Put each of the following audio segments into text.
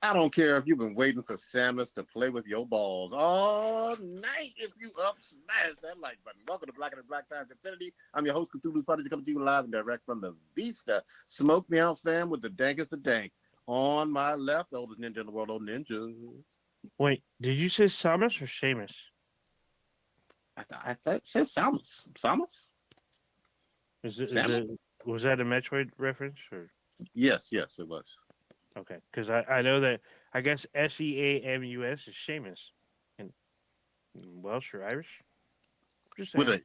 I don't care if you've been waiting for Samus to play with your balls all night. If you up smash that like button. Welcome to Black and Black Times Infinity. I'm your host, Cthulhu's Party, coming to you live and direct from the Vista. Smoke me out, fam, with the dankest of dank. On my left, the oldest ninja in the world, old ninja. Wait, did you say Samus or Seamus? I thought it said Samus. Samus? Was that a Metroid reference or? Yes, it was. Okay, because I know that I guess Seamus is Seamus in Welsh or Irish. Just With saying. a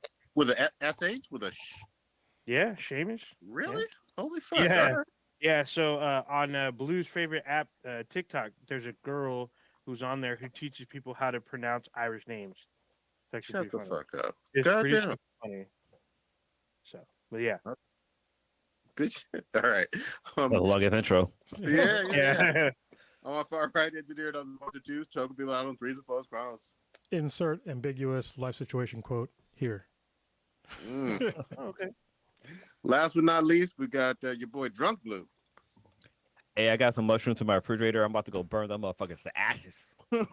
sh with a sh. Yeah, Seamus. Really? Yeah. Holy fuck! Yeah, Right. yeah. So on Blue's favorite app, TikTok, there's a girl who's on there who teaches people how to pronounce Irish names. It's Shut the fuck up. It's pretty Goddamn. funny. So, but yeah. Good shit. All right. A long intro. Yeah. On my far right, engineer on the twos, choking people out on threes and fours crowns. Insert ambiguous life situation quote here. Okay. Last but not least, we got your boy Drunk Blue. Hey, I got some mushrooms in my refrigerator. I'm about to go burn them motherfuckers to ashes. Wait,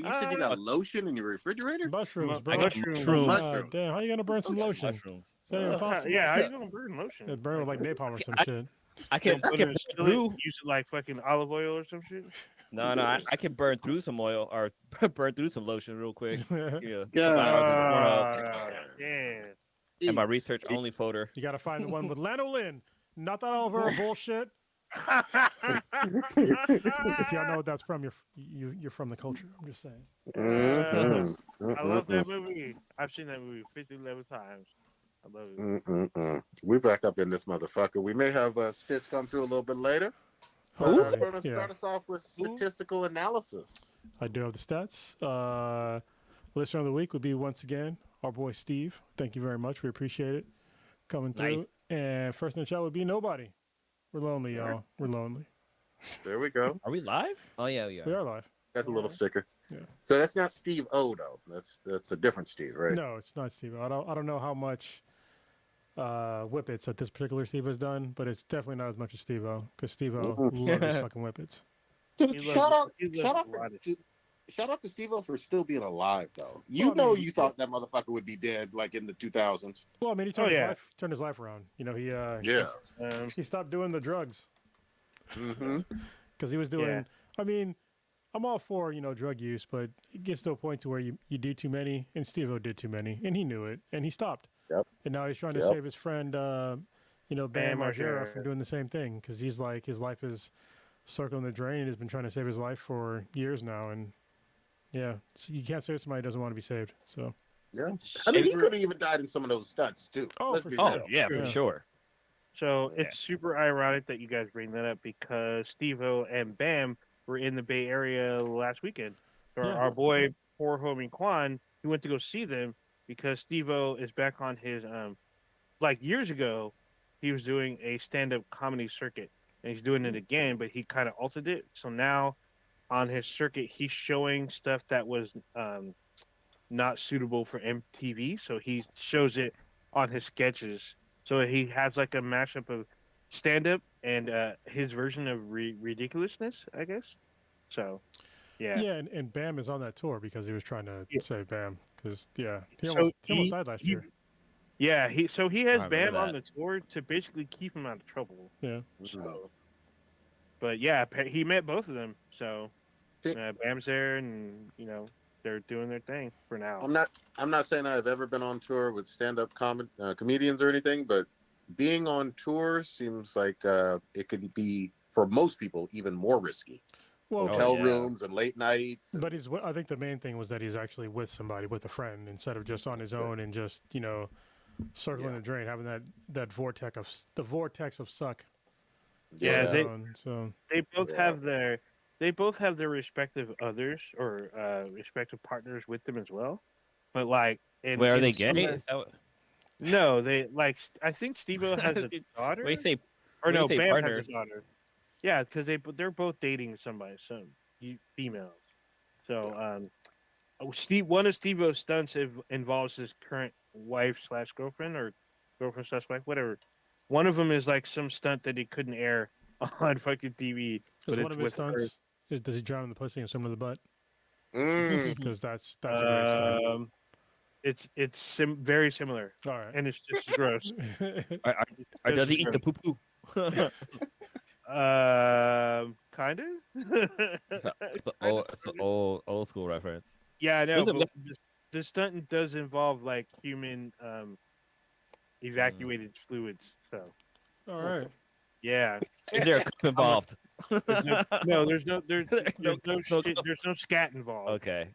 you said you got lotion in your refrigerator? Mushrooms, bro. I got mushrooms. Damn, how you gonna burn some lotion? Mushrooms. Is that even possible? Yeah, how you gonna burn lotion? It'd burn with like napalm or some shit. I can burn through. Use it like fucking olive oil or some shit. No, I can burn through some oil or burn through some lotion real quick. Yeah. Yeah. And my research only folder. You gotta find the one with lanolin, not that olive oil bullshit. If y'all know what that's from, you're from the culture. I'm just saying. I love that movie. I've seen that movie 11 times. I love it. We back up in this motherfucker. We may have Stitch come through a little bit later. Who? We're going to start us off with statistical analysis. I do have the stats. Listener of the week would be once again our boy Steve. Thank you very much. We appreciate it coming through. Nice. And first in the chat would be nobody. We're lonely, y'all. We're lonely. There we go. Are we live? Oh yeah, We are live. That's a little sticker. Yeah. So that's not Steve O though. That's a different Steve, right? No, it's not Steve. I don't know how much whippets that this particular Steve has done, but it's definitely not as much as Steve O, because Steve O loves his fucking whippets. Dude, shout out to Steve O for still being alive though. You thought that motherfucker would be dead like in the 2000s. Well, I mean, he turned his life around. You know, he stopped doing the drugs. Because he was doing. Yeah. I mean, I'm all for drug use, but it gets to a point to where you do too many, and Steve-O did too many, and he knew it, and he stopped. Yep. And now he's trying to save his friend, Bam Margera from doing the same thing, because he's like his life is circling the drain. He's been trying to save his life for years now, and so you can't save somebody who doesn't want to be saved. So yeah, I mean, he could have even died in some of those stunts too. Oh, for sure. So it's super ironic that you guys bring that up because Steve-O and Bam were in the Bay Area last weekend. So our boy, poor homie Quan, he went to go see them because Steve-O is back on his, like years ago, he was doing a stand-up comedy circuit. And he's doing it again, but he kind of altered it. So now on his circuit, he's showing stuff that was not suitable for MTV. So he shows it on his sketches. So he has like a mashup of stand-up and his version of ridiculousness, I guess. So, yeah. Yeah, and Bam is on that tour because he was trying to save Bam. Because, he almost died last year. Yeah, he has Bam on the tour to basically keep him out of trouble. Yeah. So, but yeah, he met both of them. So Bam's there, and they're doing their thing for now. I'm not saying I've ever been on tour with stand-up comedians or anything, but being on tour seems like it could be for most people even more risky. Well, hotel rooms and late nights. But I think the main thing was that he's actually with somebody, with a friend, instead of just on his own and just circling the drain, having that vortex of suck. Yeah, so they both have their respective others or respective partners with them as well. But like, where are they gay? No, they like. I think Steve-O has a daughter. When you say, or no, Bam partners. has a daughter. Yeah, because they're both dating somebody, some females. So one of Steve-O's stunts involves his current wife/girlfriend or girlfriend/wife, whatever. One of them is like some stunt that he couldn't air on fucking TV. But Because one it's of his with her. stunts is does he drown in the pussy and swim to the butt? Mm. Because that's a great stunt. It's very similar, All right. and it's just as gross. Or does he eat the poo poo? Kind of. It's an old school reference. Yeah, I know, Listen, but the stunt does involve like human evacuated fluids. So All right. yeah, Is there a cup involved? there's no scat involved. Okay.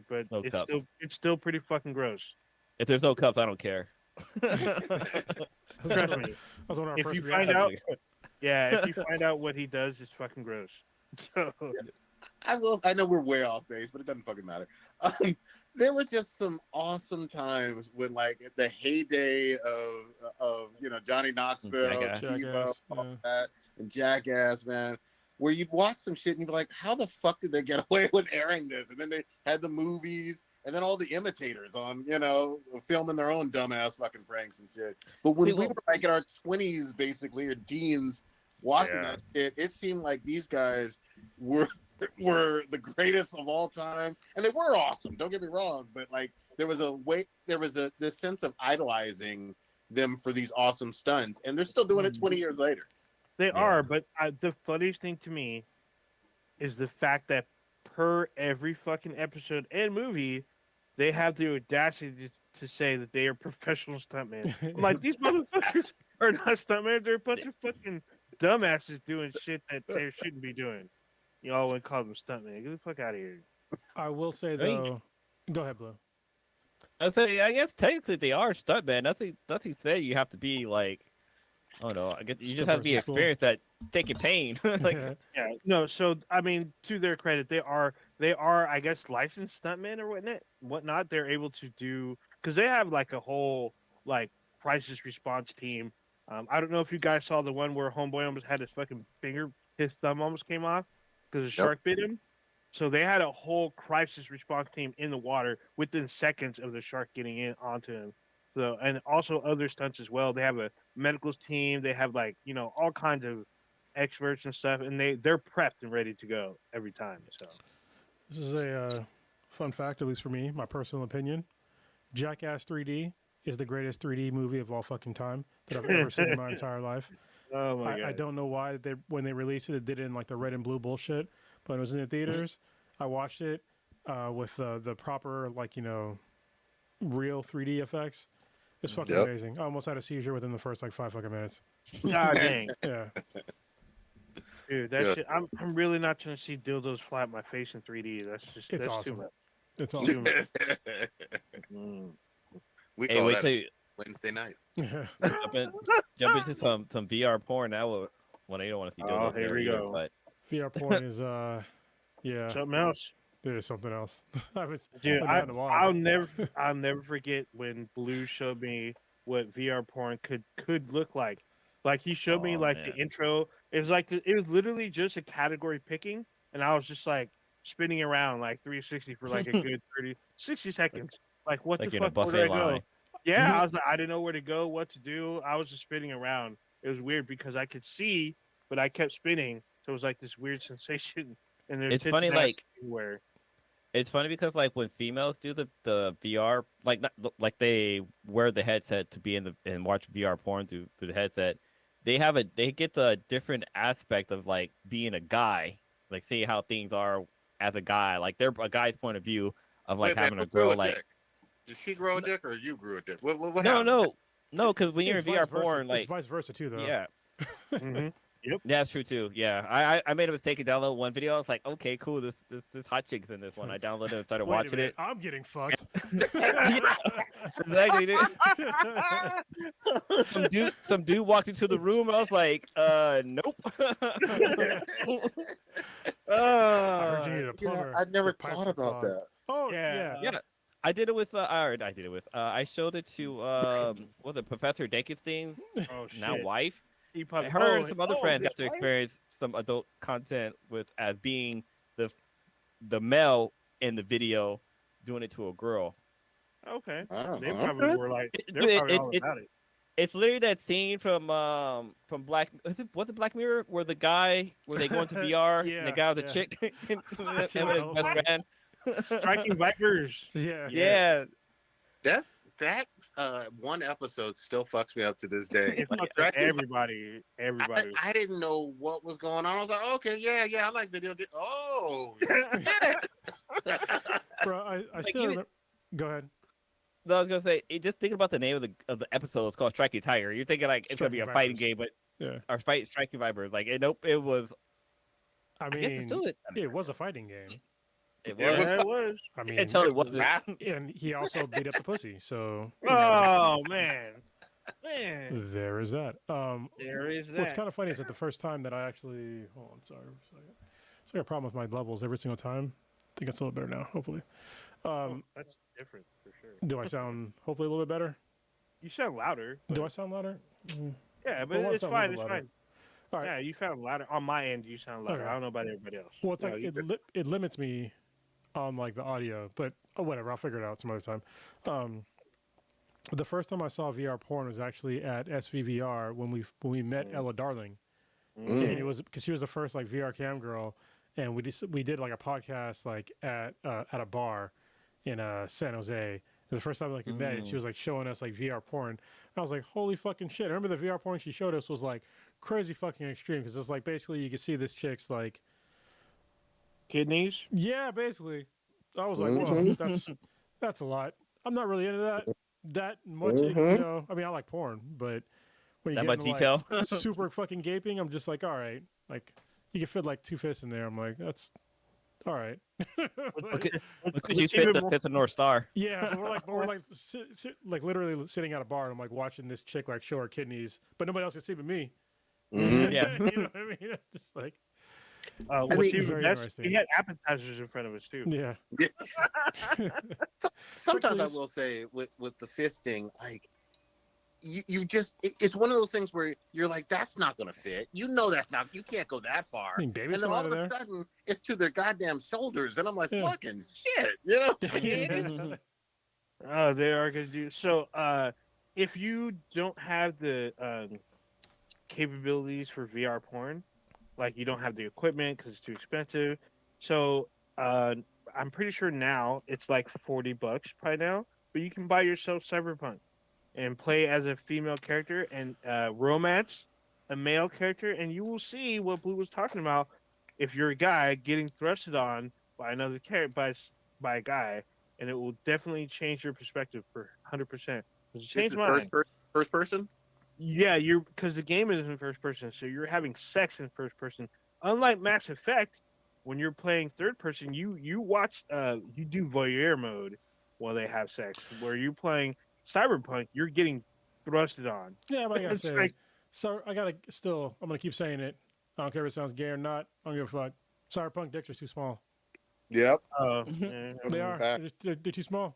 But No cups. it's still pretty fucking gross. If there's no cups, I don't care. Trust me. That's one of our If first you find reactions. out, yeah, if you find out what he does, it's fucking gross. So I know we're way off base, but it doesn't fucking matter. There were just some awesome times when, like, the heyday of Johnny Knoxville, Jackass. TiVo, all Yeah. that, and Jackass, man, where you'd watch some shit and you'd be like, how the fuck did they get away with airing this? And then they had the movies, and then all the imitators on, filming their own dumbass fucking pranks and shit. But when we were like in our 20s, basically, or teens, watching that shit, it seemed like these guys were the greatest of all time, and they were awesome. Don't get me wrong, but like there was this sense of idolizing them for these awesome stunts, and they're still doing it 20 years later. they are, but the funniest thing to me is the fact that per every fucking episode and movie, they have the audacity to say that they are professional stuntmen. I'm like, these motherfuckers are not stuntmen. They're a bunch of fucking dumbasses doing shit that they shouldn't be doing. You all would call them stuntmen. Get the fuck out of here. I will say though. Go ahead, Blue. I guess technically they are stuntmen. Nothing say you have to be like, I don't know. I guess you Still just have to be versus school. experienced at taking pain. Like, Yeah, no. So I mean, to their credit, they are, I guess, licensed stuntmen or whatnot. They're able to do, because they have like a whole like crisis response team. I don't know if you guys saw the one where Homeboy almost had his thumb almost came off because a shark bit him. So they had a whole crisis response team in the water within seconds of the shark getting in onto him. So, and also other stunts as well. They have a medical team. They have like, all kinds of experts and stuff, and they're prepped and ready to go every time. So This is a fun fact, at least for me, my personal opinion. Jackass 3D is the greatest 3D movie of all fucking time that I've ever seen in my entire life. oh my god, I don't know why when they released it, did it in like the red and blue bullshit. But when it was in the theaters, I watched it with the proper real 3D effects. It's fucking amazing. I almost had a seizure within the first like 5 fucking minutes. god dang, Yeah. dude, that shit. I'm really not trying to see dildos fly at my face in 3D. That's awesome. too much. It's awesome. We hey, call wait that till you Wednesday night. jump into some VR porn now. Well, you don't want to see dildos here there we either, go. but VR porn is Something else. it is something else. Dude, haven't in a while. I'll never forget when Blue showed me what VR porn could look like. Like he showed me like the intro. It was literally just a category picking, and I was just like spinning around like 360 for like a good 60 seconds. Like what like the in a fuck? Where buffet do I go? line. Yeah, I was like, I didn't know where to go, what to do. I was just spinning around. It was weird because I could see, but I kept spinning, so it was like this weird sensation. And there's It's funny, like everywhere. it's funny because like when females do the VR, like like they wear the headset to be and watch VR porn through the headset, they get the different aspect of like being a guy, like see how things are as a guy, like they're a guy's point of view of like having a girl like. Dick? Did she grow a dick or you grew a dick? What No, because when you're in It's VR vice versa. porn, like it's vice versa too, though. yeah. Mm-hmm. Yep. That's true too. Yeah, I made a mistake and download one video. I was like, okay, cool. This hot chick's in this one. I downloaded it and started Wait a watching minute, it. I'm getting fucked. Exactly. Some dude walked into the room. And I was like, nope. I heard you needed a plumber. I never Your pipes thought are about clogged. that. Oh Yeah. yeah. Yeah, I did it with. I showed it to was it Professor Dankenstein's Oh shit. now wife. He probably, Her and some other friends got to his wife? experience some adult content with as being the male in the video doing it to a girl. Okay. Oh, They probably okay. were like, It- they're probably it- all it- about it. It's literally that scene from Black. Was it Black Mirror where they go into VR and the Yeah, guy with the yeah. chick and That's him and his hella best funny. friend. Striking Vipers. Yeah. Yeah, That one episode still fucks me up to this day. It Like, fucked up Striking everybody. Everybody. I didn't know what was going on. I was like, okay, yeah, I like video. Oh, shit. Bro, I still remember. Go ahead. no, I was gonna say, just thinking about the name of the episode. It's called Striking Tiger. You're thinking like it's gonna be a Striking fighting Vipers. game, but Yeah. or fight Striking Vipers. Like, nope, it was. I I guess it's mean, still it. it was a fighting game. It Yeah, was. Yeah, it was. I mean, Until it wasn't. and he also beat up the pussy. So Oh man, man. there is that. There is What's that. kind of funny is that the first time that I actually hold on, sorry, for a second. It's like a problem with my levels every single time. I think it's a little better now, hopefully. That's different for sure. Do I sound hopefully a little bit better? You sound louder. Do I sound louder? Yeah, but Well, it's sound a fine. little It's louder. fine. All right. Yeah, you sound louder on my end. You sound louder. Okay. I don't know about everybody else. Well, it's No, like you good. it limits me on like the audio, but whatever. I'll figure it out some other time. The first time I saw VR porn was actually at SVVR when we met Ella Darling, and it was because she was the first like VR cam girl, and we did like a podcast like at a bar in San Jose. It was the first time like we met, and she was like showing us like VR porn. I was like, holy fucking shit! I remember the VR porn she showed us was like crazy fucking extreme because it's like basically you could see this chick's like. Kidneys. Yeah, basically. I was like, whoa, that's a lot. I'm not really into that much. You know, I mean, I like porn, but when you That get much into, detail? like, super fucking gaping, I'm just like, all right, like you can fit like 2 fists in there. I'm like, that's all right. Look at you What's fit even the more- fifth of North Star. Yeah, but we're like like literally sitting at a bar, and I'm like watching this chick like show her kidneys, but nobody else can see but me. Yeah. You know what I mean? Just like, what's mean, even very best, interesting. we had appetizers in front of us too. yeah. Sometimes I Please. will say with the fisting, like you just it's one of those things where you're like, that's not gonna fit. You know that's not. You can't go that far. I mean, baby's And then come all out of of a there. sudden, it's to their goddamn shoulders, and I'm like, Yeah. fucking shit, you know? Oh, they are gonna do so. If you don't have the capabilities for VR porn, like you don't have the equipment because it's too expensive, so I'm pretty sure now it's like $40 probably now, but you can buy yourself Cyberpunk and play as a female character and romance a male character, and you will see what Blue was talking about. If you're a guy getting thrusted on by another character by a guy, and it will definitely change your perspective for 100%. It This changed is mine. first person. Yeah, you're because the game is in first person, so you're having sex in first person. Unlike Mass Effect, when you're playing third person, you watch you do voyeur mode while they have sex. Where you're playing Cyberpunk, you're getting thrusted on. Yeah, but I gotta It's say, like- so I'm gonna keep saying it. I don't care if it sounds gay or not. I don't give a fuck. Cyberpunk dicks are too small. Yep. Yeah. They are. back. They're too small.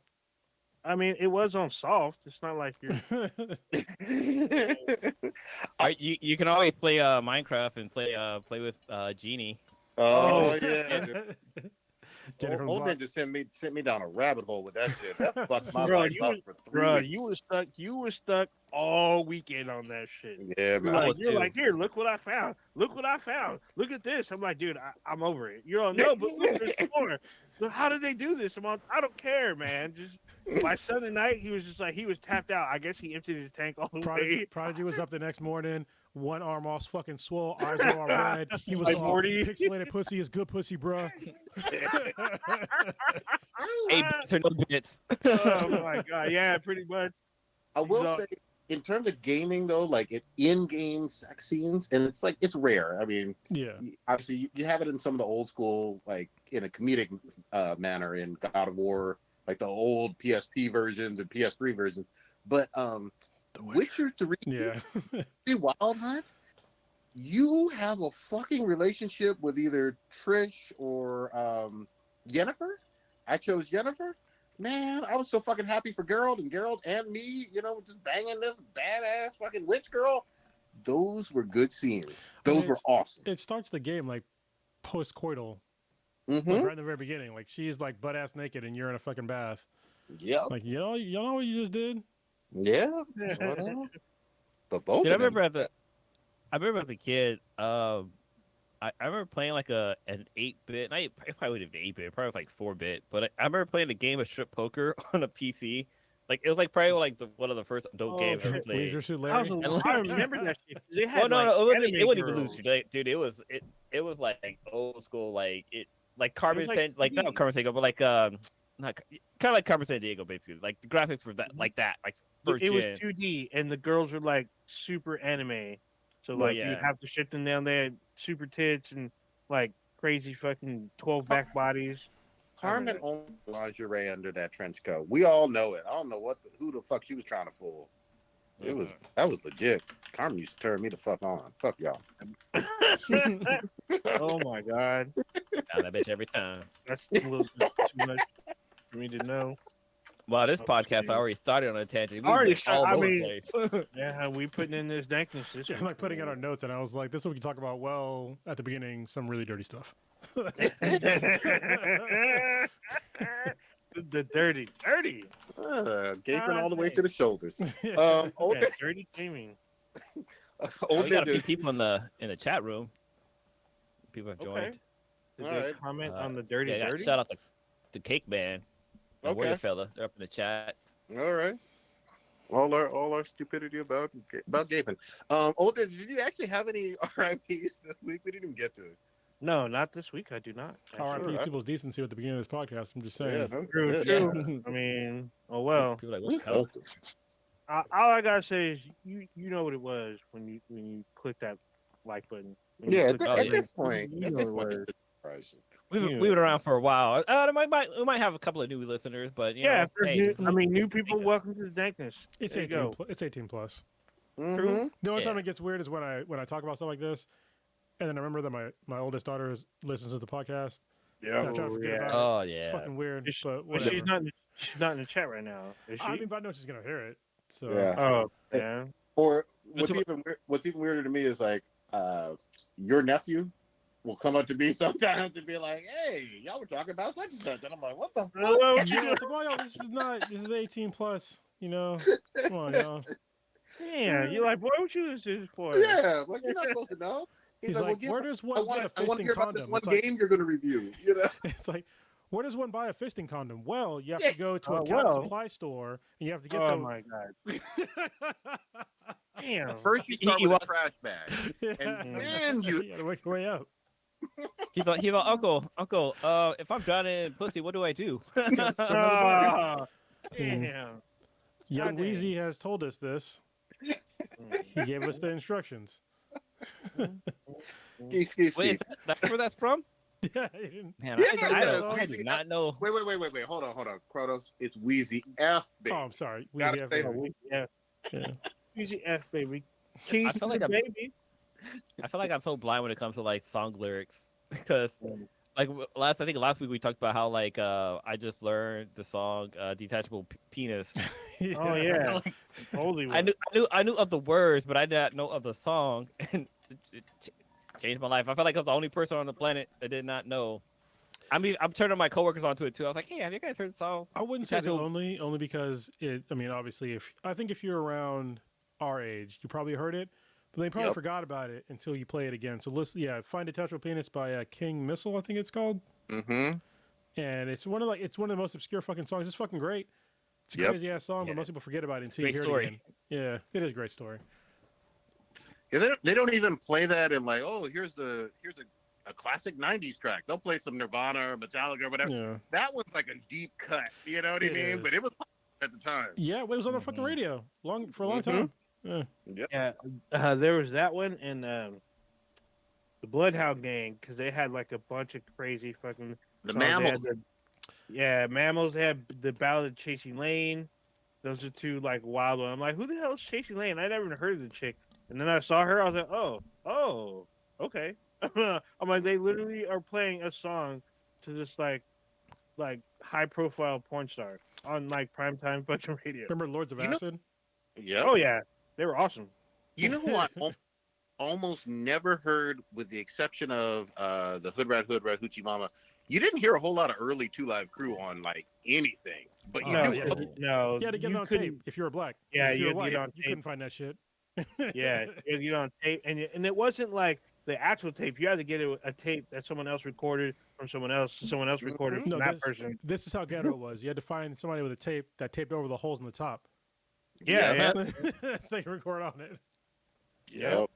I mean, it was on soft. It's not like you're. You can always play Minecraft and play with Genie. Oh yeah. Jennifer Old Block. Ninja sent me down a rabbit hole with that shit. That fucked my Bro, life you up was- for 3 Bro, weeks. you was stuck all weekend on that shit. Yeah, You're man. I like, was you're too. like, here, look what I found. Look what I found. Look at this. I'm like, dude, I'm over it. You're on no, but look, there's more. So how did they do this? I'm on, I don't care, man. Just by Sunday night, he was just like, he was tapped out. I guess he emptied his tank all the way. Prodigy was up the next morning. One arm all fucking swole, eyes are all red. He was Like all Morty. pixelated pussy is good pussy, bruh. Hey, bits or no bits. Oh my god, yeah, pretty much. I will So- say, in terms of gaming though, like in-game sex scenes, and it's rare. I mean, Yeah. obviously you have it in some of the old school, like in a comedic manner in God of War, like the old PSP versions and PS3 versions. But Witcher 3, Yeah. Wild Hunt, you have a fucking relationship with either Trish or Yennefer. I chose Yennefer. Man, I was so fucking happy for Geralt and me, you know, just banging this badass fucking witch girl. Those were good scenes. Those were it's- awesome. It starts the game like post-coital, Mm-hmm. like right in the very beginning. Like she's like butt ass naked and you're in a fucking bath. Yep. Like, you know what you just did? Yeah. Well, But both Dude, I of them. remember as a kid. I remember playing like an 8-bit. It probably would have been 8-bit. Probably was like 4-bit. But I remember playing a game of strip poker on a PC. Like it was like probably like one of the first adult games I ever Leisure played. Suit I, was Larry. a, I remember that shit. They had Well, no, like no, it anime wasn't even girls. Lucy, dude. It was like old school, like Carmen like San, like not 3D. Carmen San Diego, but like not kind of like Carmen San Diego, basically. Like the graphics were that like first It was gen. 2D, and the girls were like super anime. So Well, like yeah. you'd have to ship them down there, super tits and like crazy fucking 12 back bodies. Carmen owned lingerie under that trench coat. We all know it. I don't know who the fuck she was trying to fool. That was legit. Carmen used to turn me the fuck on. Fuck y'all. Oh my god, Down that bitch every time. that's a little bit too much for me to know. Well, this podcast I already started on a tangent. We Already went all started- I over mean- the place. Yeah, we putting in this dankness. This I'm like putting in our notes, and I was like, "This is what we can talk about." Well, at the beginning, some really dirty stuff. The dirty. Gaping all the way to the shoulders. Yeah, Old dirty gaming. We got a few Ninja. people in the chat room. People have joined. Okay. Did All they right. comment on the dirty? Yeah, dirty? shout out to Cake Man. And Okay. Warrior Fella. They're up in the chat. All right. All our stupidity about gaping. Old Ninja, did you actually have any RIPs this week? We didn't even get to it. No, not this week. I do not. R.I.P. Sure, people's decency at the beginning of this podcast. I'm just saying. no, True, yeah. true. I mean, oh well. People are like, what the hell? All I gotta say is you know what it was when you click that like button. When you Yeah, click at that this link. point, You at know this what point, it it's was. surprising. We've been around for a while. We might have a couple of new listeners, but you Yeah, know, for hey, new, this is- I mean, new this is people. Vegas. Welcome to the dankness. It's There you 18. go. It's 18 plus. Mhm. The only time Yeah. it gets weird is when I talk about stuff like this, and then I remember that my oldest daughter listens to the podcast. Yeah, I try to forget about it. Oh It's yeah. fucking weird, Is she- but Well, whatever. she's not in the chat right now. Is she? I mean, but I know she's gonna hear it. So Yeah. Oh, yeah. Or What's what's even weirder to me is like your nephew will come up to me sometimes and be like, "Hey, y'all were talking about such and such," and I'm like, "What the fuck?" Hello, yeah, it's like, well, yo, this is 18 plus. You know, come on, y'all. Yeah, you're like, boy, what you is this for? Yeah, like you're not supposed to know. He's "Well, like, give- where does I one want get a to fisting hear about this condom? one It's like, game you're going to review." You know? it's like, where does one buy a fisting condom? Well, you have Yes. to go to Oh, a cat well. supply store, and you have to get Oh the. my god. Damn. First, you He start with wants- a trash bag, Yeah. and then you. You gotta work your way up. He's like, Uncle, if I'm drowning in pussy, what do I do? Ah, damn. Young Goddamn. Wheezy has told us this. He gave us the instructions. Wait, that's where that's from? Yeah, he didn't. Man, Yeah, I did not know. Wait. Hold on. Kronos, it's Wheezy F. Baby. Oh, I'm sorry. Gotta Wheezy F. say- baby. Yeah. Yeah. Easy F, baby. Keys I feel to like the I'm- baby. I feel like I'm so blind when it comes to like song lyrics because like I think last week we talked about how like I just learned the song "Detachable Penis." Oh yeah. Holy. I knew of the words, but I did not know of the song, and it changed my life. I felt like I was the only person on the planet that did not know. I mean, I'm turning my coworkers onto it too. I was like, "Hey, have you guys heard the song?" I wouldn't say the Detachable- only because it. I mean, obviously, if you're around our age, you probably heard it, but they probably Yep. forgot about it until you play it again. So listen, find Detachable Penis by King Missile, I think it's called, Mm-hmm. and it's one of the most obscure fucking songs. It's fucking great. It's a Yep. crazy ass song, Yeah. but most people forget about it It's until a you hear great story. it again. Yeah, it is a great story. Yeah, they don't even play that in like, oh, here's a classic '90s track. They'll play some Nirvana or Metallica or whatever. Yeah, That one's like a deep cut. You know what I It mean? is. But it was at the time. yeah, it was on the fucking Mhm. radio for a long Mhm. time. Yeah. Yeah. There was that one and the Bloodhound Gang because they had like a bunch of crazy fucking. The songs. They had Mammals. Mammals. They had the Ballad of Chasing Lane. Those are two like wild ones. I'm like, who the hell is Chasing Lane? I never even heard of the chick. And then I saw her. I was like, oh, okay. I'm like, they literally are playing a song to this like high profile porn star on like primetime fucking radio. Remember Lords of You know- Acid? Yeah. Oh yeah, they were awesome. You know who I almost never heard, with the exception of the Hood Rat Hoochie Mama. You didn't hear a whole lot of early 2 Live Crew on like anything, but you Oh, knew yeah. it. No, You had to get it you on couldn't- tape if you were black. Yeah, if you you were had to get white, it on you tape. couldn't find that shit. Yeah, you get on tape, and it wasn't like the actual tape. You had to get a tape that someone else recorded from someone else recorded Mhm. from No, that person. this is how ghetto it was. You had to find somebody with a tape that taped over the holes in the top. Yeah, yeah, So they can record on it. yeah. Yep.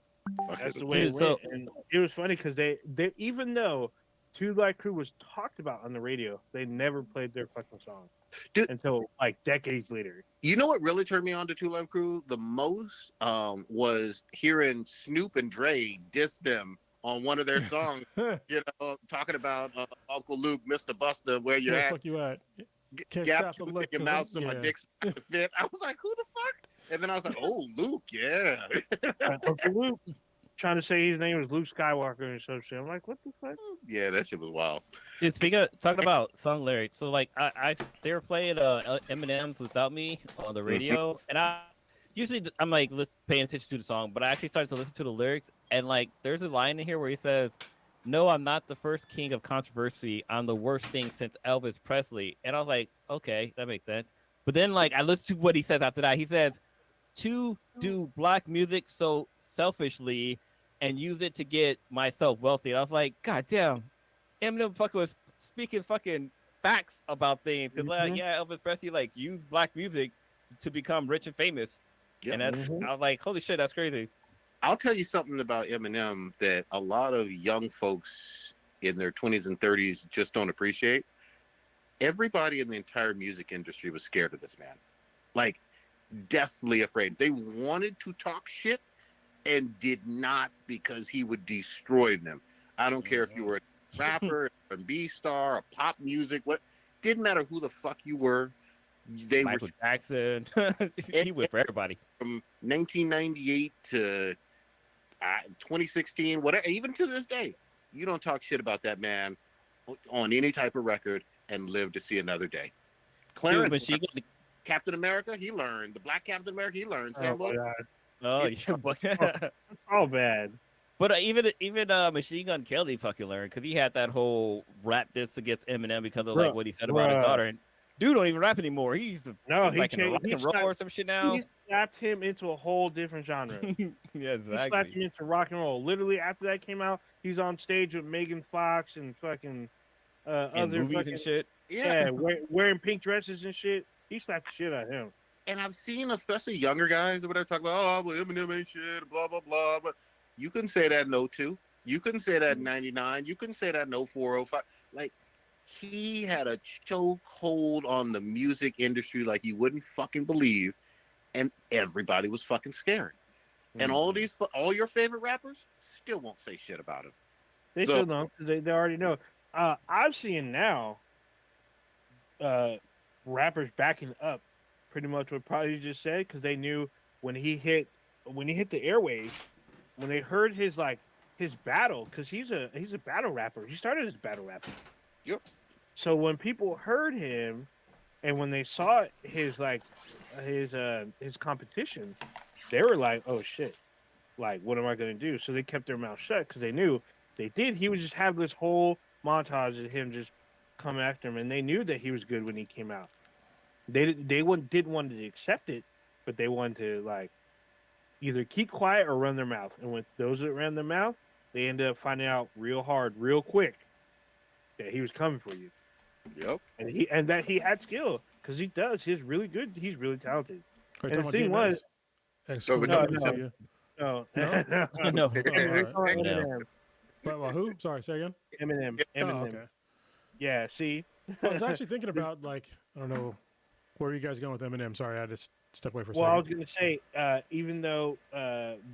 That's the Fucking- way it Dude, so went, and it was funny because they even though Two Light Crew was talked about on the radio, they never played their fucking song Dude. until like decades later. You know what really turned me on to Two Live Crew the most was hearing Snoop and Dre diss them on one of their songs. Talking about Uncle Luke, Mr. Buster, where you Where the at? fuck you at? Can't Gap stop the tooth in look. your 'cause mouth so my yeah. dick's not to fit. I was like, who the fuck? And then I was like, oh, Luke, yeah. Uncle Luke trying to say his name was Luke Skywalker or some shit. I'm like, what the fuck? Yeah, that shit was wild. dude, speaking of talking about song lyrics, so like I they were playing Eminem's "Without Me" on the radio, and I usually I'm like paying attention to the song, but I actually started to listen to the lyrics, and like there's a line in here where he says, "No, I'm not the first king of controversy. I'm the worst thing since Elvis Presley," and I was like, okay, that makes sense. But then like I listened to what he says after that. He says, "To do black music so selfishly and use it to get myself wealthy." And I was like, God damn, Eminem fucking was speaking fucking facts about things. Cause like, yeah, Elvis Presley like used black music to become rich and famous. Yep. And that's I was like, holy shit, that's crazy. I'll tell you something about Eminem that a lot of young folks in their 20s and 30s just don't appreciate. Everybody in the entire music industry was scared of this man. Like, deathly afraid. They wanted to talk shit and did not because he would destroy them. I don't care if you were a rapper, a B star, a pop music, what didn't matter who the fuck you were. They Michael were Jackson. He was for everybody. from 1998 to 2016, whatever, even to this day. You don't talk shit about that man on any type of record and live to see another day. Clarence, Dude, Captain America, he learned. The Black Captain America, he learned. Oh, Sam my Lowe, God. oh yeah, but It's all bad. but even Machine Gun Kelly fucking learned because he had that whole rap diss against Eminem because of like what he said about his daughter. And dude don't even rap anymore. He's No, like in rock and roll or some shit now. He slapped him into a whole different genre. Yeah, He slapped exactly. him into rock and roll. Literally, after that came out, he's on stage with Megan Fox and fucking In other movies fucking and shit. yeah, wearing pink dresses and shit. He slapped the shit out of him. and I've seen especially younger guys or whatever talk about, oh, well, Eminem ain't shit, blah blah blah. But you couldn't say that in 02. You couldn't say that in 99. You couldn't say that in 04, 05. Like, he had a chokehold on the music industry like you wouldn't fucking believe, and everybody was fucking scared. And all your favorite rappers still won't say shit about him. They So- still don't because they already know. I'm seeing now rappers backing up pretty much what Prodigy just said because they knew when he hit the airwaves, when they heard his battle, because he's a battle rapper. He started as a battle rapper. Yep. So when people heard him and when they saw his competition, they were like, oh shit, like what am I gonna do? So they kept their mouth shut because they knew they did. He would just have this whole montage of him just come after him, and they knew that he was good when he came out. They didn't want to accept it, but they wanted to like either keep quiet or run their mouth. And with those that ran their mouth, they ended up finding out real hard, real quick that he was coming for you. Yep. And that he had skill because he does. He's really good. He's really talented. Are And you talking the about thing was- So we're No, talking no. about you. No, No, Eminem. Well, who? Sorry, say again. Eminem. Oh, Eminem. okay. Yeah. See. I was actually thinking about like I don't know where are you guys going with Eminem. Sorry, I had to step away for a Well, I was second. gonna say, even though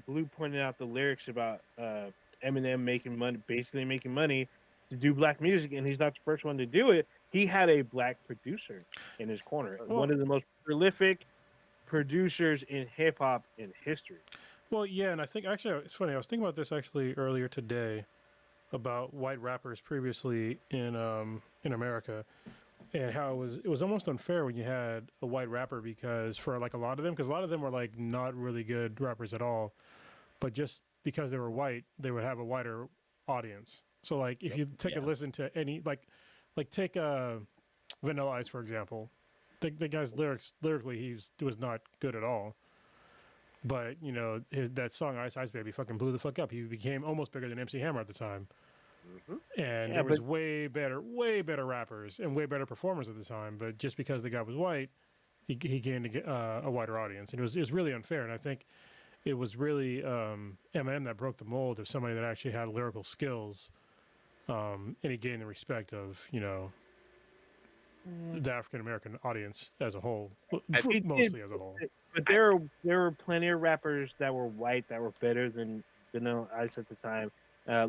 Blue pointed out the lyrics about Eminem making money, basically making money to do black music, and he's not the first one to do it. He had a black producer in his corner, Well- one of the most prolific producers in hip hop in history. Well, yeah, and I think actually it's funny. I was thinking about this actually earlier today about white rappers previously in America and how it was almost unfair when you had a white rapper because for like a lot of them were like not really good rappers at all, but just because they were white, they would have a wider audience. So like if you take a listen to any like take Vanilla Ice for example, the guy's lyrically he was not good at all. But that song "Ice Ice Baby" fucking blew the fuck up. He became almost bigger than MC Hammer at the time. And there was way better rappers and way better performers at the time. But just because the guy was white, he gained a wider audience, and it was really unfair. And I think it was really Eminem that broke the mold of somebody that actually had lyrical skills, and he gained the respect of the African American audience as a whole, mostly as a whole. But there were plenty of rappers that were white that were better than Vanilla Ice at the time.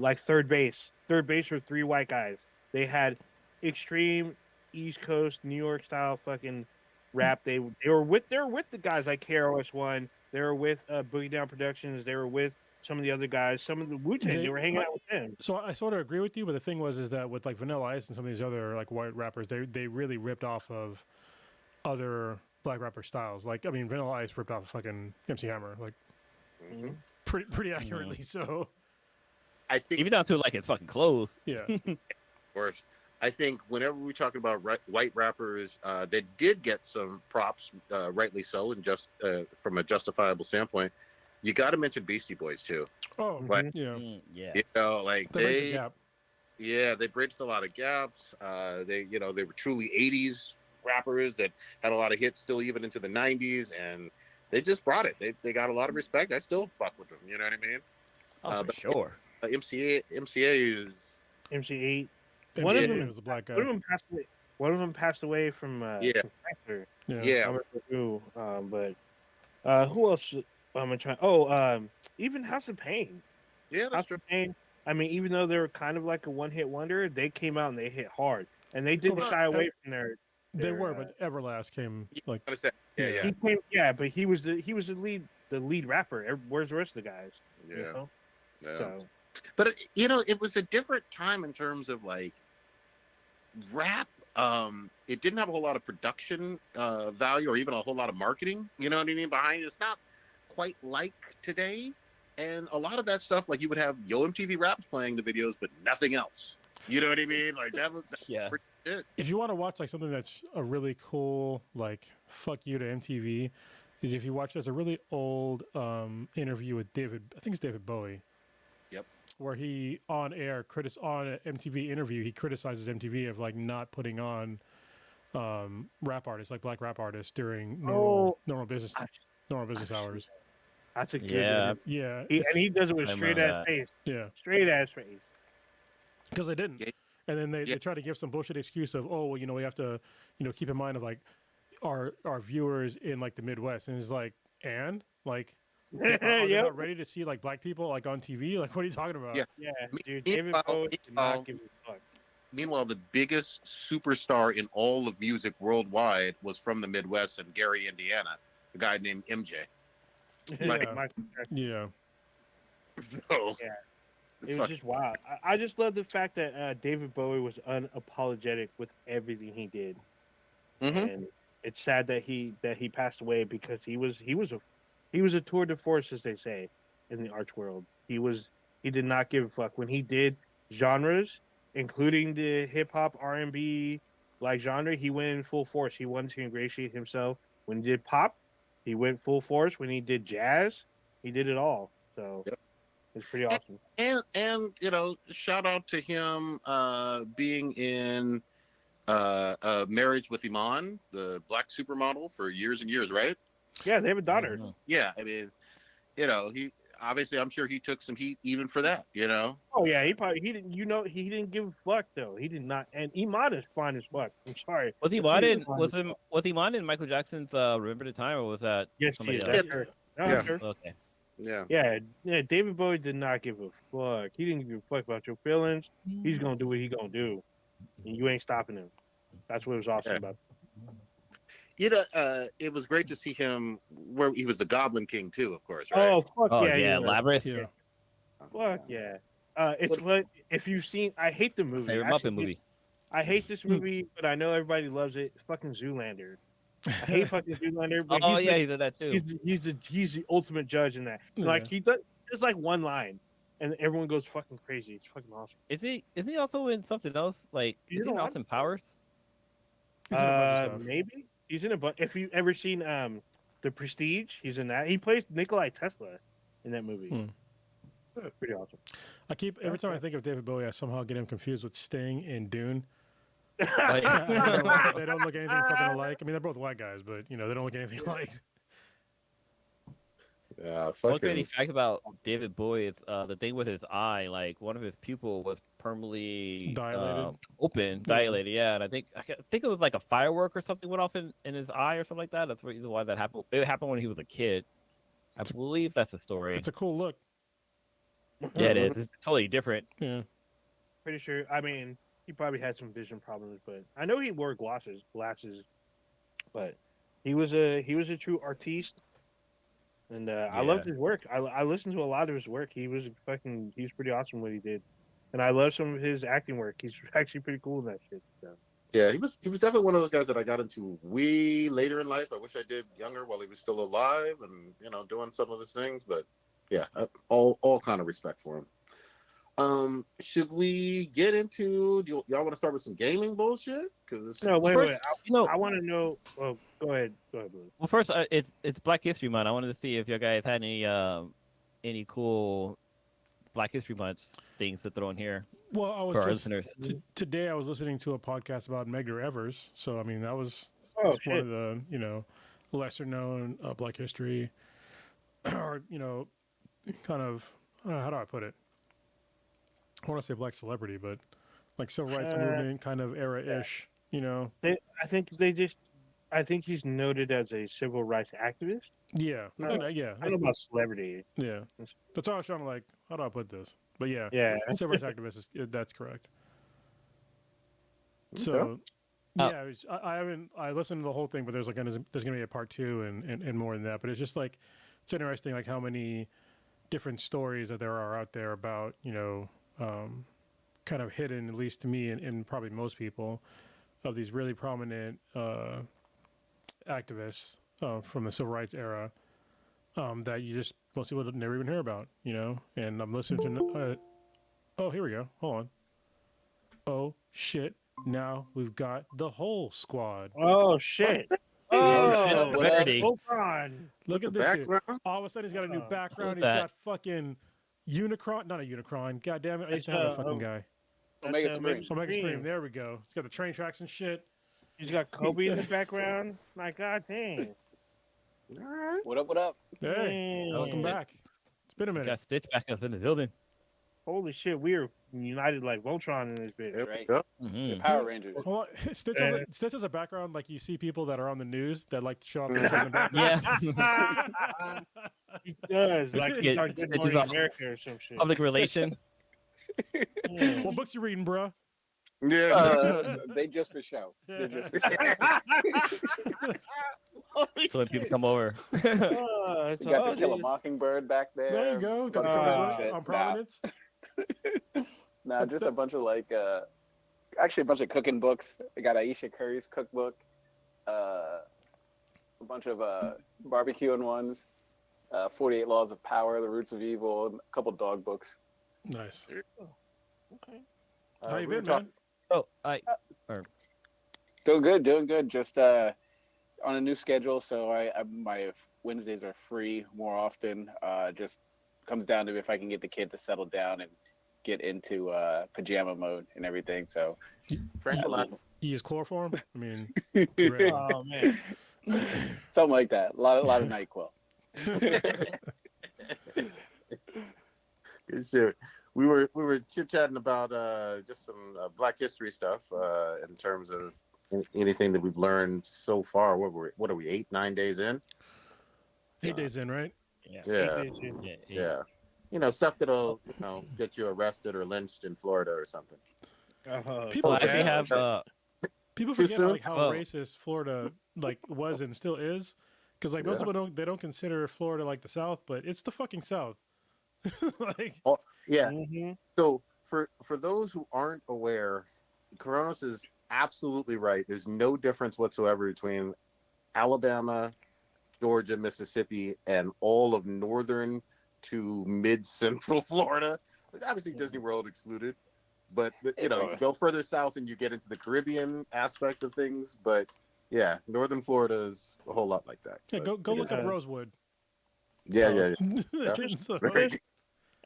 Like Third Base. Third Base were 3 white guys. They had extreme East Coast New York style fucking rap. They were with the guys like KRS-One. They were with Boogie Down Productions. They were with some of the other guys. Some of the Wu-Tang. They were hanging out with them. So I sort of agree with you, but the thing is that with like Vanilla Ice and some of these other like white rappers, they really ripped off of other black rapper styles. Like, I mean, Vanilla Ice ripped off fucking MC Hammer, like pretty accurately. So I think even down to like his fucking clothes. Yeah. Of course. I think whenever we're talking about white rappers that did get some props, rightly so, and just from a justifiable standpoint, you got to mention Beastie Boys too. Oh, right. Yeah. You know, like they gap. Yeah, they bridged a lot of gaps. They were truly '80s rappers that had a lot of hits still even into the '90s, and they just brought it. They got a lot of respect. I still fuck with them. You know what I mean? Oh, for sure. MCA is MC8. One of them was a black guy. One of them passed away. One of them passed away from cancer. Yeah. But who else? I'm trying. Even House of Pain. Yeah, that's true. Pain. I mean, even though they were kind of like a one-hit wonder, they came out and they hit hard, and they didn't shy away from their. They were, but Everlast came like. Yeah. He came, but he was the lead rapper. Where's the rest of the guys? Yeah. You know? Yeah. So. But it was a different time in terms of like rap. It didn't have a whole lot of production value or even a whole lot of marketing. You know what I mean? Behind it. It's not quite like today. And a lot of that stuff, like you would have Yo MTV Raps playing the videos, but nothing else. You know what I mean? Like that was pretty it. If you want to watch like something that's a really cool, like fuck you to MTV, is if you watch there's a really old interview with David, I think it's David Bowie. Yep. Where he on air on an MTV interview, he criticizes MTV of like not putting on rap artists, like black rap artists during normal business hours. That's a good yeah. He does it with straight ass face. Yeah. Straight ass face. Because they didn't. And then they try to give some bullshit excuse of, we have to, keep in mind of like our viewers in like the Midwest. And it's like, are they not ready to see like black people like on TV? Like, what are you talking about? Yeah, dude. David Bowie did not give a fuck. Meanwhile, the biggest superstar in all of music worldwide was from the Midwest in Gary, Indiana, a guy named MJ. Yeah. It was just wild. I just love the fact that David Bowie was unapologetic with everything he did, and it's sad that he passed away because he was a tour de force, as they say, in the arts world. He did not give a fuck when he did genres, including the hip hop R&B like genre. He went in full force. He wanted to ingratiate himself. When he did pop, he went full force. When he did jazz, he did it all. So it's pretty awesome. And shout out to him being in Marriage with Iman, the black supermodel, for years and years, right? Yeah, they have a daughter. Yeah, I mean, he obviously, I'm sure he took some heat even for that. Oh yeah, he didn't give a fuck though. He did not. And Iman is fine as fuck. I'm sorry. Was Iman in Michael Jackson's Remember the Time, or was that somebody else? Her. Okay. Yeah. David Bowie did not give a fuck. He didn't give a fuck about your feelings. He's gonna do what he's gonna do, and you ain't stopping him. That's what was awesome about. It was great to see him where he was the Goblin King too, of course, right? Oh fuck yeah, Labyrinth. Yeah. Fuck yeah. It's what if you've seen. I hate the movie. Favorite Muppet movie. I hate this movie, but I know everybody loves it. It's fucking Zoolander. I hate fucking Zoolander. But he did that too. He's the ultimate judge in that. Like he does just like one line, and everyone goes fucking crazy. It's fucking awesome. Isn't he also in something else? Like is he in Austin Powers? Maybe he's in a bunch. If you ever seen The Prestige. He's in that. He plays Nikolai Tesla in that movie. Pretty awesome. Every time I think of David Bowie, I somehow get him confused with Sting and Dune. Like, They don't look anything fucking alike. I mean, they're both white guys, but they don't look anything alike. Yeah, one crazy fucking. fact about David Bowie is the thing with his eye, like one of his pupil was permanently dilated, yeah. And I think it was like a firework or something went off in his eye or something like that. That's the reason why that happened. It happened when he was a kid. I believe that's the story. It's a cool look. Yeah, it is. It's totally different. Yeah. Pretty sure. I mean, he probably had some vision problems, but I know he wore glasses. But he was a true artiste, and I loved his work. I listened to a lot of his work. He was pretty awesome what he did, and I love some of his acting work. He's actually pretty cool in that shit. So. Yeah, he was definitely one of those guys that I got into way later in life. I wish I did younger while he was still alive and doing some of his things. But yeah, all kind of respect for him. Should we get into? Y'all want to start with some gaming bullshit? Because no, wait. I want to know. Well, go ahead, Blue. Well, first, it's Black History Month. I wanted to see if you guys had any cool Black History Month things to throw in here. Well, I was for our listeners. Today I was listening to a podcast about Medgar Evers. So I mean, that was one of the lesser known Black history, or kind of how do I put it? I want to say Black celebrity, but like civil rights movement kind of era-ish. I think he's noted as a civil rights activist. Yeah, No, yeah. I don't know about celebrity. Yeah, that's all I was trying to how do I put this? But yeah, civil rights activist that's correct. So, yeah, I listened to the whole thing, but there's gonna be a part 2 and more than that. But it's just it's interesting how many different stories that there are out there about kind of hidden, at least to me and probably most people, of these really prominent activists from the civil rights era that most people never even hear about, And I'm listening to. Oh, here we go. Hold on. Oh shit! Now we've got the whole squad. Oh shit! Voltron. Look at this dude. All of a sudden, he's got a new background. He's got fucking Unicron. Not a Unicron. God damn it! I used to have that fucking guy. Omega Supreme. There we go. He's got the train tracks and shit. He's got Kobe in the background. My god dang. All right. What up? What up? Hey, welcome back. It's been a minute. Got Stitch back up in the building. Holy shit, we are united like Voltron in this bitch. There Right. we go. The Power Rangers. Well, Stitch has a background like you see people that are on the news that like to show off their shit in the background. Yeah. He does. Like he's on Good Morning America or some shit. Public relation. Yeah. What books you reading, bro? Yeah. They just for show. They're just So when people come over. You got To Kill a Mockingbird back there. There you go. Got on Providence. Nah, just a bunch of actually a bunch of cooking books. I got Aisha Curry's cookbook, a bunch of barbecuing ones, 48 Laws of Power, The Roots of Evil, and a couple dog books. Nice. Okay. How you been, man? Doing good. Just on a new schedule, so my Wednesdays are free more often. Just comes down to if I can get the kid to settle down and get into pajama mode and everything. So, Tranquilize. You use chloroform? I mean, Oh man. something like that. A lot of NyQuil. Good shit. We were chit chatting about just some Black history stuff in terms of anything that we've learned so far. What are we 8-9 days in? 8 days in, right? Yeah. Stuff that'll get you arrested or lynched in Florida or something. People actually have people forget how racist Florida was and still is, because most people don't consider Florida like the South, but it's the fucking South. Mm-hmm. So for those who aren't aware, Coronas is absolutely right. There's no difference whatsoever between Alabama, Georgia, Mississippi, and all of northern to mid-central Florida. Obviously, Disney World excluded, but you go further south and you get into the Caribbean aspect of things. But Yeah, Northern Florida is a whole lot like that. Yeah, but, go you look know. up Rosewood. Yeah. Just, So- Very just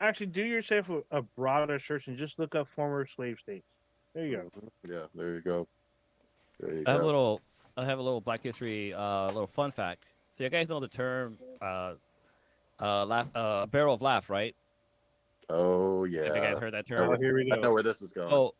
actually do yourself a broader search and just look up former slave states. There you go. Yeah, there you go. There you I have a go. little. I have a little Black History, little fun fact. So you guys know the term, barrel of laugh, right? Oh Have you guys yeah. heard that I know term? Oh, where, here we I go. know where this is going. Oh,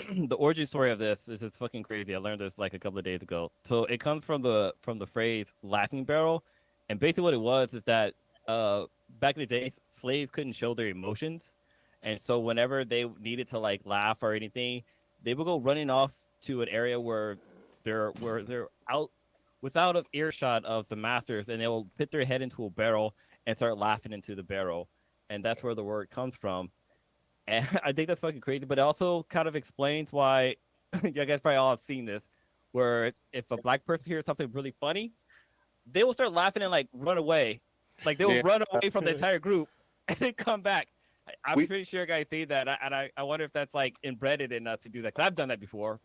the origin story of this is fucking crazy. I learned this like a couple of days ago. So it comes from the phrase laughing barrel, and basically what it was is that back in the day, slaves couldn't show their emotions, and so whenever they needed to like laugh or anything, they would go running off to an area where they're out without of earshot of the masters, and they will put their head into a barrel and start laughing into the barrel, and that's where the word comes from. And I think that's fucking crazy, but it also kind of explains why you guys probably all have seen this, where if a black person hears something really funny, they will start laughing and like run away. Like they will Yeah. run away from the entire group and then come back. I'm We pretty sure you guys see that. And I wonder if that's like embedded in us to do that. Cause I've done that before.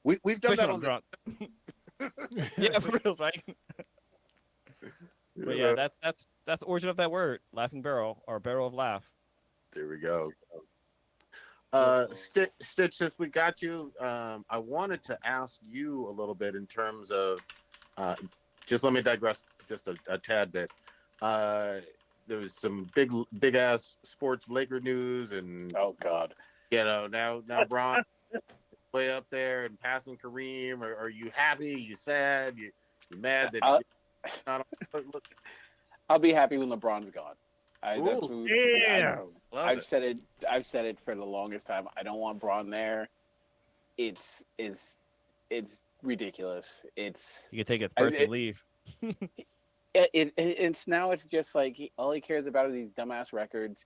we've done Especially that when on I'm drunk. Yeah, for real, right? But yeah, that's the origin of that word, laughing barrel or barrel of laugh. There we go. Stitch, since we got you, I wanted to ask you a little bit in terms of, just let me digress just a tad bit. There was some big ass sports Laker news, and Oh God. now Bron way up there and passing Kareem. Are you happy? You sad? You mad that I'll, not look? I'll be happy when LeBron's gone. Yeah. I've said it. I've said it for the longest time. I don't want Braun there. It's ridiculous. It's You can take his purse and leave. it's now it's just like all he cares about are these dumbass records.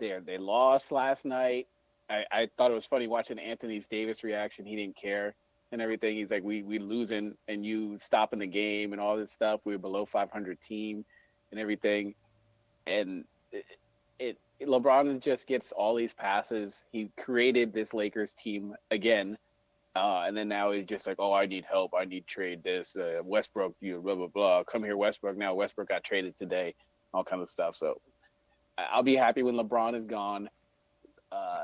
They lost last night. I thought it was funny watching Anthony Davis reaction. He didn't care and everything. He's like, we losing and you stopping the game and all this stuff. We were below 500 team and everything. And LeBron just gets all these passes. He created this Lakers team again, and then now he's just like, oh, I need help. I need trade this. Westbrook, blah blah blah. Come here, Westbrook. Now Westbrook got traded today. All kinds of stuff. So I'll be happy when LeBron is gone.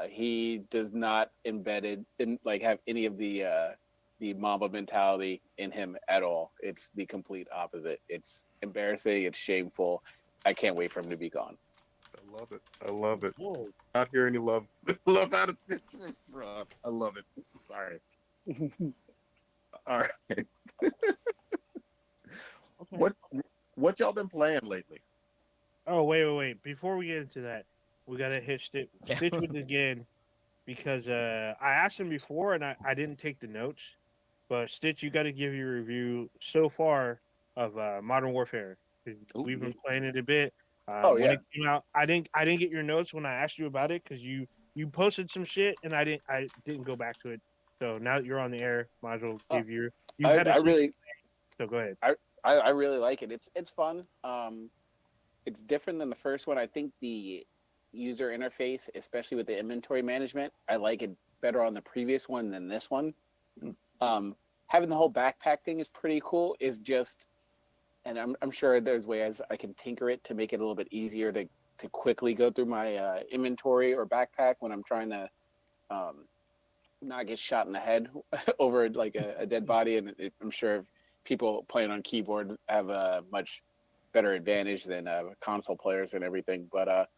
He does not embedded in like have any of the Mamba mentality in him at all. It's the complete opposite. It's embarrassing. It's shameful. I can't wait for him to be gone. I love it. I love it. Whoa. Not hear any love out of this, bro. I love it. Sorry. All right. Okay. What y'all been playing lately? Oh, wait. Before we get into that, we gotta hit Stitch with it again because I asked him before and I didn't take the notes. But Stitch, you got to give your review so far of Modern Warfare. We've been playing it a bit. When it came out, I didn't get your notes when I asked you about it because you posted some shit and I didn't go back to it. So now that you're on the air, might as well give you. So go ahead. I really like it. It's fun. It's different than the first one. I think the user interface, especially with the inventory management, I like it better on the previous one than this one. Having the whole backpack thing is pretty cool. Is just, and I'm sure there's ways I can tinker it to make it a little bit easier to quickly go through my inventory or backpack when I'm trying to not get shot in the head over like a dead body. And I'm sure people playing on keyboard have a much better advantage than console players and everything. But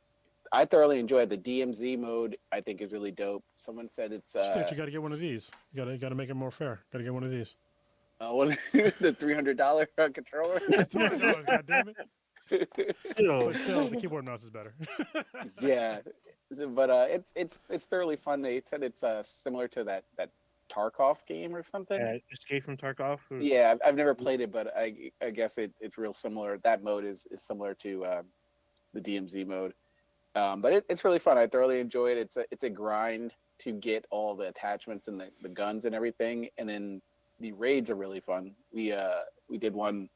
I thoroughly enjoy it. The DMZ mode I think is really dope. Someone said it's Stitch, you got to get one of these. You got to make it more fair. Got to get one of these. The $300 controller. It's $200, goddammit. But still, the keyboard mouse is better. Yeah, but it's thoroughly fun. They said it's similar to that Tarkov game or something. Escape from Tarkov. Yeah, I've never played it, but I guess it's real similar. That mode is similar to the DMZ mode. But it's really fun. I thoroughly enjoy it. It's a grind to get all the attachments and the guns and everything, and then the raids are really fun. We did one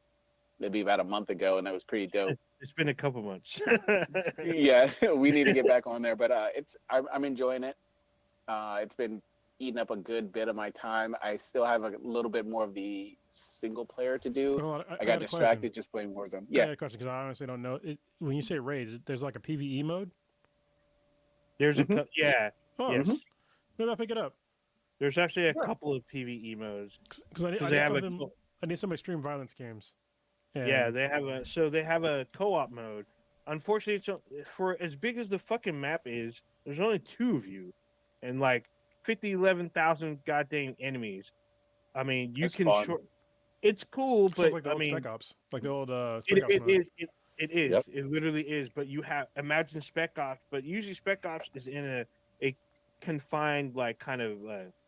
maybe about a month ago, and that was pretty dope. It's been a couple months. Yeah, we need to get back on there, but I'm enjoying it. It's been eaten up a good bit of my time. I still have a little bit more of the single player to do. Hold on, I got got a distracted question. just playing Warzone. I Yeah. got a question because I honestly don't know. When you say raids, there's like a PVE mode. There's a yeah, Oh, yes. maybe I'll pick it up. There's actually a couple of PVE modes Because I need they have something. I need some extreme violence games. Yeah, they have a co-op mode. Unfortunately, for as big as the fucking map is, there's only 2 of you, and like 11,000 goddamn enemies. I mean, you That's can fun. short. It's cool, Sounds but like the I old mean, Spec Ops, like the old Spec Ops mode. it is. Yep. It literally is. But you have imagine Spec Ops, but usually Spec Ops is in a confined like kind of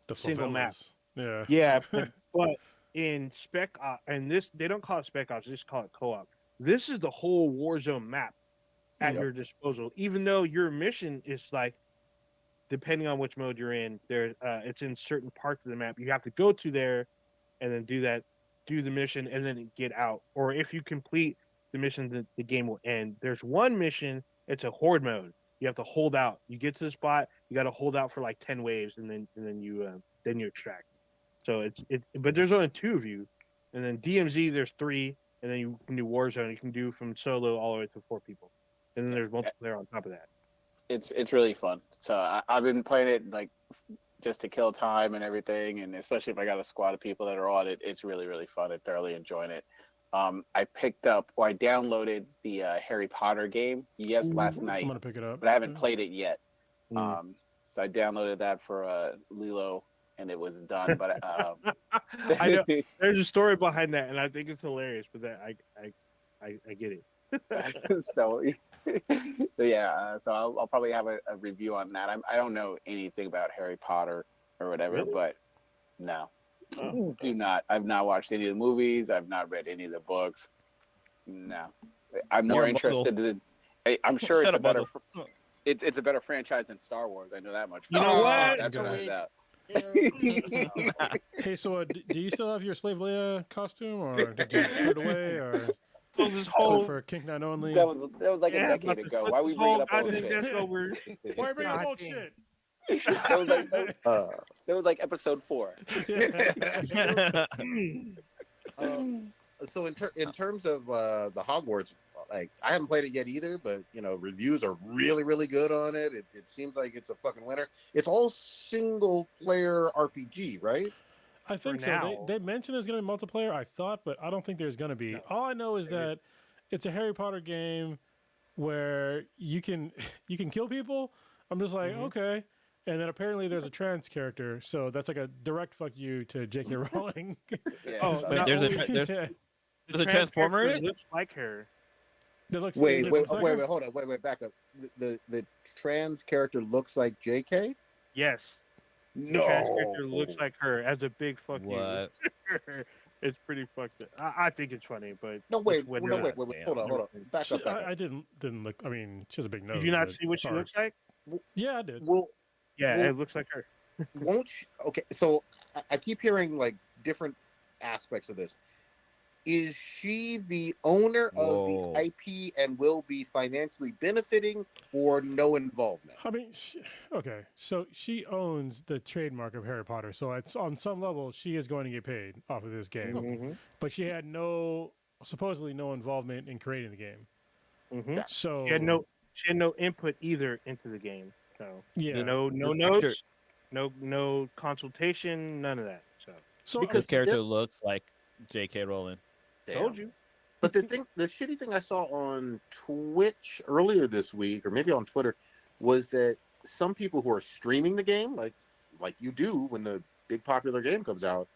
The single map. favelas. Yeah. Yeah, but in Spec Ops, and this they don't call it Spec Ops, they just call it co-op. This is the whole Warzone map at your disposal. Even though your mission is like, depending on which mode you're in, it's in certain parts of the map. You have to go to there, and then do the mission, and then get out. Or if you complete the mission, the game will end. There's one mission. It's a horde mode. You have to hold out. You get to the spot. You got to hold out for like 10 waves, and then you extract. So but there's only 2 of you, and then DMZ there's 3, and then you can do Warzone. You can do from solo all the way to 4 people, and then there's multiplayer on top of that. It's really fun. So I've been playing it like just to kill time and everything, and especially if I got a squad of people that are on it, it's really, really fun. I'm thoroughly enjoying it. I downloaded the Harry Potter game last night. I'm gonna pick it up, but I haven't played it yet. So I downloaded that for Lilo, and it was done. But I know there's a story behind that, and I think it's hilarious. But that I get it. so yeah, so I'll probably have a review on that. I don't know anything about Harry Potter or whatever, Really? but no, do not. I've not watched any of the movies. I've not read any of the books. No, I'm more interested in. I'm sure it's a better. It's a better franchise than Star Wars. I know that much. You know what? That's what I know. Hey, so do you still have your Slave Leia costume, or did you put it away, or So this whole for Kink Night only? That was like a decade ago. Why are we bringing up old shit? Why are you bringing up old shit? That was like episode 4. So in terms of the Hogwarts, like I haven't played it yet either, but reviews are really, really good on it. It seems like it's a fucking winner. It's all single player RPG, right? I think so. They mentioned there's going to be multiplayer, I thought, but I don't think there's going to be. No. All I know is that it's a Harry Potter game where you can kill people. I'm just like, okay. And then apparently there's a trans character, so that's like a direct fuck you to J.K. Rowling. Wait, there's a transformer in it? Looks like her. Wait, hold on. Wait, back up. The trans character looks like JK? Yes. No. The trans character looks like her as a big fuck you. It's pretty fucked up. I think it's funny, but no, wait. Hold on. Back up. I didn't look. I mean, she has a big nose. Did you not see what she looks like? Yeah, I did. It looks like her. Won't you? Okay, so I keep hearing like different aspects of this. Is she the owner of the IP and will be financially benefiting, or no involvement? I mean, so she owns the trademark of Harry Potter, so it's on some level she is going to get paid off of this game. But she had supposedly no involvement in creating the game. So she had no input either into the game. So no notes, no consultation, none of that. So because this character looks like J.K. Rowling. Damn. Told you. But the shitty thing I saw on Twitch earlier this week, or maybe on Twitter, was that some people who are streaming the game, like you do when the big popular game comes out,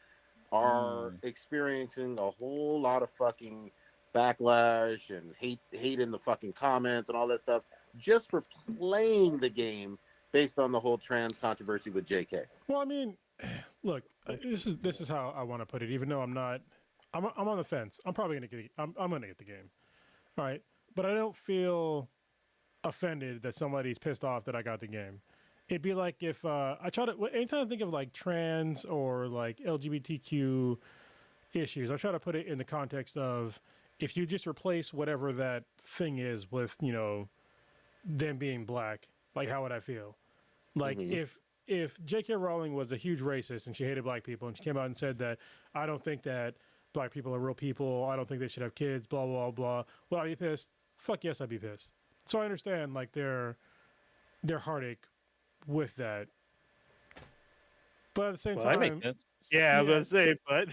are experiencing a whole lot of fucking backlash and hate in the fucking comments and all that stuff just for playing the game based on the whole trans controversy with JK. Well, I mean, look, this is how I want to put it. Even though I'm on the fence. I'm probably gonna get. I'm gonna get the game. All right, but I don't feel offended that somebody's pissed off that I got the game. It'd be like if anytime I think of like trans or like LGBTQ issues, I try to put it in the context of if you just replace whatever that thing is with them being black, like how would I feel? Like if if J.K. Rowling was a huge racist and she hated black people and she came out and said that I don't think that black people are real people, I don't think they should have kids, blah blah blah, would I be pissed? Fuck yes, I'd be pissed. So I understand like their heartache with that, but at the same That makes time, sense. Yeah, I was gonna say, but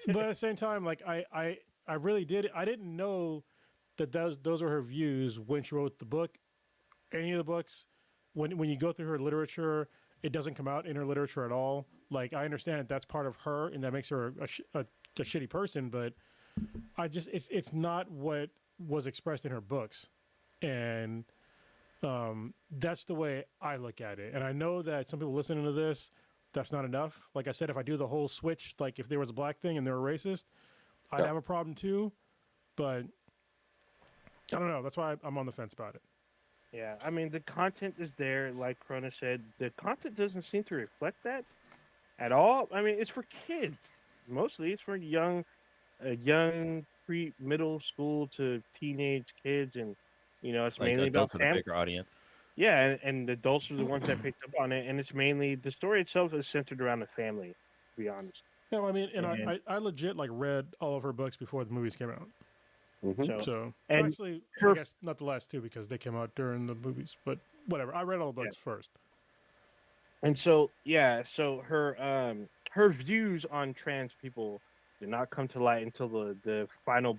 but at the same time, like I really I didn't know that those were her views when she wrote the book. Any of the books, when you go through her literature, it doesn't come out in her literature at all. Like I understand that that's part of her, and that makes her a shitty person. But I just it's not what was expressed in her books, and that's the way I look at it. And I know that some people listening to this, that's not enough. Like I said, if I do the whole switch, like if there was a black thing and they were racist, I'd have a problem too. But I don't know. That's why I'm on the fence about it. yeah, I mean the content is there, like Corona said. The content doesn't seem to reflect that at all. I mean, it's for kids mostly. It's for young middle school to teenage kids, and it's Like mainly about adults with a bigger audience. Yeah, and the adults are the ones that picked up on it, and it's mainly the story itself is centered around the family. To be honest. Yeah, well, I mean, and And- I legit like read all of her books before the movies came out. Mhm. So and actually, I her- guess not the last two because they came out during the movies. But whatever, I read all the books first. And so her views on trans people did not come to light until the final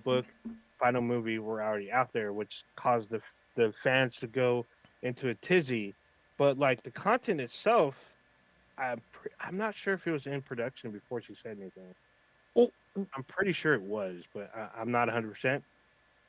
movie were already out there, which caused the fans to go into a tizzy. But like the content itself, I'm not sure if it was in production before she said anything. Oh. I'm pretty sure it was, but I'm not 100%.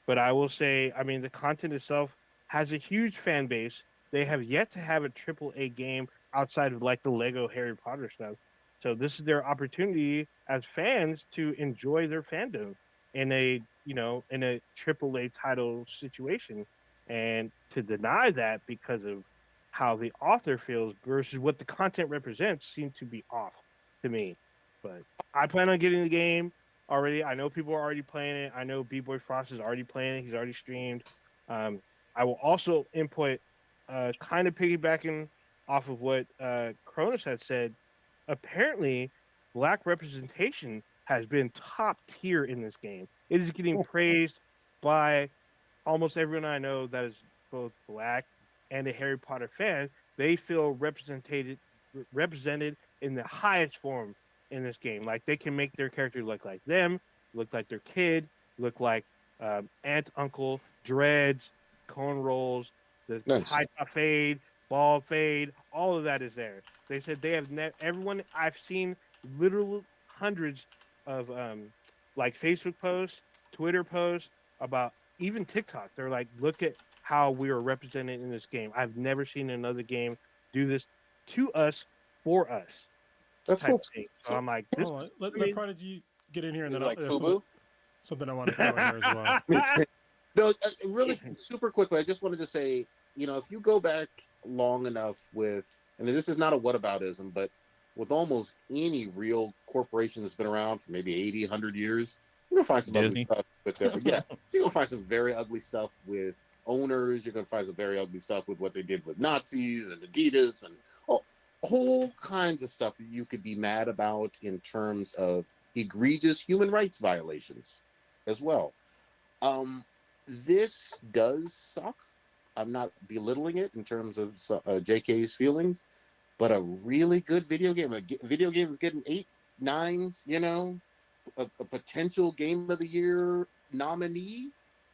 But I will say, I mean, the content itself has a huge fan base. They have yet to have a AAA game outside of like the Lego Harry Potter stuff. So this is their opportunity as fans to enjoy their fandom in a AAA title situation, and to deny that because of how the author feels versus what the content represents seems to be off to me. But I plan on getting the game already. I know people are already playing it. I know B-Boy Frost is already playing it. He's already streamed. I will also input, kind of piggybacking off of what Cronus had said. Apparently, black representation has been top tier in this game. It is getting praised by almost everyone I know that is both black and a Harry Potter fan. They feel represented in the highest form in this game. Like they can make their character look like them, look like their kid, look like aunt, uncle, dreads, cornrows, the high top fade, bald fade. All of that is there. They said they have everyone I've seen literal hundreds of like Facebook posts, Twitter posts about even TikTok. They're like, look at how we are represented in this game. I've never seen another game do this to us for us. That's cool. Thing. So I'm like, this Hold on, let Prodigy get in here, and then like there's Boo something I want to throw in here as well. No, really super quickly. I just wanted to say, if you go back long enough with, and this is not a whataboutism, but with almost any real corporation that's been around for maybe 80, 100 years, you're gonna find some ugly stuff with their, yeah, you're gonna find some very ugly stuff with owners. You're gonna find some very ugly stuff with what they did with Nazis and Adidas and whole kinds of stuff that you could be mad about in terms of egregious human rights violations as well. This does suck. I'm not belittling it in terms of JK's feelings, but a really good video game. A video game is getting 8, 9s, a potential game of the year nominee.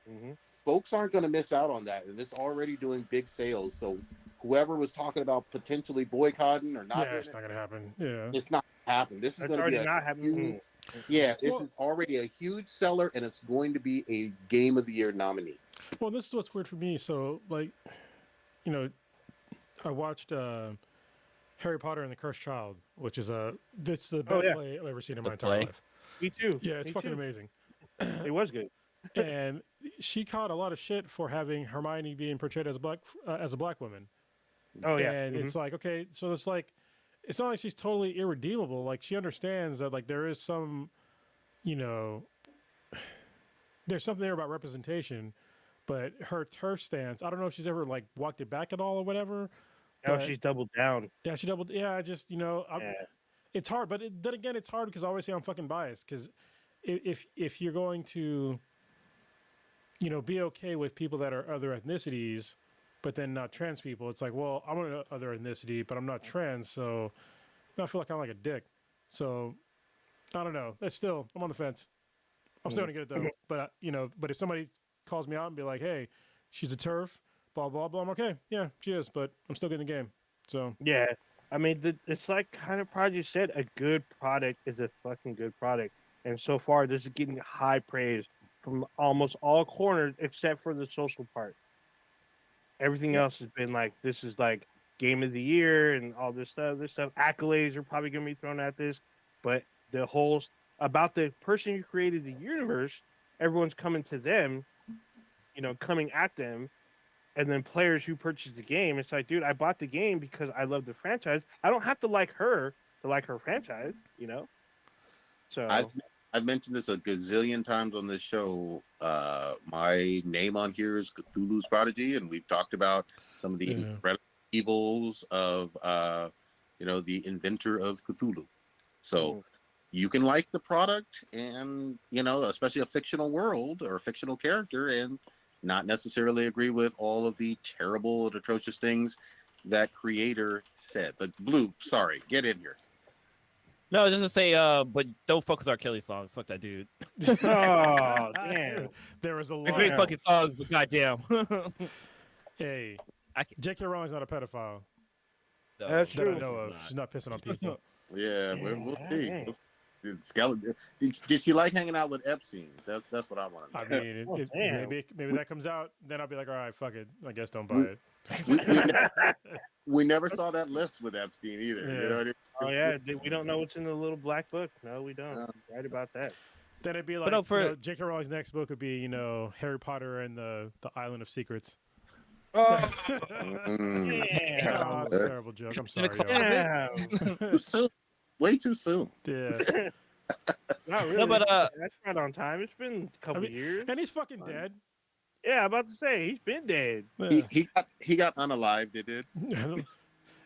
Mm-hmm. Folks aren't going to miss out on that, and it's already doing big sales. So whoever was talking about potentially boycotting or not, it's not gonna happen. Yeah, it's not happening. This is going to be not happening. yeah, this is already a huge seller, and it's going to be a game of the year nominee. Well, this is what's weird for me. So, like, I watched Harry Potter and the Cursed Child, which is that's the best play I've ever seen in my entire life. Me too. Yeah, it's fucking amazing. It was good. And she caught a lot of shit for having Hermione being portrayed as a black woman. Oh yeah, and it's like, okay, so it's like, it's not like she's totally irredeemable. Like she understands that like there is some, there's something there about representation, but her turf stance, I don't know if she's ever like walked it back at all or whatever, Now she's doubled down. Yeah, she doubled. Yeah, I just it's hard, but then again, it's hard because obviously I'm fucking biased. Because if you're going to, be okay with people that are other ethnicities, but then not trans people, it's like, well, I'm an other ethnicity, but I'm not trans, so I feel like I'm like a dick. So I don't know. That's still, I'm on the fence. I'm still gonna get it though. But but if somebody calls me out and be like, hey, she's a turf, blah blah blah, I'm okay. Yeah, she is, but I'm still getting the game. So yeah, I mean, it's like kind of Prodigy said, a good product is a fucking good product, and so far this is getting high praise from almost all corners except for the social part. Everything else has been like, this is like game of the year and all this stuff. This stuff, accolades are probably gonna be thrown at this, but the whole about the person who created the universe, everyone's coming to them, coming at them. And then players who purchase the game, it's like, dude, I bought the game because I love the franchise. I don't have to like her to like her franchise, So I've mentioned this a gazillion times on this show. My name on here is Cthulhu's Prodigy, and we've talked about some of the incredible evils of, the inventor of Cthulhu. So you can like the product, and especially a fictional world or a fictional character, and not necessarily agree with all of the terrible and atrocious things that creator said. But Blue, sorry, get in here. No, just to say, but don't fuck with R. Kelly songs. Fuck that dude. Oh, damn. There was a lot. They're great fucking songs, but goddamn. Hey, J.K. Rowling's not a pedophile. That's that true. I know of. She's not pissing on people. Yeah, we'll see. Did she like hanging out with Epstein? That's what I want to know. I mean, maybe that comes out, then I'll be like, all right, fuck it. I guess don't buy it. We never saw that list with Epstein either. Yeah. You know what I mean? Oh yeah, we don't know what's in the little black book. No, we don't. Right about that. Then it'd be like, J.K. Rowling's next book would be, Harry Potter and the Island of Secrets. Oh, That's a terrible joke. I'm sorry. Too soon. Way too soon. Yeah. Not really. No, but that's not on time. It's been a couple years. And he's fucking dead. Yeah, I'm about to say he's been dead. Yeah. He got unalived. They did.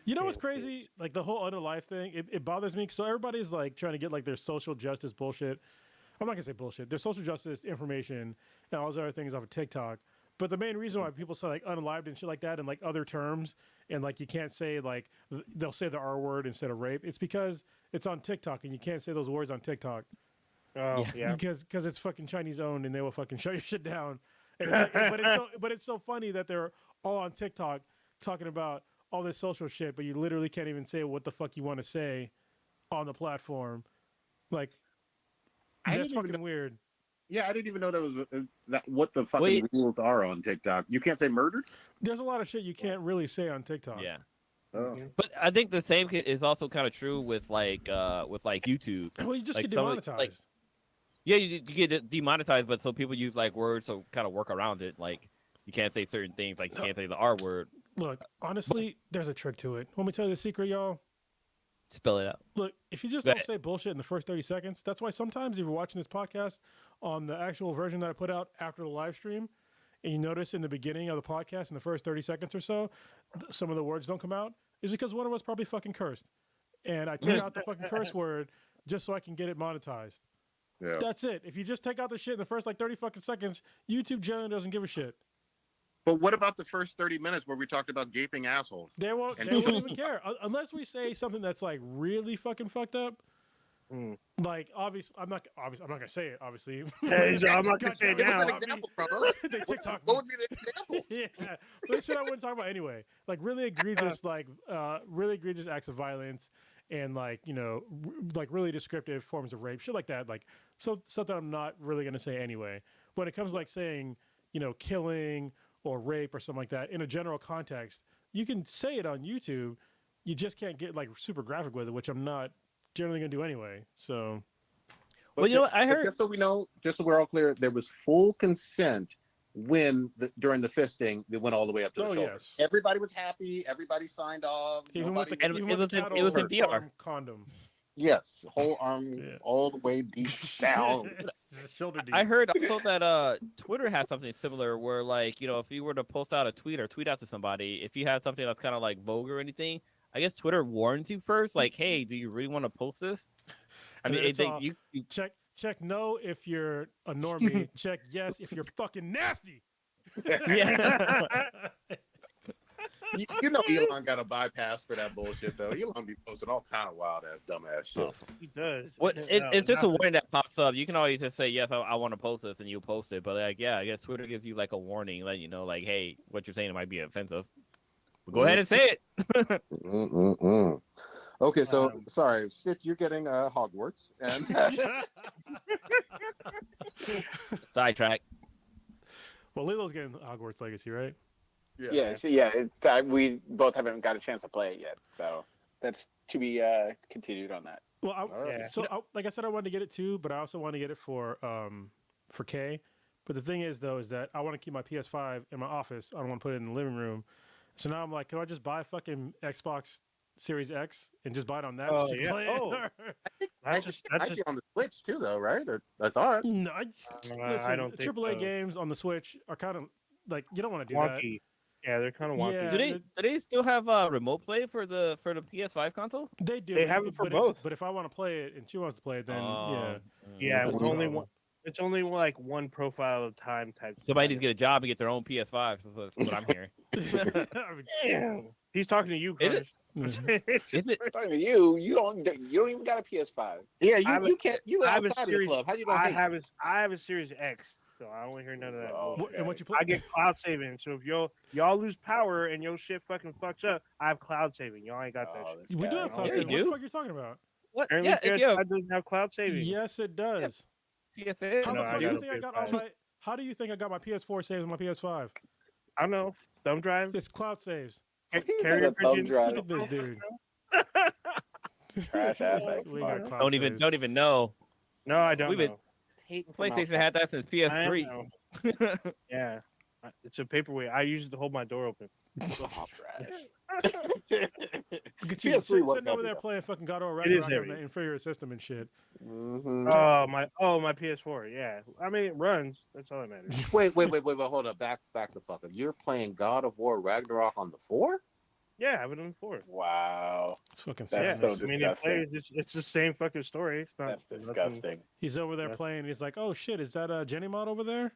You know what's crazy? Like the whole unalive thing, it bothers me. So everybody's like trying to get like their social justice bullshit. I'm not gonna say bullshit. Their social justice information and all those other things off of TikTok. But the main reason why people say like unalived and shit like that and like other terms and like you can't say like they'll say the R word instead of rape. It's because it's on TikTok and you can't say those words on TikTok. Oh yeah. Because it's fucking Chinese owned and they will fucking shut your shit down. And but it's so funny that they're all on TikTok talking about all this social shit, but you literally can't even say what the fuck you want to say on the platform. Like that's fucking weird. Yeah, I didn't even know what the fucking rules are on TikTok. You can't say murdered? There's a lot of shit you can't really say on TikTok. Yeah. Oh. But I think the same is also kind of true with like YouTube. Well, you just like get demonetized. You get demonetized, but so people use like words to kind of work around it. Like you can't say certain things, like you can't say the R word. Look, honestly, there's a trick to it. Want me to tell you the secret, y'all? Spell it out. Look, if you just don't say bullshit in the first 30 seconds, that's why sometimes if you're watching this podcast on the actual version that I put out after the live stream, and you notice in the beginning of the podcast in the first 30 seconds or so, some of the words don't come out, is because one of us probably fucking cursed. And I took out the fucking curse word just so I can get it monetized. Yeah. That's it. If you just take out the shit in the first like 30 fucking seconds, YouTube generally doesn't give a shit. But what about the first 30 minutes where we talked about gaping assholes? They won't even care unless we say something that's like really fucking fucked up. Like obviously, I'm not gonna say it. Obviously, I'm not gonna say it now. Give us an example, brother. TikTok. What would be the example? Yeah, but shit I wouldn't talk about anyway. Like really egregious, really egregious acts of violence, and like like really descriptive forms of rape, shit like that. Like stuff that I'm not really gonna say anyway. When it comes to, like saying killing or rape or something like that in a general context, you can say it on YouTube. You just can't get like super graphic with it, which I'm not generally gonna do anyway. So, But well, you know what I heard. Just so we know, just so we're all clear, there was full consent when during the fisting that went all the way up to the shoulder. Yes. Everybody was happy. Everybody signed off. Even with the it was in VR. condom. Yes, whole arm Yeah. all the way deep down. It's shoulder deep. I heard also that Twitter has something similar where like, you know, if you were to post out a tweet or tweet out to somebody, if you have something that's kind of like vulgar or anything, I guess Twitter warns you first, like, hey, do you really want to post this? I And mean, then it's all, you check no if you're a normie. Check yes if you're fucking nasty. yeah. You know Elon got a bypass for that bullshit though. Elon be posting all kind of wild ass dumbass shit. Oh. He does. What No, it's just a not- warning that pops up. You can always just say yes, I want to post this, and you post it. But like, yeah, I guess Twitter gives you like a warning, letting you know, like, hey, what you're saying might be offensive. But go ahead and say it. Mm-mm-mm. Okay, so sorry, Stitch, you're getting Hogwarts, and Sidetrack. Well, Lilo's getting Hogwarts Legacy, right? Yeah, it's, we both haven't got a chance to play it yet, so that's to be continued on that. Well, Yeah. like I said, I wanted to get it too, but I also want to get it for K. But the thing is, though, is that I want to keep my PS5 in my office. I don't want to put it in the living room. So now I'm like, can I just buy a fucking Xbox Series X and just buy it on that? Oh, so you yeah. can play Oh. it? I think it might be on the Switch too, though, right? Or I thought. No, I listen, don't think AAA so. games on the Switch are kind of like you don't want to do that. Wonky. Yeah, they're kind of wonky. Yeah. Do they still have remote play for the PS5 console? They do. They have it for but both. But if I want to play it and she wants to play it, then yeah. Yeah, That's it's the only problem. one. It's only like one profile at a time type. Somebody needs to get a job and get their own PS5. That's what I'm hearing. I mean, Damn. He's talking to you, Is Chris. Is it? I'm talking to you. You don't even got a PS5. Yeah, I have you can't. You I have a outside of the series- club. How you gonna? I hate? have a Series X, so I don't hear none of that. Oh, bullshit. And what you play? I get cloud saving. So if y'all lose power and your shit fucking fucks up, I have cloud saving. Y'all ain't got that Oh, shit. this We do guy. have cloud Yeah, saving. you What the do. fuck are you talking about? What? Apparently, Yeah, if you have PS5 doesn't have cloud saving. Yes, it does. PSN, How No, the I fuck do got you a think I got all PS5. my? How do you think I got my PS4 saves on my PS5? I don't know. Thumb drive. It's cloud saves. Carrier a thumb pigeon. drive. Look at this dude. Trash ass We got Xbox. cloud don't saves. even know. No, I don't We've been- know. Hating from PlayStation outside. had that since I PS3. know. Yeah, it's a paperweight. I use it to hold my door open. Oh, trash. Look at you PS3 sitting was over heavy, there though. playing fucking God of War It is Ragnarok on heavy. the inferior system and shit. Mhm. My PS4. Yeah, I mean it runs. That's all that matters. Wait, hold up, back the fuck up. You're playing God of War Ragnarok on the 4? Yeah, I have it on the 4. Wow. It's fucking That's sad. so I mean, disgusting. it's the same fucking story. It's not. That's nothing- disgusting. He's over there Yeah. playing. He's like, "Oh shit, is that Jenny Mod over there?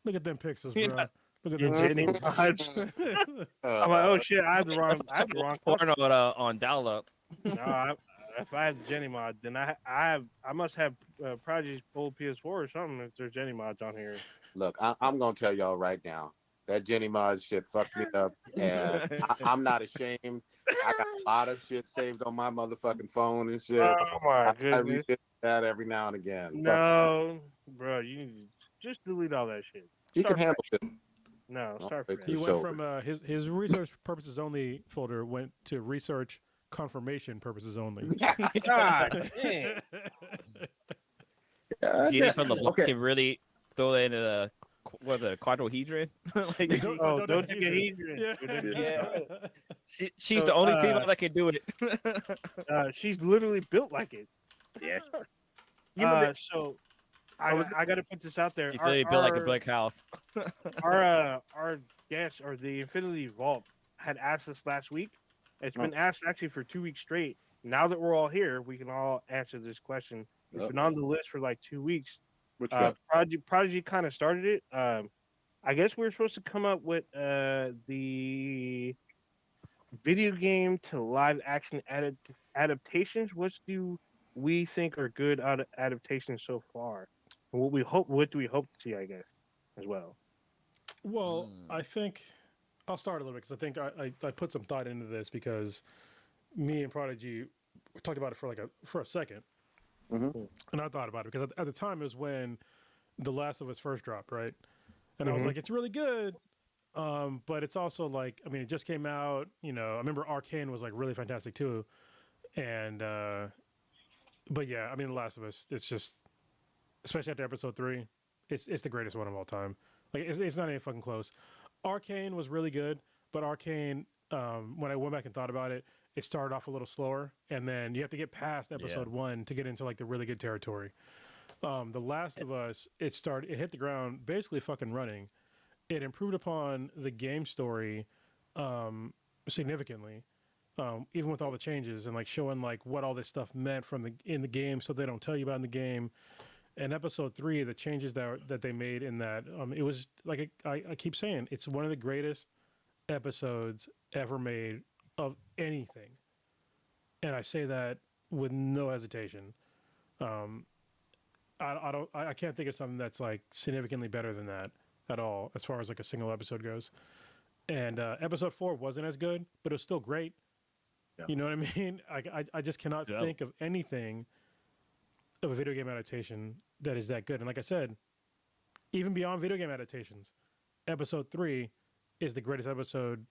Look at them pixels, Yeah. bro. Look at Yeah, them Jenny pixels." Mods. I'm like, oh shit, I have the wrong. I have the wrong. Porno on dial-up. No, if I have the Jenny mod, then I must have Prodigy's old PS4 or something. If there's Jenny mods on here, Look, I'm gonna tell y'all right now. That Jenny Mod shit fucked me up, and I'm not ashamed. I got a lot of shit saved on my motherfucking phone and shit. oh my I goodness, revisit that every now and again. Fuck, no, bro, you need to just delete all that shit. you can Start handle it. No, Oh, start wait fresh. He It's went over. from his research purposes only folder went to research confirmation purposes only. God damn. Genie from the block Okay. can really throw that in a quadrohedron. Like, Oh, don't do you get that. Adrian? Yeah. she's So, the only female that can do it. She's literally built like it. Yeah. So I got to put this out there. She's literally built like a brick house. Our guest or the Infinity Vault had asked us last week. It's been asked actually for 2 weeks straight. Now that we're all here, we can all answer this question. It's been on the list for like 2 weeks. Which one? Prodigy kind of started it. I guess we were supposed to come up with the video game to live action adaptations. What do we think are good adaptations so far? And what do we hope to see? I guess as well. Well, I think I'll start a little bit because I think I put some thought into this because me and Prodigy talked about it for a second, Mhm. and I thought about it because at the time it was when The Last of Us first dropped, right? And I was Mhm. like, it's really good, but it's also like, I mean, it just came out. You know, I remember Arcane was like really fantastic too, and but yeah, I mean, The Last of Us, it's just, especially after episode 3, it's the greatest one of all time. Like it's not even fucking close. Arcane was really good, but Arcane, when I went back and thought about it, it started off a little slower, and then you have to get past episode 1 to get into like the really good territory. The Last of Us, it hit the ground basically fucking running. It improved upon the game story significantly, even with all the changes and like showing like what all this stuff meant in the game, so they don't tell you about in the game. And episode 3, the changes that they made in that, it was like I keep saying, it's one of the greatest episodes ever made of anything, and I say that with no hesitation. I can't think of something that's like significantly better than that at all, as far as like a single episode goes. And episode 4 wasn't as good, but it was still great. Yeah. You know what I mean? I just cannot think of anything of a video game adaptation that is that good. And like I said, even beyond video game adaptations, episode 3 is the greatest episode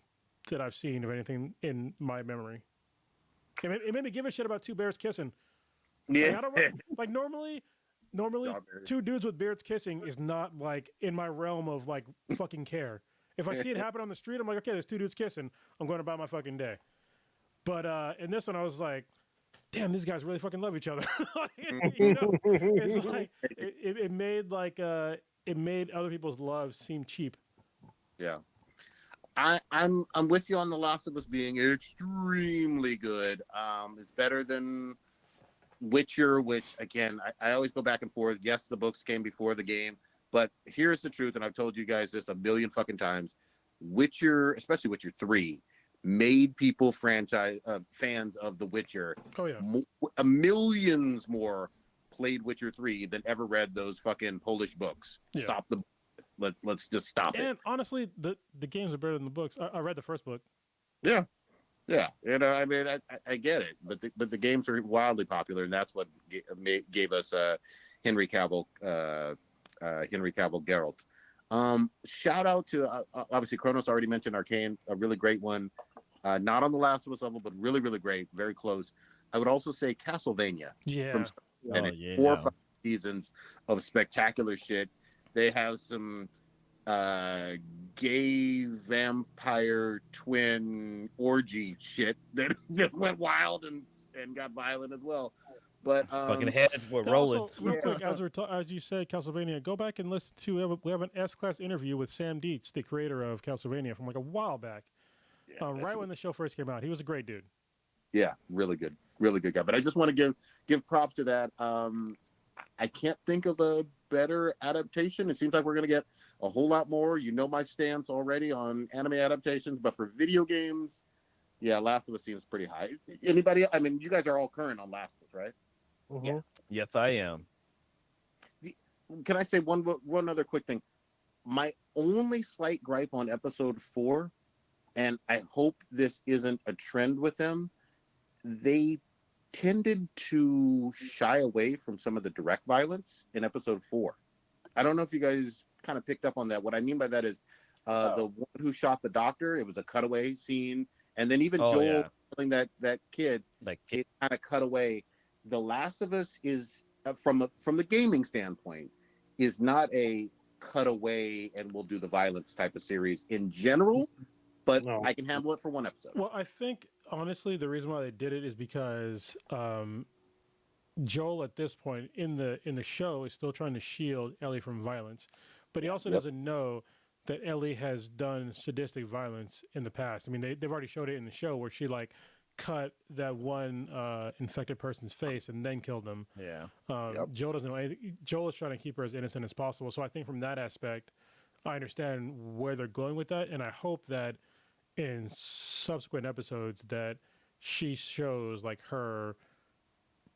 that I've seen of anything in my memory. It made me give a shit about two bears kissing. Yeah. Like normally two dudes with beards kissing is not like in my realm of like fucking care. If I see it happen on the street, I'm like, okay, there's two dudes kissing. I'm going about my fucking day. But in this one, I was like, damn, these guys really fucking love each other. You know? It's like it made other people's love seem cheap. Yeah. I'm with you on The Last of Us being extremely good. It's better than Witcher, which again, I always go back and forth. Yes, the books came before the game, but here's the truth, and I've told you guys this a million fucking times. Witcher, especially Witcher 3, made people fans of The Witcher. Oh yeah, millions more played Witcher 3 than ever read those fucking Polish books. Yeah. Stop the. Let's just stop it. And honestly, the games are better than the books. I read the first book. Yeah. You know, I mean, I get it, but the games are wildly popular, and that's what gave us Henry Cavill Geralt. Shout out to obviously Kronos already mentioned Arcane, a really great one. Not on the Last of Us level, but really, really great, very close. I would also say Castlevania. Yeah. From 4 or 5 seasons of spectacular shit. They have some gay vampire twin orgy shit that just went wild and got violent as well. But fucking heads were rolling. Also, real quick, as you said, Castlevania, go back and listen to we have an S-Class interview with Sam Dietz, the creator of Castlevania, from like a while back. Yeah, right when the show first came out. He was a great dude. Yeah, really good guy. But I just want to give props to that. I can't think of a better adaptation. It seems like we're going to get a whole lot more. You know my stance already on anime adaptations, but for video games, yeah, Last of Us seems pretty high. Anybody? I mean, you guys are all current on Last of Us, right? Mm-hmm. Yeah. Yes, I am. Can I say one other quick thing? My only slight gripe on episode 4, and I hope this isn't a trend with them, they tended to shy away from some of the direct violence in episode 4. I don't know if you guys kind of picked up on that. What I mean by that is the one who shot the doctor, it was a cutaway scene. And then even Joel killing that kid, it kind of cut away. The Last of Us is, from the gaming standpoint, is not a cutaway and we'll do the violence type of series in general, but I can handle it for one episode. Well, I think, honestly, the reason why they did it is because Joel, at this point in the show, is still trying to shield Ellie from violence, but he also doesn't know that Ellie has done sadistic violence in the past. I mean, they've already showed it in the show where she like cut that one infected person's face and then killed them. Yeah. Joel doesn't know anything. Joel is trying to keep her as innocent as possible. So I think from that aspect, I understand where they're going with that, and I hope that in subsequent episodes that she shows like her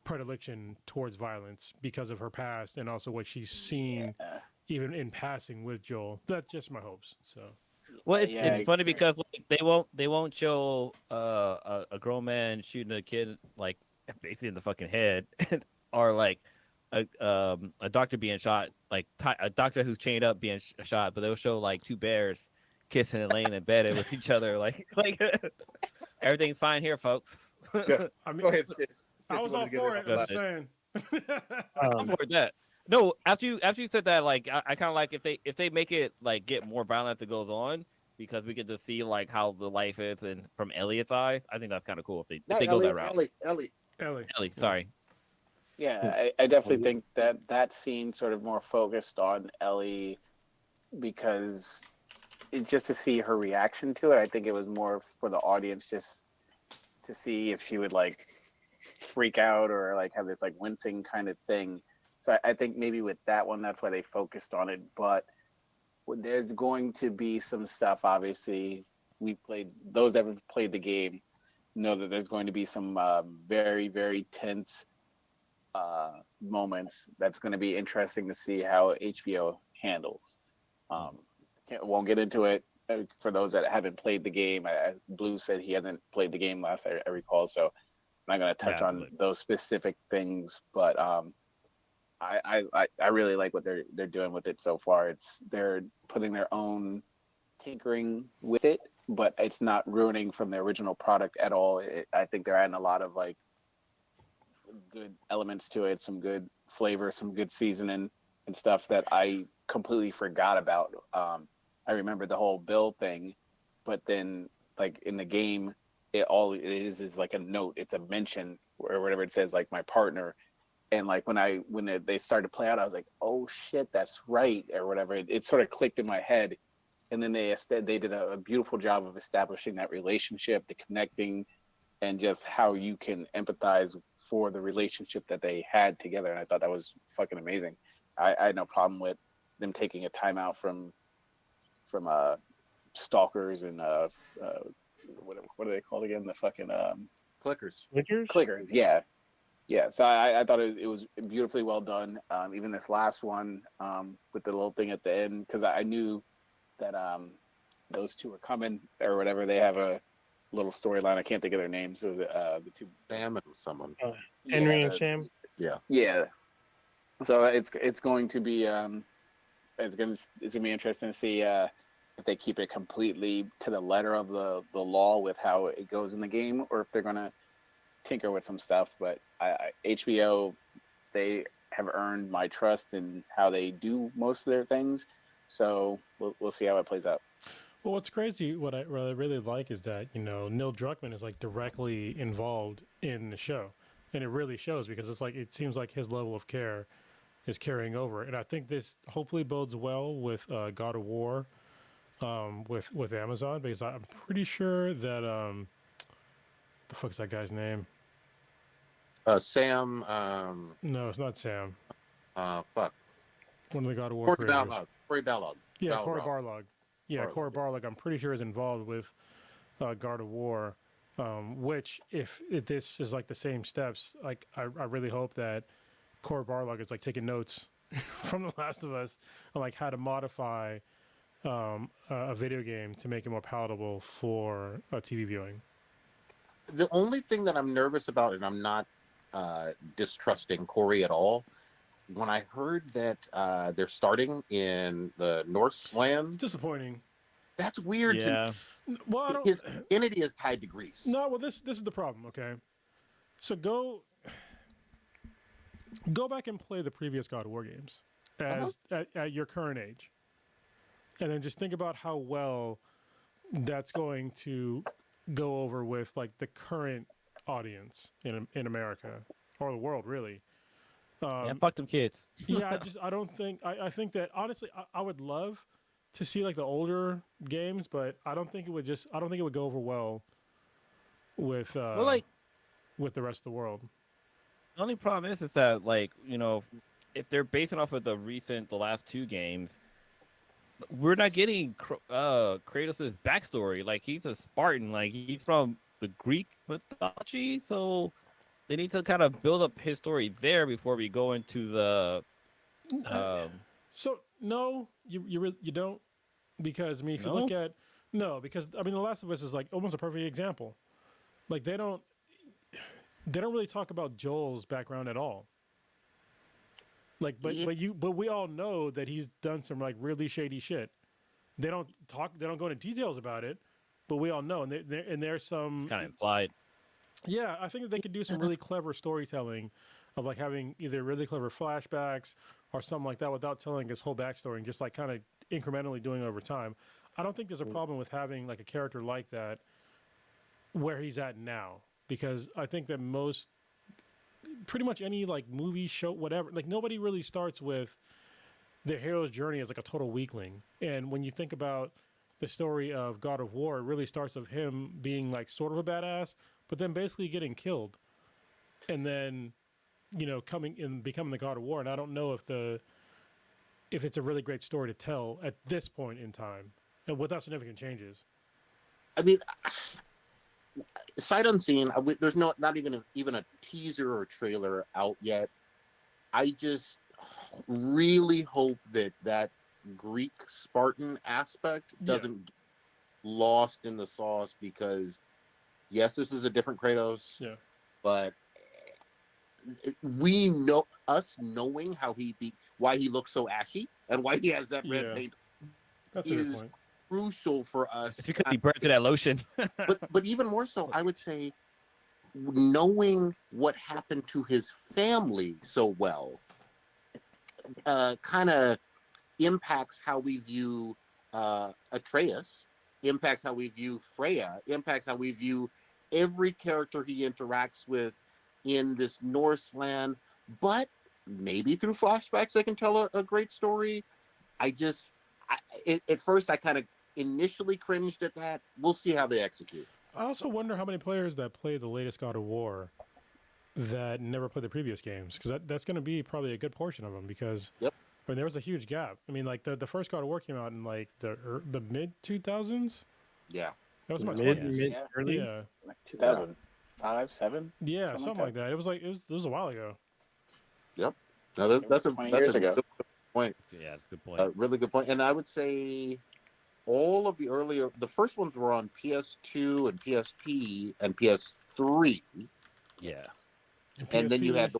predilection towards violence because of her past and also what she's seen even in passing with Joel. That's just my hopes. So well, it's funny because like, they won't show a grown man shooting a kid like basically in the fucking head or like a doctor being shot, like a doctor who's chained up being shot, but they'll show like two bears kissing and laying in bed with each other, like everything's fine here, folks. Yeah. I mean, go ahead. I was all for it. I'm saying. I'm for that. No, after you said that, like I kind of like if they make it like get more violent as it goes on, because we get to see like how the life is and from Elliot's eyes. I think that's kind of cool if Not they go Ellie, that route. Ellie. Ellie, sorry. Yeah, I definitely think that scene sort of more focused on Ellie because just to see her reaction to it, I think it was more for the audience just to see if she would like freak out or like have this like wincing kind of thing. So I think maybe with that one, that's why they focused on it. But there's going to be some stuff. Obviously, we played those that have played the game know that there's going to be some very very tense moments. That's going to be interesting to see how HBO handles. Won't get into it for those that haven't played the game. Blue said he hasn't played the game last I recall, so I'm not going to touch on those specific things. But I really like what they're doing with it so far. They're putting their own tinkering with it, but it's not ruining from the original product at all. I think they're adding a lot of like good elements to it, some good flavor, some good seasoning and stuff that I completely forgot about. I remember the whole Bill thing, but then like in the game, all it is like a note. It's a mention or whatever it says, like my partner. And like when they started to play out, I was like, oh shit, that's right, or whatever. It sort of clicked in my head. And then they did a beautiful job of establishing that relationship, the connecting, and just how you can empathize for the relationship that they had together. And I thought that was fucking amazing. I had no problem with them taking a timeout from stalkers and what are they called again? The fucking Clickers. Clickers, yeah. So I thought it was beautifully well done. Even this last one with the little thing at the end, because I knew that those two are coming or whatever. They have a little storyline. I can't think of their names. So the two, Sam and someone. Henry and Sam. Yeah. So it's going to be it's gonna be interesting to see if they keep it completely to the letter of the law with how it goes in the game, or if they're gonna tinker with some stuff. But HBO, they have earned my trust in how they do most of their things. So we'll see how it plays out. Well, what's crazy, what I really like is that, Neil Druckmann is like directly involved in the show. And it really shows because it's like, it seems like his level of care is carrying over. And I think this hopefully bodes well with God of War with Amazon, because I'm pretty sure that, the fuck's that guy's name? Sam. No, it's not Sam. Fuck. One of the God of War creators. Corey Barlog. Yeah, Corey Barlog. Yeah, Corey Barlog, I'm pretty sure is involved with God of War, which if this is like the same steps, like I really hope that Corey Barlog is like taking notes from The Last of Us on like how to modify a video game to make it more palatable for TV viewing. The only thing that I'm nervous about, and I'm not distrusting Corey at all, when I heard that they're starting in the Norse land, it's disappointing. That's weird. Yeah. Well, his identity is tied to Greece. No, well, this is the problem. Okay, so go back and play the previous God of War games as at your current age, and then just think about how well that's going to go over with like the current audience in America or the world, really. Yeah, fuck them kids. Yeah, I don't think I think that honestly I would love to see like the older games, but I don't think it would go over well with with the rest of the world. The only problem is that like, if they're basing off of the last two games, we're not getting Kratos' backstory. Like, he's a Spartan, like he's from the Greek mythology, so they need to kind of build up his story there before we go into the. So no, you don't, because I mean, if you look at because I mean, The Last of Us is like almost a perfect example. Like they don't really talk about Joel's background at all. Like, but we all know that he's done some like really shady shit. They don't go into details about it, but we all know, and there's some. It's kind of implied. Yeah, I think that they could do some really clever storytelling of like having either really clever flashbacks or something like that without telling his whole backstory and just like kind of incrementally doing it over time. I don't think there's a problem with having like a character like that where he's at now, because I think that pretty much any like movie, show, whatever, like nobody really starts with their hero's journey as like a total weakling. And when you think about the story of God of War, it really starts with him being like sort of a badass, but then basically getting killed, and then coming and becoming the God of War. And I don't know if it's a really great story to tell at this point in time and without significant changes. I mean, sight unseen. There's not even a teaser or trailer out yet. I just really hope that Greek Spartan aspect doesn't get lost in the sauce, because yes, this is a different Kratos. Yeah. But we know, us knowing why he looks so ashy and why he has that red paint. That's a good point. Crucial for us. It's because he burned to that lotion. but even more so, I would say, knowing what happened to his family so well, kind of impacts how we view Atreus, impacts how we view Freya, impacts how we view every character he interacts with in this Norse land. But maybe through flashbacks, they can tell a great story. At first, I kind of initially cringed at that. We'll see how they execute. I also wonder how many players that play the latest God of War that never played the previous games, because that's going to be probably a good portion of them, because I mean, there was a huge gap. I mean, like the first God of War came out in like the mid 2000s. Yeah, that was my early, like 2005, 7. Yeah, something like that. It was a while ago. Yep. No, that's a good point. Yeah, that's a good point. Really good point. And I would say all of the first ones were on PS2 and PSP and PS3. Yeah. And then you had the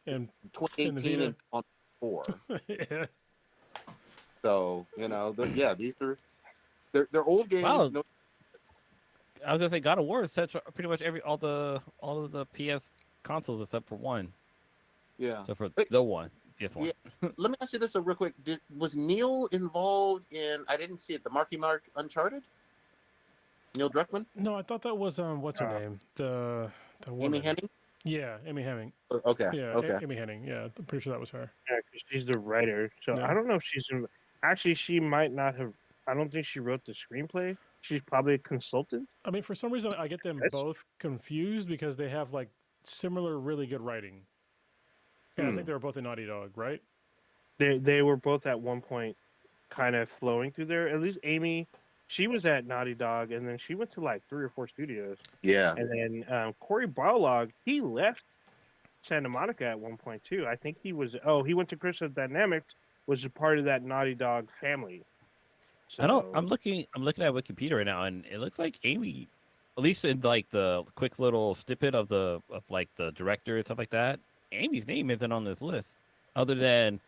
2018 and on 4. Yeah. So, these are they're old games. Wow. I was gonna say God of War is pretty much all of the PS consoles except for one. Yeah. So for the one. PS1. Yeah. Let me ask you this real quick. Was Neil involved in, I didn't see it, the Marky Mark Uncharted? Neil Druckmann? No, I thought that was what's her name? The woman. Amy Hennig? Yeah, Amy Hennig. Okay. Yeah, okay. Amy Hennig. Yeah, I'm pretty sure that was her. Yeah, because she's the writer. So I don't know if she's in. Actually, she might not have. I don't think she wrote the screenplay. She's probably a consultant. I mean, for some reason, I get them both confused because they have like similar, really good writing. And I think they were both in Naughty Dog, right? They were both at one point kind of flowing through there. At least Amy, she was at Naughty Dog, and then she went to like 3 or 4 studios. Yeah. And then Corey Barlog, he left Santa Monica at one point too. I think he went to Crystal Dynamics, was a part of that Naughty Dog family. So, I'm looking at Wikipedia right now, and it looks like Amy, at least in like the quick little snippet of the director and stuff like that, Amy's name isn't on this list, other than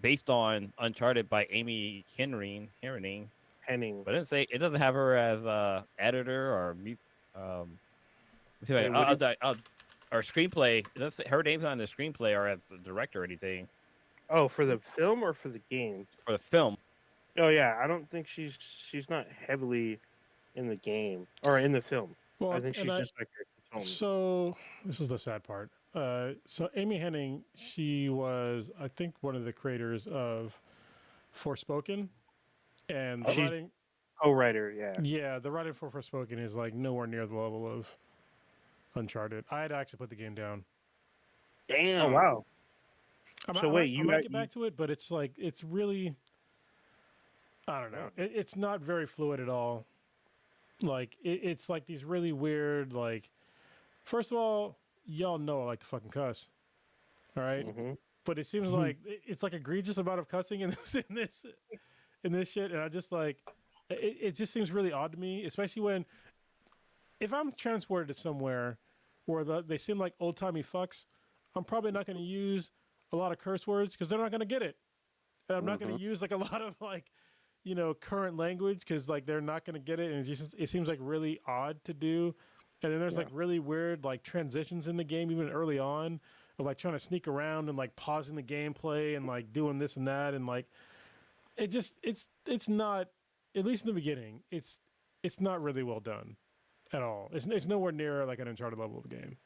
based on Uncharted by Amy Hennig. But it doesn't have her as editor or or screenplay. Her name's not on the screenplay or as the director or anything. Oh, for the film or for the game? For the film. Oh yeah, I don't think she's not heavily in the game or in the film. Well, I think she's just like a consultant. So this is the sad part. So Amy Hennig, she was, I think, one of the creators of Forspoken, and the writing. Co-writer, yeah. Yeah, the writing for Forspoken is like nowhere near the level of Uncharted. I had to actually put the game down. Damn. Oh wow. I might get back to it, but it's like it's really, I don't know. It's not very fluid at all. Like it's like these really weird, like, first of all, y'all know I like to fucking cuss, all right? But it seems like it's like egregious amount of cussing in this shit, and I just like it just seems really odd to me, especially if I'm transported to somewhere where they seem like old timey fucks, I'm probably not going to use a lot of curse words because they're not going to get it, and I'm not going to use like a lot of like, current language because like they're not going to get it, and it seems like really odd to do. And then there's like really weird like transitions in the game, even early on, of like trying to sneak around and like pausing the gameplay and like doing this and that, and like it's not at least in the beginning, it's not really well done at all. It's nowhere near like an Uncharted level of game.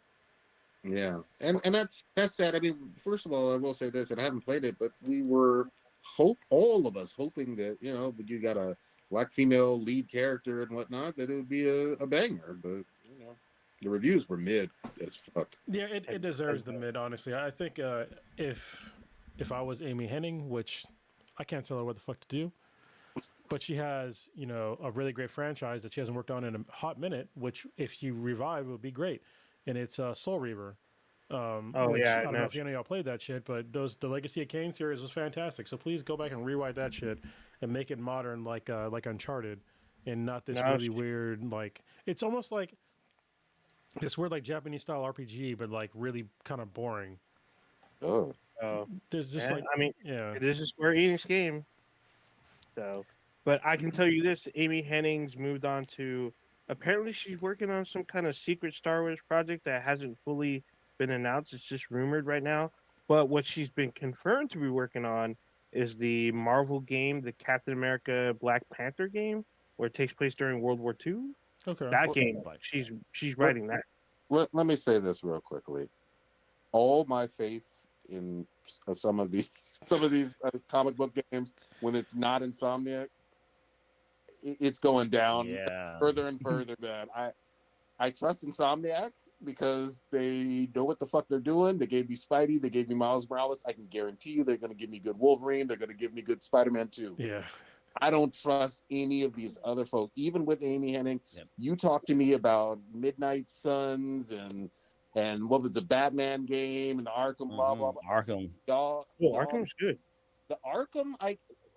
Yeah, and that's sad. I mean, first of all, I will say this, and I haven't played it, but we were all of us hoping that you got a black female lead character and whatnot, that it would be a banger. But the reviews were mid as fuck. Yeah, it deserves the mid. Honestly, I think if I was Amy Hennig, which I can't tell her what the fuck to do, but she has a really great franchise that she hasn't worked on in a hot minute, which if she revived would be great. And it's Soul Reaver. Which, I don't know if any of y'all played that shit, but the Legacy of Kain series was fantastic. So please go back and rewrite that shit and make it modern, like Uncharted, and not this really weird it's almost like this weird Japanese style RPG, but really kind of boring. Oh, there's just it is a Square Enix game. So, but I can tell you this: Amy Hennig's moved on to. Apparently, she's working on some kind of secret Star Wars project that hasn't fully been announced. It's just rumored right now. But what she's been confirmed to be working on is the Marvel game, the Captain America Black Panther game, where it takes place during World War II. Okay. That game, she's writing that. Let me say this real quickly. All my faith in some of these comic book games, when it's not Insomniac, it's going down further and further, man. I trust Insomniac because they know what the fuck they're doing. They gave me Spidey. They gave me Miles Morales. I can guarantee you they're going to give me good Wolverine. They're going to give me good Spider-Man too. Yeah. I don't trust any of these other folks, even with Amy Hennig. Yep. You talk to me about Midnight Suns and what was the Batman game and the Arkham, blah, blah, blah. Arkham. Arkham's good. The Arkham,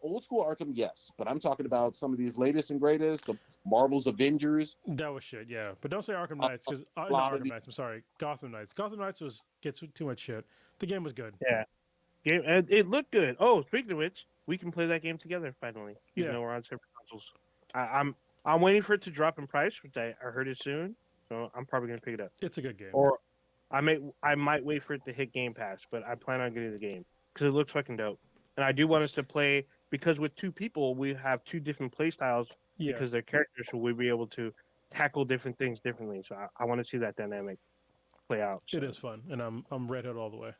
old school Arkham, yes, but I'm talking about some of these latest and greatest, the Marvel's Avengers. That was shit, yeah. But don't say Arkham Knights because Knights. I'm sorry, Gotham Knights. Gotham Knights gets too much shit. The game was good. Yeah, it looked good. Oh, speaking of which, we can play that game together finally. Even though we're on separate consoles. I'm waiting for it to drop in price, which I heard it soon, so I'm probably gonna pick it up. It's a good game. Or I might wait for it to hit Game Pass, but I plan on getting the game because it looks fucking dope. And I do want us to play. Because with two people, we have two different play styles because they're characters, so we'll be able to tackle different things differently. So I want to see that dynamic play out. So. It is fun, and I'm Red Hood all the way.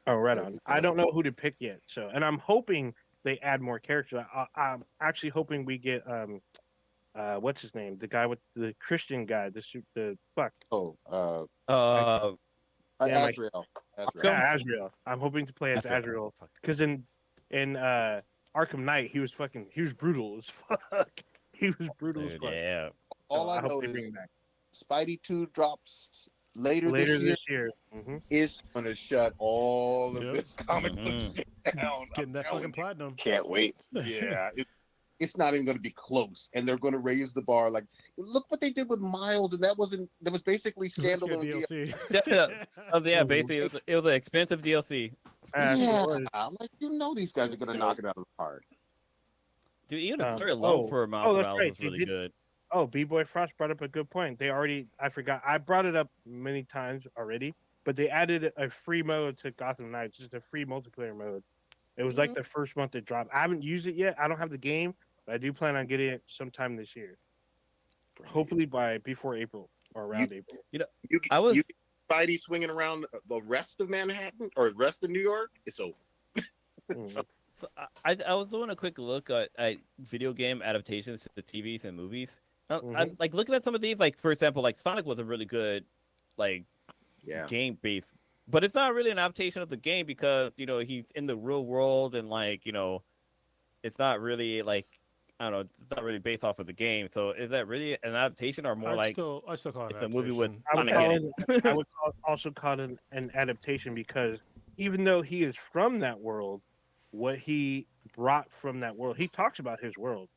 Oh, right on. I don't know who to pick yet, and I'm hoping they add more characters. I'm actually hoping we get what's his name? The guy with the Christian guy. The fuck. Azrael. Yeah, Azrael. I'm hoping to play as Azrael because in Arkham Knight, he was brutal as fuck. He was brutal as fuck. Yeah. All I know is Spidey 2 drops later this year. Mm-hmm. It's going to shut all of this comic book shit down. Getting that fucking platinum. Can't wait. Yeah. It's not even going to be close, and they're going to raise the bar. Like, look what they did with Miles, and that was basically standalone DLC. Basically, it was an expensive DLC. Like these guys are going to knock it out of the park. Dude, even the story alone for Miles Morales was really good. Oh, B-Boy Frost brought up a good point. I forgot. I brought it up many times already, but they added a free mode to Gotham Knights, just a free multiplayer mode. It was like the first month it dropped. I haven't used it yet. I don't have the game, but I do plan on getting it sometime this year. Hopefully before April or around April. You get Spidey swinging around the rest of Manhattan or the rest of New York. It's over. So I was doing a quick look at video game adaptations to the TVs and movies. I'm like looking at some of these, like for example, like Sonic was a really good game based, but it's not really an adaptation of the game because he's in the real world and it's not really like I don't know, it's not really based off of the game. So is that really an adaptation or more I still call it it's a movie with Sonic in it? I would also call it an adaptation because even though he is from that world, what he brought from that world, he talks about his world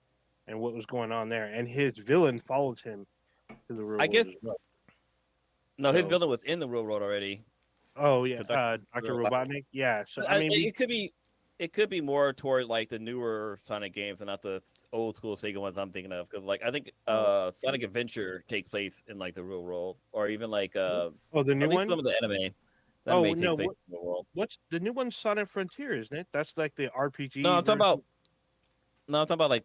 and what was going on there, and his villain follows him to the real world. I guess. No, his villain was in the real world already. Oh yeah, Dr. Robotnik. Yeah, so I mean, it could be more toward like the newer Sonic games and not the old school Sega ones I'm thinking of. Because like I think Sonic Adventure takes place in like the real world, or even like the new one. Some of the anime. What's the new one? Sonic Frontier, isn't it? That's like the RPG. No, I'm talking about like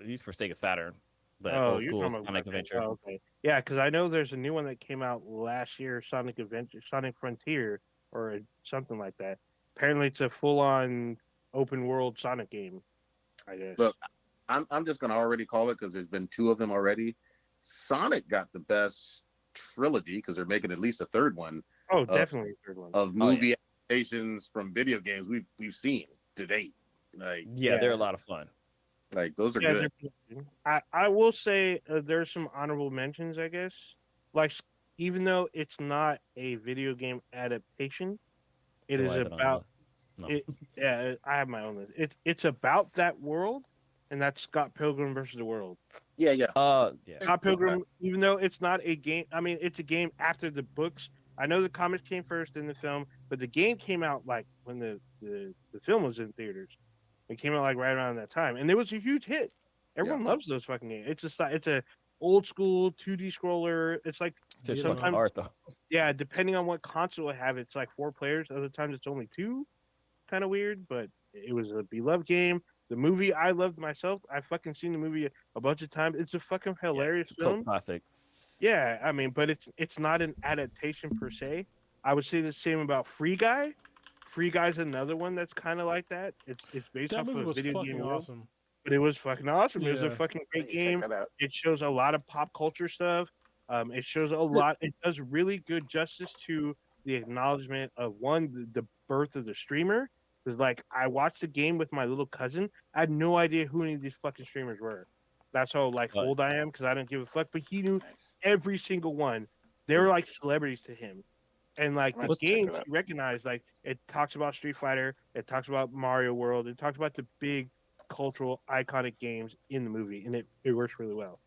These for Sega Saturn, the Oh, old you're school talking about Sonic Adventure. Oh, okay. Yeah, because I know there's a new one that came out last year, Sonic Adventure, Sonic Frontier, or something like that. Apparently, it's a full-on open world Sonic game. I guess. Look, I'm just gonna already call it because there's been 2 of them already. Sonic got the best trilogy because they're making at least a third one. Oh, definitely a third one. Of movie adaptations from video games we've seen to date. Like they're a lot of fun. Like those are good. I will say there's some honorable mentions, I guess. Like even though it's not a video game adaptation, it is about it. Yeah, I have my own list. It's about that world, and that's Scott Pilgrim versus the World. Yeah. Scott Pilgrim, even though it's not a game, I mean, it's a game after the books. I know the comics came first in the film, but the game came out like when the film was in theaters. It came out like right around that time, and it was a huge hit. Everyone loves those fucking games. It's a old school 2D scroller. It's like sometimes art though. Yeah, depending on what console I have, it's like 4 players. Other times it's only 2. Kind of weird, but it was a beloved game. The movie I loved myself. I fucking seen the movie a bunch of times. It's a fucking hilarious film. Classic. Yeah, I mean, but it's not an adaptation per se. I would say the same about Free Guy. Free Guy's another one that's kind of like that. It's based off of a video game world, awesome. but it was fucking awesome. Yeah. It was a fucking great game. It shows a lot of pop culture stuff. It shows a lot. It does really good justice to the acknowledgement of the birth of the streamer. Because like I watched the game with my little cousin. I had no idea who any of these fucking streamers were. That's how like old I am because I don't give a fuck. But he knew every single one. They were like celebrities to him. And like the games he recognized, like it talks about Street Fighter, it talks about Mario World, it talks about the big cultural iconic games in the movie, and it works really well.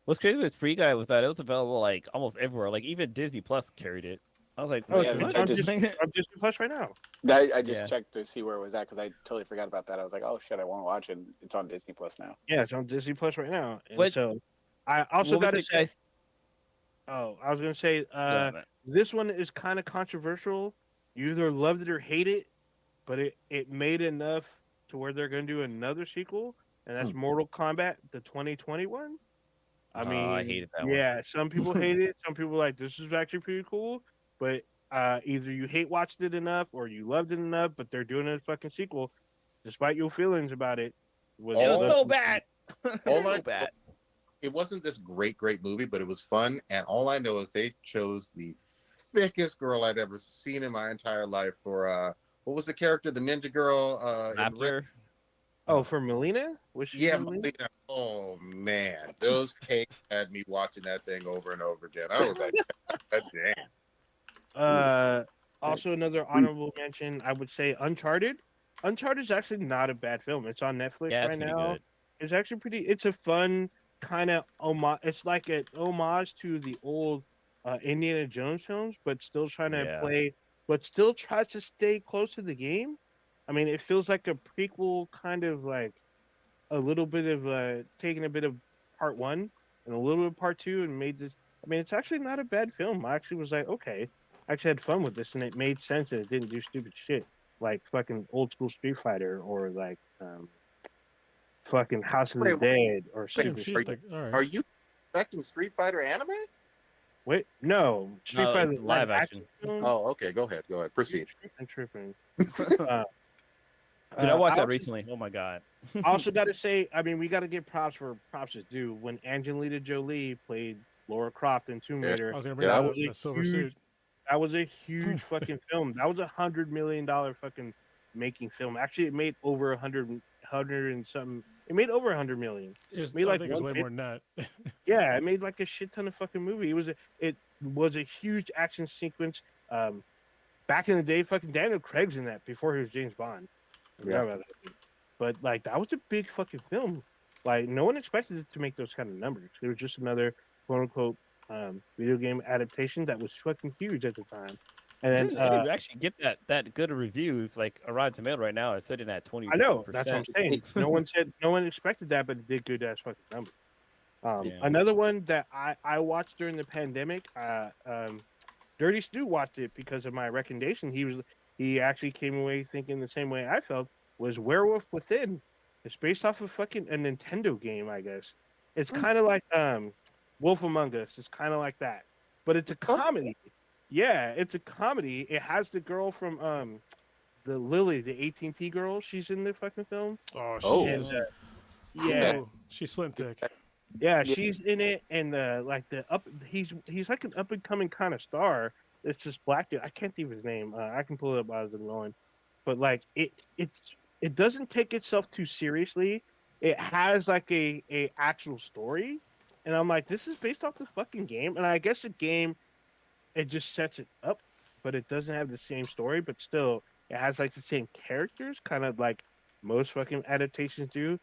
What's crazy with Free Guy was that it was available like almost everywhere. Like even Disney Plus carried it. I was like, oh, yeah, I'm Disney Plus right now. I just checked to see where it was at because I totally forgot about that. I was like, oh shit, I want to watch it. It's on Disney Plus now. Yeah, it's on Disney Plus right now. And so I also got to say, I was gonna say, this one is kind of controversial. You either loved it or hate it, but it made enough to where they're gonna do another sequel, and that's Mortal Kombat, the 2021. I mean, I hated that one. Yeah, some people hate it. Some people are like this is actually pretty cool, but either you hate watched it enough or you loved it enough, but they're doing a fucking sequel, despite your feelings about it. It was so bad. So bad. It wasn't this great movie, but it was fun. And all I know is they chose the thickest girl I'd ever seen in my entire life for what was the character, the ninja girl? For Melina? Melina. Oh man, those cakes had me watching that thing over and over again. I was like, damn. Also, another honorable mention, I would say Uncharted. Uncharted is actually not a bad film. It's on Netflix right now. Good. It's actually pretty. It's a fun kind of homage. It's like an homage to the old Indiana Jones films, but still trying to play, but still tries to stay close to the game. I mean, it feels like a prequel, kind of like a little bit of taking a bit of part 1 and a little bit of part 2 and made this. I mean, it's actually not a bad film. I actually was like, okay, I actually had fun with this, and it made sense, and it didn't do stupid shit like fucking old school Street Fighter or like fucking House of the Dead or something. Are you expecting Street Fighter anime? Wait, no. Street Fighter live action. Oh, okay. Go ahead. Proceed. I'm tripping. Did I watch that recently? Oh my god. I also got to say, I mean, we got to give props where props is due. When Angelina Jolie played Lara Croft in Tomb Raider, I was gonna bring that the silver suit. That was a huge fucking film. That was $100 million fucking making film. Actually, it made over 100 and something. It made over 100 million. It made like it was way more than that. Yeah, it made like a shit ton of fucking movie. It was a huge action sequence. Back in the day, fucking Daniel Craig's in that before he was James Bond. Yeah. But like that was a big fucking film. Like no one expected it to make those kind of numbers. It was just another quote unquote video game adaptation that was fucking huge at the time. And then you actually get that good of reviews. Like a Rotten Tomato right now is sitting at 20%. I know, that's what I'm saying. No one expected that, but it did good ass fucking numbers. Another one that I watched during the pandemic, Dirty Stu watched it because of my recommendation. He actually came away thinking the same way I felt, was Werewolf Within. It's based off of fucking a Nintendo game, I guess. It's kind of like Wolf Among Us. It's kind of like that, but it's a comedy. Yeah, it's a comedy. It has the girl from the Lily, the AT&T girl. She's in the fucking film. Oh, Oh. she And, is. yeah, Ooh, she's slim thick. yeah, Yeah. she's in it, and like the up, he's like an up and coming kind of star. It's this black dude. I can't think of his name. I can pull it up as I'm going, but like it doesn't take itself too seriously. It has like a actual story, and I'm like, this is based off the fucking game, and I guess the game it just sets it up, but it doesn't have the same story, but still it has like the same characters, kind of like most fucking adaptations do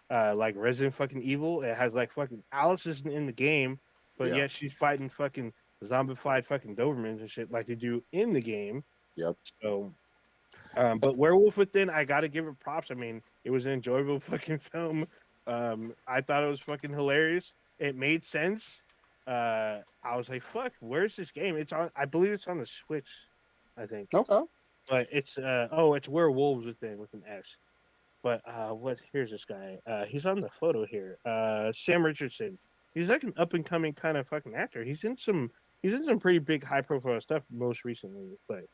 like Resident fucking Evil. It has like fucking Alice isn't in the game, but Yeah. yet she's fighting fucking zombified fucking Dobermans and shit like they do in the game. Yep. So, but Werewolf Within, I gotta give it props. I mean, it was an enjoyable fucking film. I thought it was fucking hilarious. It made sense. I was like, fuck, where's this game? It's on. I believe it's on the Switch. I think, Okay. but it's Werewolves Within with an S. But what? Here's this guy. He's on the photo here. Sam Richardson. He's like an up and coming kind of fucking actor. He's in some. He's in some pretty big high profile stuff most recently. But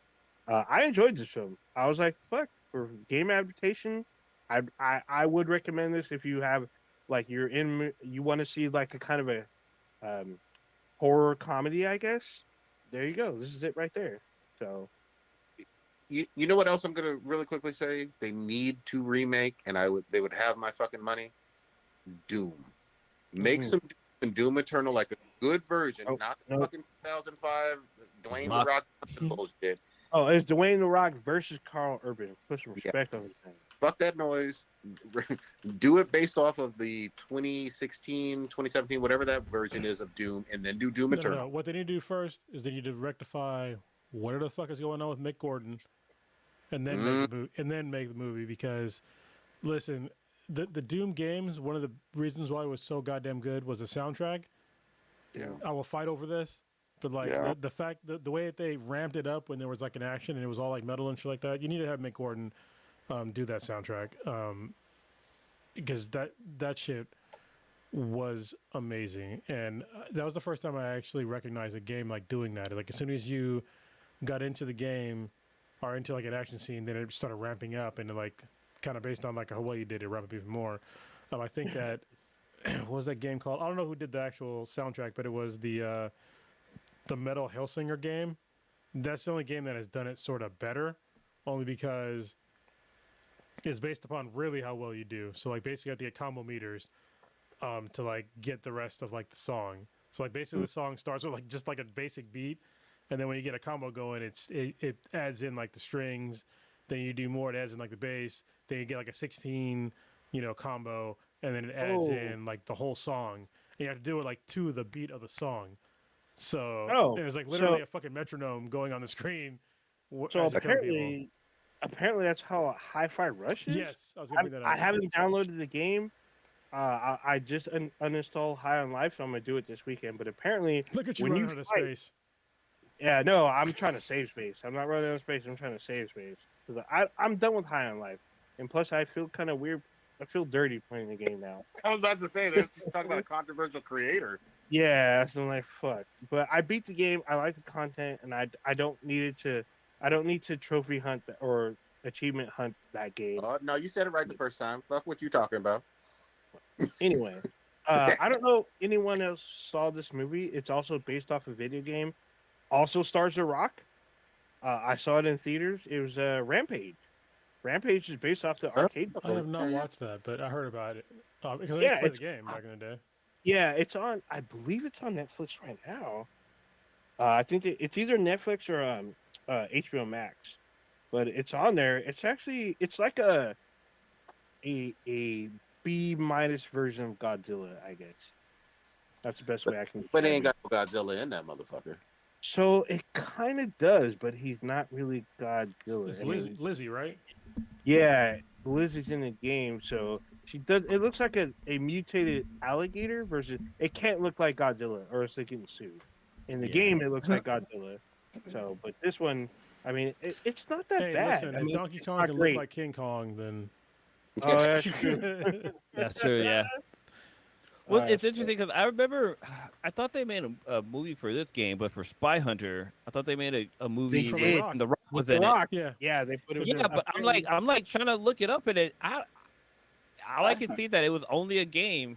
I enjoyed this film. I was like, fuck, for game adaptation, I would recommend this if you have like you want to see like a kind of a um, horror comedy, I guess. There you go. This is it right there. So You know what else I'm gonna really quickly say? They need to remake, and they would have my fucking money. Doom. Make some Doom and Doom Eternal like a good version, not the fucking 2005 Dwayne The Rock bullshit. Oh, it's Dwayne The Rock versus Carl Urban. Put some respect on his name. Fuck that noise. Do it based off of the 2016, 2017, whatever that version is of Doom, and then do Doom Eternal. No. What they need to do first is they need to rectify whatever the fuck is going on with Mick Gordon, and then make the movie. Because, listen, the Doom games, one of the reasons why it was so goddamn good was the soundtrack. Yeah. I will fight over this, but like the fact the way that they ramped it up when there was like an action and it was all like metal and shit like that, you need to have Mick Gordon do that soundtrack because that shit was amazing. And that was the first time I actually recognized a game like doing that. Like as soon as you got into the game or into like an action scene, then it started ramping up, and like kind of based on like how well you did it, ramp up even more. I think that what was that game called? I don't know who did the actual soundtrack, but it was the Metal Hellsinger game. That's the only game that has done it sort of better, only because it's based upon really how well you do. So like basically you have to get combo meters to like get the rest of like the song. So like basically the song starts with like just like a basic beat, and then when you get a combo going, it adds in like the strings. Then you do more, it adds in like the bass. Then you get like a 16, combo, and then it adds in like the whole song. And you have to do it like to the beat of the song. So there's like literally a fucking metronome going on the screen. So apparently that's how Hi-Fi Rush is. Yes, I was gonna bring that up. I haven't downloaded the game. I just uninstalled High on Life, so I'm gonna do it this weekend. But apparently, look at you running out of space. Yeah, no, I'm trying to save space. I'm not running out of space. I'm trying to save space because I'm done with High on Life, and plus I feel kind of weird. I feel dirty playing the game now. I was about to say, they're talking about a controversial creator. Yeah, so I'm like, fuck. But I beat the game. I like the content, and I don't need to trophy hunt or achievement hunt that game. No, you said it right the first time. Fuck what you talking about. Anyway, I don't know if anyone else saw this movie. It's also based off a video game. Also stars The Rock. I saw it in theaters. It was Rampage. Rampage is based off the arcade. I have not watched that, but I heard about it because I used to play the game back in the day. Yeah, it's on. I believe it's on Netflix right now. I think it's either Netflix or HBO Max, but it's on there. It's like a B- version of Godzilla, I guess. That's the best way I can. But they ain't got no Godzilla in that motherfucker. So it kind of does, but he's not really Godzilla. It's Lizzie, right? Yeah, Lizzie's in the game, so she does. It looks like a mutated alligator versus. It can't look like Godzilla, or else they getting sued. In the game, it looks like Godzilla. So, but this one, I mean, it's not that bad. Listen, I mean, if Donkey Kong can look like King Kong, then Oh, that's true. That's true. Yeah. Well, it's interesting because I remember I thought they made a movie for this game, but for Spy Hunter, I thought they made a movie From with The Rock. The Rock was The in Rock. Yeah. Yeah, they put it. him. Yeah, but I'm like trying to look it up, and I can see that it was only a game.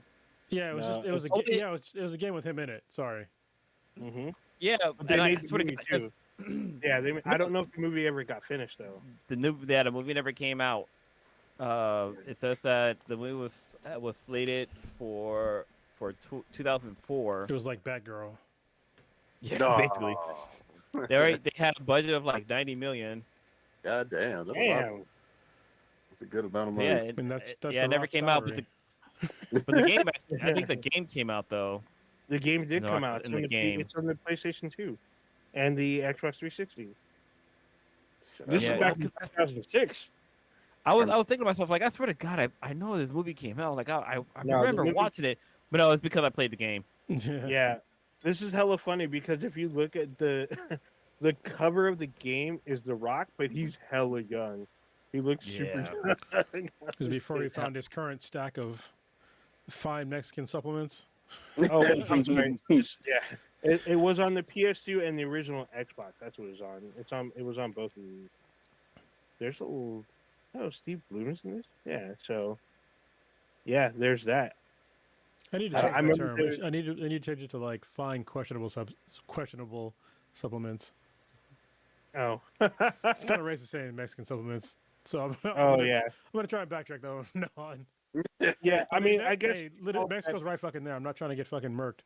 Yeah, it was No, just it was a yeah, it was a game with him in it. Sorry. Mm-hmm. Yeah, But they and made I the swear to movie God, too. Yeah, I don't know if the movie ever got finished though. the movie never came out. It says that the movie was slated for 2004. It was like Batgirl. Yeah, No. basically. They had a budget of like 90 million. God damn. That's a lot. Damn. That's a good amount of money. Yeah, I mean, that's yeah, The it never Rock's came out, salary. but the game. I think the game came out though. The game did No, come out. It's in the on game. It's on the PlayStation 2 and the Xbox 360. Shit, This Yeah, is back in 2006. I was thinking to myself like, I swear to God, I know this movie came out. Like I No, the remember movie- watching it, but no, it's because I played the game. Yeah. Yeah, this is hella funny because if you look at the the cover of the game is The Rock, but he's hella young. He looks super young. It was before he found his current stack of fine Mexican supplements. Oh, I'm sorry. Yeah, it was on the PS2 and the original Xbox. That's what it was on. It was on both of these. There's a little. Oh, Steve Bloom's in this. Yeah. So. Yeah, there's that. I need to I change that remember term. there- I need to change it to like fine questionable supplements. Oh. It's kind of racist saying Mexican supplements. So I'm Oh gonna, yeah. I'm gonna try and backtrack though from now on. Yeah. I mean, I guess. hey, Mexico's right fucking there. I'm not trying to get fucking murked.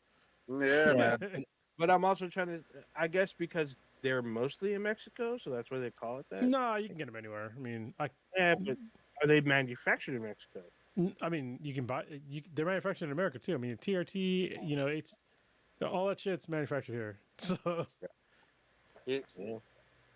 Yeah, man. But I'm also trying to. I guess because they're mostly in Mexico, so that's why they call it that. No, you can get them anywhere. I mean, Yeah, but are they manufactured in Mexico? you can buy. They're manufactured in America too. I mean, TRT. You know, all that shit's manufactured here. So. It, Yeah.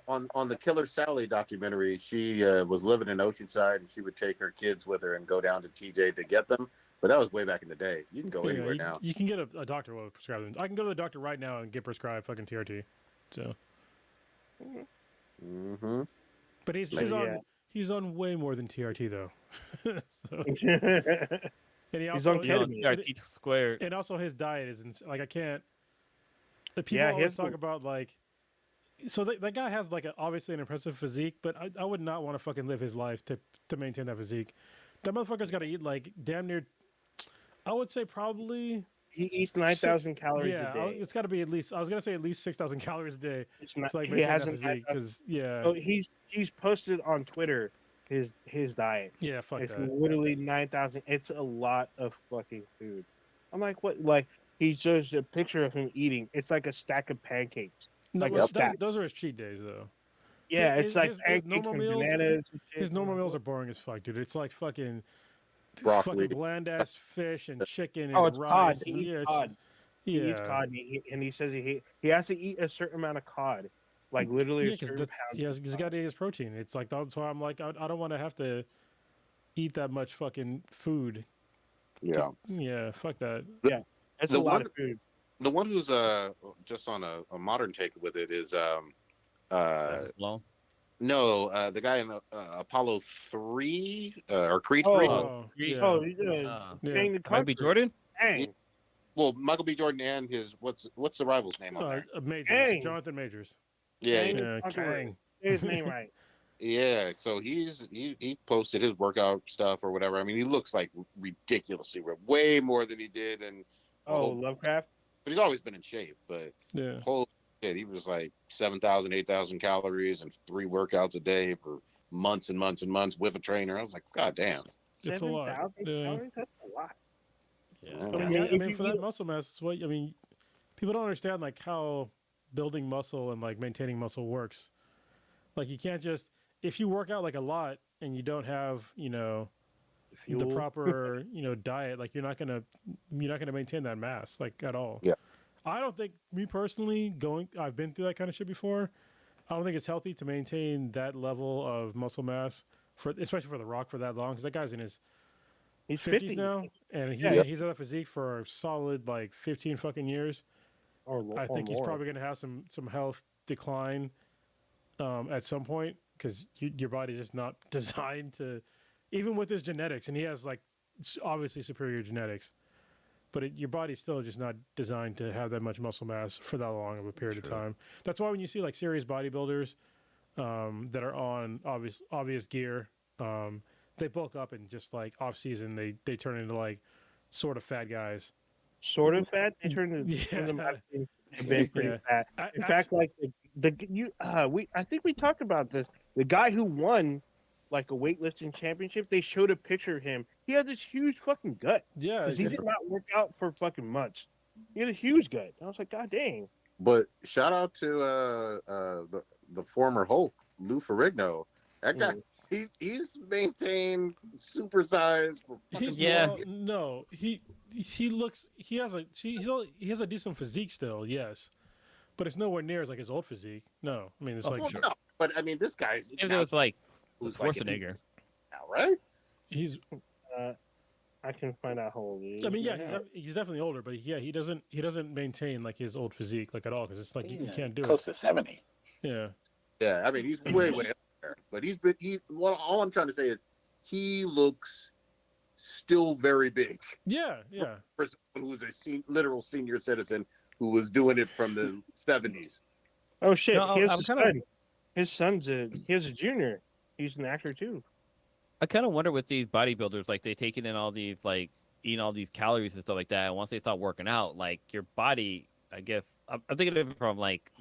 on the Killer Sally documentary, she was living in Oceanside, and she would take her kids with her and go down to TJ to get them. But that was way back in the day. You can go anywhere now. You can get a doctor will prescribe them. I can go to the doctor right now and get prescribed fucking TRT. So. Mm-hmm. But he's yeah. he's on way more than TRT though. So, He's and he also on You know, ketamine. RT squared. and also his diet is like I can't. The people Yeah, he always has talk the- about like. So that guy has like obviously an impressive physique, but I would not want to fucking live his life to maintain that physique. That motherfucker's got to eat like damn near. I would say probably. He eats 9,000 calories Yeah, a day. it's got to be at least. I was gonna say at least 6,000 calories a day It's not, to like he maintain that hasn't had physique. Because yeah, Oh, he's posted on Twitter his diet. yeah, fuck It's that. literally 9,000. It's a lot of fucking food. I'm like, what? Like he shows a picture of him eating. It's like a stack of pancakes. No, like but a stack. those are his cheat days though. Yeah, His- it's like his pancakes normal and meals- bananas. And shit. His normal meals are boring as fuck, dude. It's like fucking Broccoli. fucking bland ass fish and chicken and Oh, it's cod. rice. He and- eats yeah, cod. He yeah. eats cod, and he says he has to eat a certain amount of cod, like literally Yeah, a certain pound. he's got to eat his protein. It's like that's why I'm like I don't want to have to eat that much fucking food. Yeah. Yeah, fuck that. That's The a lot one- of food. The one who's just on a modern take with it is Long. no, the guy in Apollo 3 or Creed 3. Oh, yeah. Oh, he's Uh, Yeah. Shane the Might be Conqueror. Jordan. Dang. Well, Michael B. Jordan and his what's the rival's name on there? Majors, Dang. Jonathan Majors. Yeah, Shane yeah, the Yeah, Conqueror. Kang. Say his name right. yeah. So he posted his workout stuff or whatever. I mean, he looks like ridiculously ripped, way more than he did, and Oh, Lovecraft. but he's always been in shape. But Yeah. holy shit, he was like 7,000, 8,000 calories and 3 workouts a day for months and months and months with a trainer. I was like, God damn. It's a lot. 7,000 Yeah. calories? That's a lot. Yeah. I I mean, mean, if you for that eat- muscle mass, it's what I mean. People don't understand like how building muscle and like maintaining muscle works. Like you can't just if you work out like a lot and you don't have the Fuel. proper diet, like you're not gonna maintain that mass like at all. Yeah. I don't think me personally I've been through that kind of shit before. I don't think it's healthy to maintain that level of muscle mass especially for The Rock for that long because that guy's in his He's 50s 50 now, and Yeah. he's had that physique for a solid like 15 fucking years. I think he's probably going to have some health decline at some point because your body's just not designed to even with his genetics, and he has like obviously superior genetics, but your body's still just not designed to have that much muscle mass for that long of a period of time. That's why when you see like serious bodybuilders that are on obvious gear, they bulk up and just like off season they turn into like sort of fat guys. Sort of fat. They turn them out to be pretty fat. In fact, like I think we talked about this. The guy who won like a weightlifting championship, they showed a picture of him. He had this huge fucking gut. Yeah, because he did not work out for fucking months. He had a huge gut. I was like, God dang. But shout out to the former Hulk, Lou Ferrigno. That guy, he's maintained supersized. No, he looks he has a decent physique still, yes, but it's nowhere near as like his old physique. No, I mean it's like no, but I mean this guy's. If it was like Schwarzenegger, now, right? He's. I can find out how old he is. I mean, yeah, he's definitely older, but yeah, he doesn't maintain like his old physique like at all because it's like you can't do close to 70. Yeah. Yeah, I mean he's way up there, but well, all I'm trying to say is he looks still very big. Yeah. For someone who's a literal senior citizen who was doing it from the 70s. Oh shit! No, his son's a junior. He's an actor too. I kind of wonder with these bodybuilders, like they taking in all these, like eating all these calories and stuff like that. And once they start working out, like your body, I guess I'm thinking of it from like,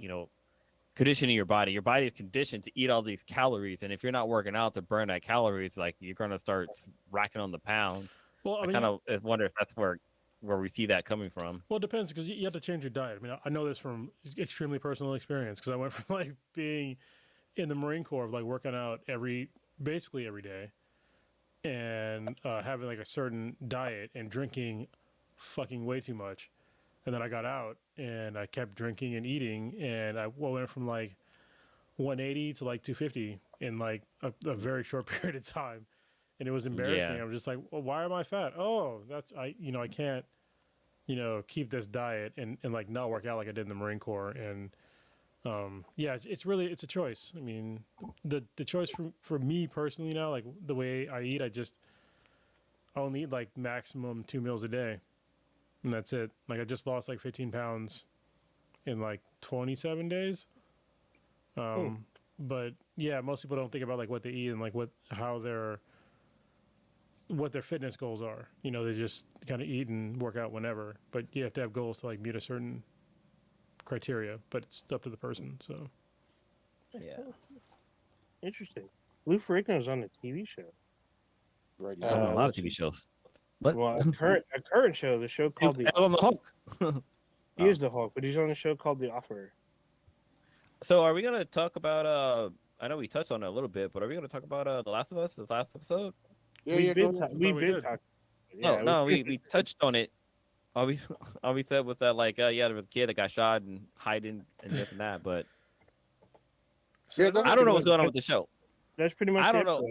conditioning your body. Your body is conditioned to eat all these calories, and if you're not working out to burn that calories, like you're gonna start racking on the pounds. Well, I kind of wonder if that's where we see that coming from. Well, it depends because you have to change your diet. I mean, I know this from extremely personal experience because I went from like being in the Marine Corps of like working out basically every day. And having like a certain diet and drinking fucking way too much. And then I got out and I kept drinking and eating and I went from like 180 to like 250 in like a very short period of time. And it was embarrassing. I was just like, well, why am I fat? Oh, I can't, keep this diet and like not work out like I did in the Marine Corps. And it's a choice. I mean, the choice for me personally now, like the way I eat, I only eat like maximum 2 meals a day, and that's it. Like I just lost like 15 pounds in like 27 days. But yeah, most people don't think about like what they eat and like what their fitness goals are. They just kind of eat and work out whenever. But you have to have goals to like meet a certain criteria, but it's up to the person. So yeah, interesting. Lou Ferrigno's on a TV show. Right now, a lot of TV shows. But well, a current show, the show called the Hulk. He is the Hulk, but he's on a show called The Offer. So, are we gonna talk about? I know we touched on it a little bit, but are we gonna talk about The Last of Us? The last episode? We've been talking. No, we touched on it. All we said was that like there was a kid that got shot and hiding and this and that, but I don't know what's going on with the show. That's pretty much. I don't know.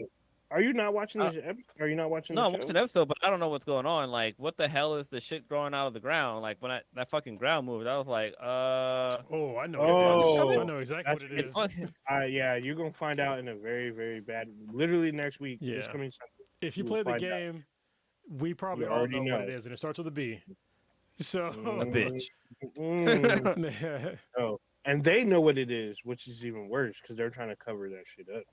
Are you not watching this episode? Are you not watching? No, I'm watching the episode, but I don't know what's going on. Like, what the hell is the shit growing out of the ground? Like when that fucking ground moved, I was like, Oh, I know. I know exactly what it is. Yeah, you're gonna find out in a very, very bad. Literally next week. Yeah. This coming Sunday. If you play the game, we probably all know what it is, and it starts with a B. So a bitch. Oh, and they know what it is, which is even worse because they're trying to cover that shit up.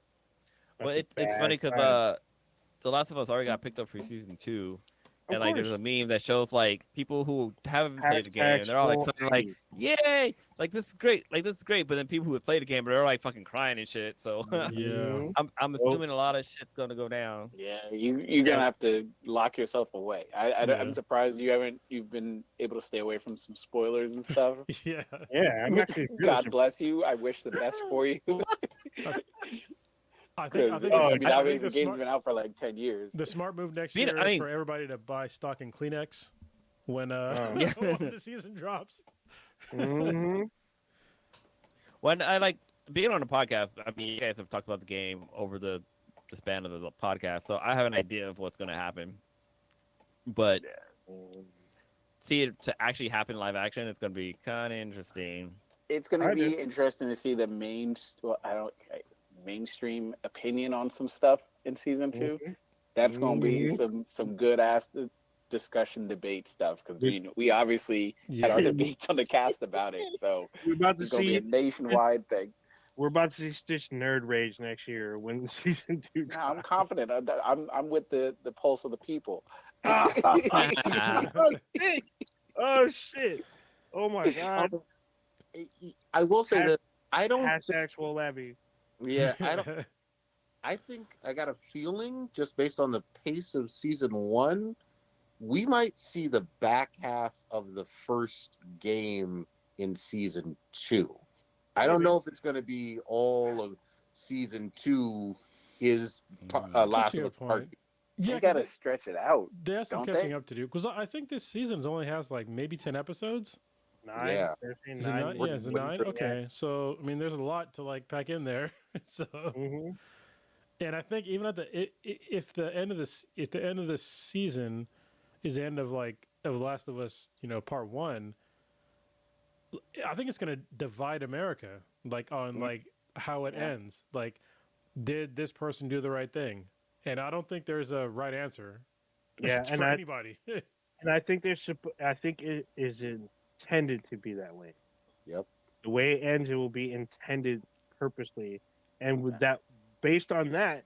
Well, it's funny because The Last of Us already got picked up for season 2, and like there's a meme that shows like people who haven't played the game, and they're all excited, like, "Yay! Like this is great! Like this is great!" But then people who have played the game, they're like fucking crying and shit. So yeah, I'm assuming a lot of shit's gonna go down. Yeah, you're gonna have to lock yourself away. I'm surprised you've been able to stay away from some spoilers and stuff. Yeah. I'm actually. God bless you. I wish the best for you. I think the game's been out for like 10 years. The smart move next year is for everybody to buy stock in Kleenex when the season drops. Mm-hmm. When I like being on a podcast, I mean, you guys have talked about the game over the span of the podcast, so I have an idea of what's going to happen. But see it to actually happen in live action, it's going to be kind of interesting. It's going to be interesting to see the mainstream opinion on some stuff in season 2. That's gonna be Mhm. some good ass discussion debate stuff because We- we obviously had our Yeah. debates on the cast about it, so We're about to it's gonna be a see. nationwide thing. We're about to see Stitch nerd rage next year when season 2 No, I'm drops. confident. I'm with the pulse of the people. Oh shit! Oh shit! Oh my god! Um, I will say Has- that I don't. Hashtag Swole Levy. Yeah, I don't. I think I got a feeling just based on the pace of season one, we might see the back half of the first game in season two. I don't know if it's going to be all of season two is That's Last a of Us good Part. point. Yeah, They 'cause gotta stretch it out, they have some don't catching they? up to do. Because I think this season only has like maybe 10 episodes. 9. Yeah. They're saying Is it 9. nine? Yeah, is it Waiting nine? for- Okay, so I mean, there's a lot to like pack in there. So, Mm-hmm. and I think even at if the end of this, if the end of the season is the end of like of Last of Us, part one, I think it's gonna divide America, like on like how it Yeah. ends. Like, did this person do the right thing? And I don't think there's a right answer. Yeah, for anybody. and I think I think it is intended to be that way. Yep. The way it ends, it will be intended purposely, and with that, based on that,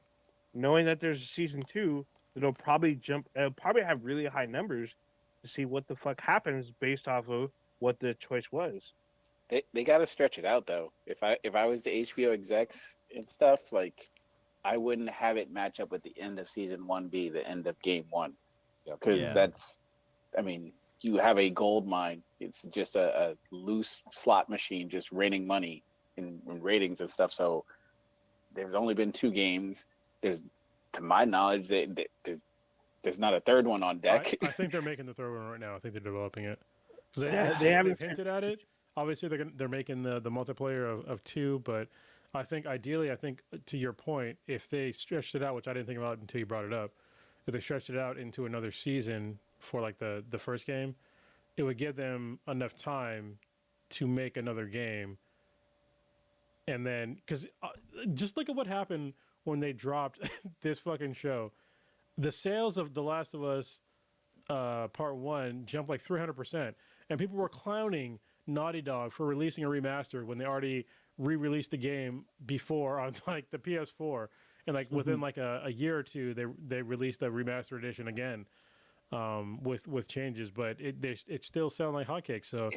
knowing that there's a season 2, it'll probably it'll probably have really high numbers to see what the fuck happens based off of what the choice was. They gotta stretch it out though. If I was the HBO execs and stuff, like I wouldn't have it match up with the end of season one be the end of game one. Yep. Because Yeah. that's, I mean, you have a gold mine. It's just a loose slot machine just raining money in ratings and stuff. So there's only been 2 games. There's, to my knowledge, there's not a third one on deck. I think they're making the third one right now. I think they're developing it because Yeah, they've haven't. hinted at it. Obviously, they're making the multiplayer of 2, but I think ideally, to your point, if they stretched it out, which I didn't think about until you brought it up, if they stretched it out into another season for like the first game, it would give them enough time to make another game. And then, because just look at what happened when they dropped this fucking show. The sales of The Last of Us Part 1 jumped like 300%. And people were clowning Naughty Dog for releasing a remaster when they already re-released the game before on like the PS4. And like within like a year or two, they released a remastered edition again with changes. But it still sounded like hotcakes. So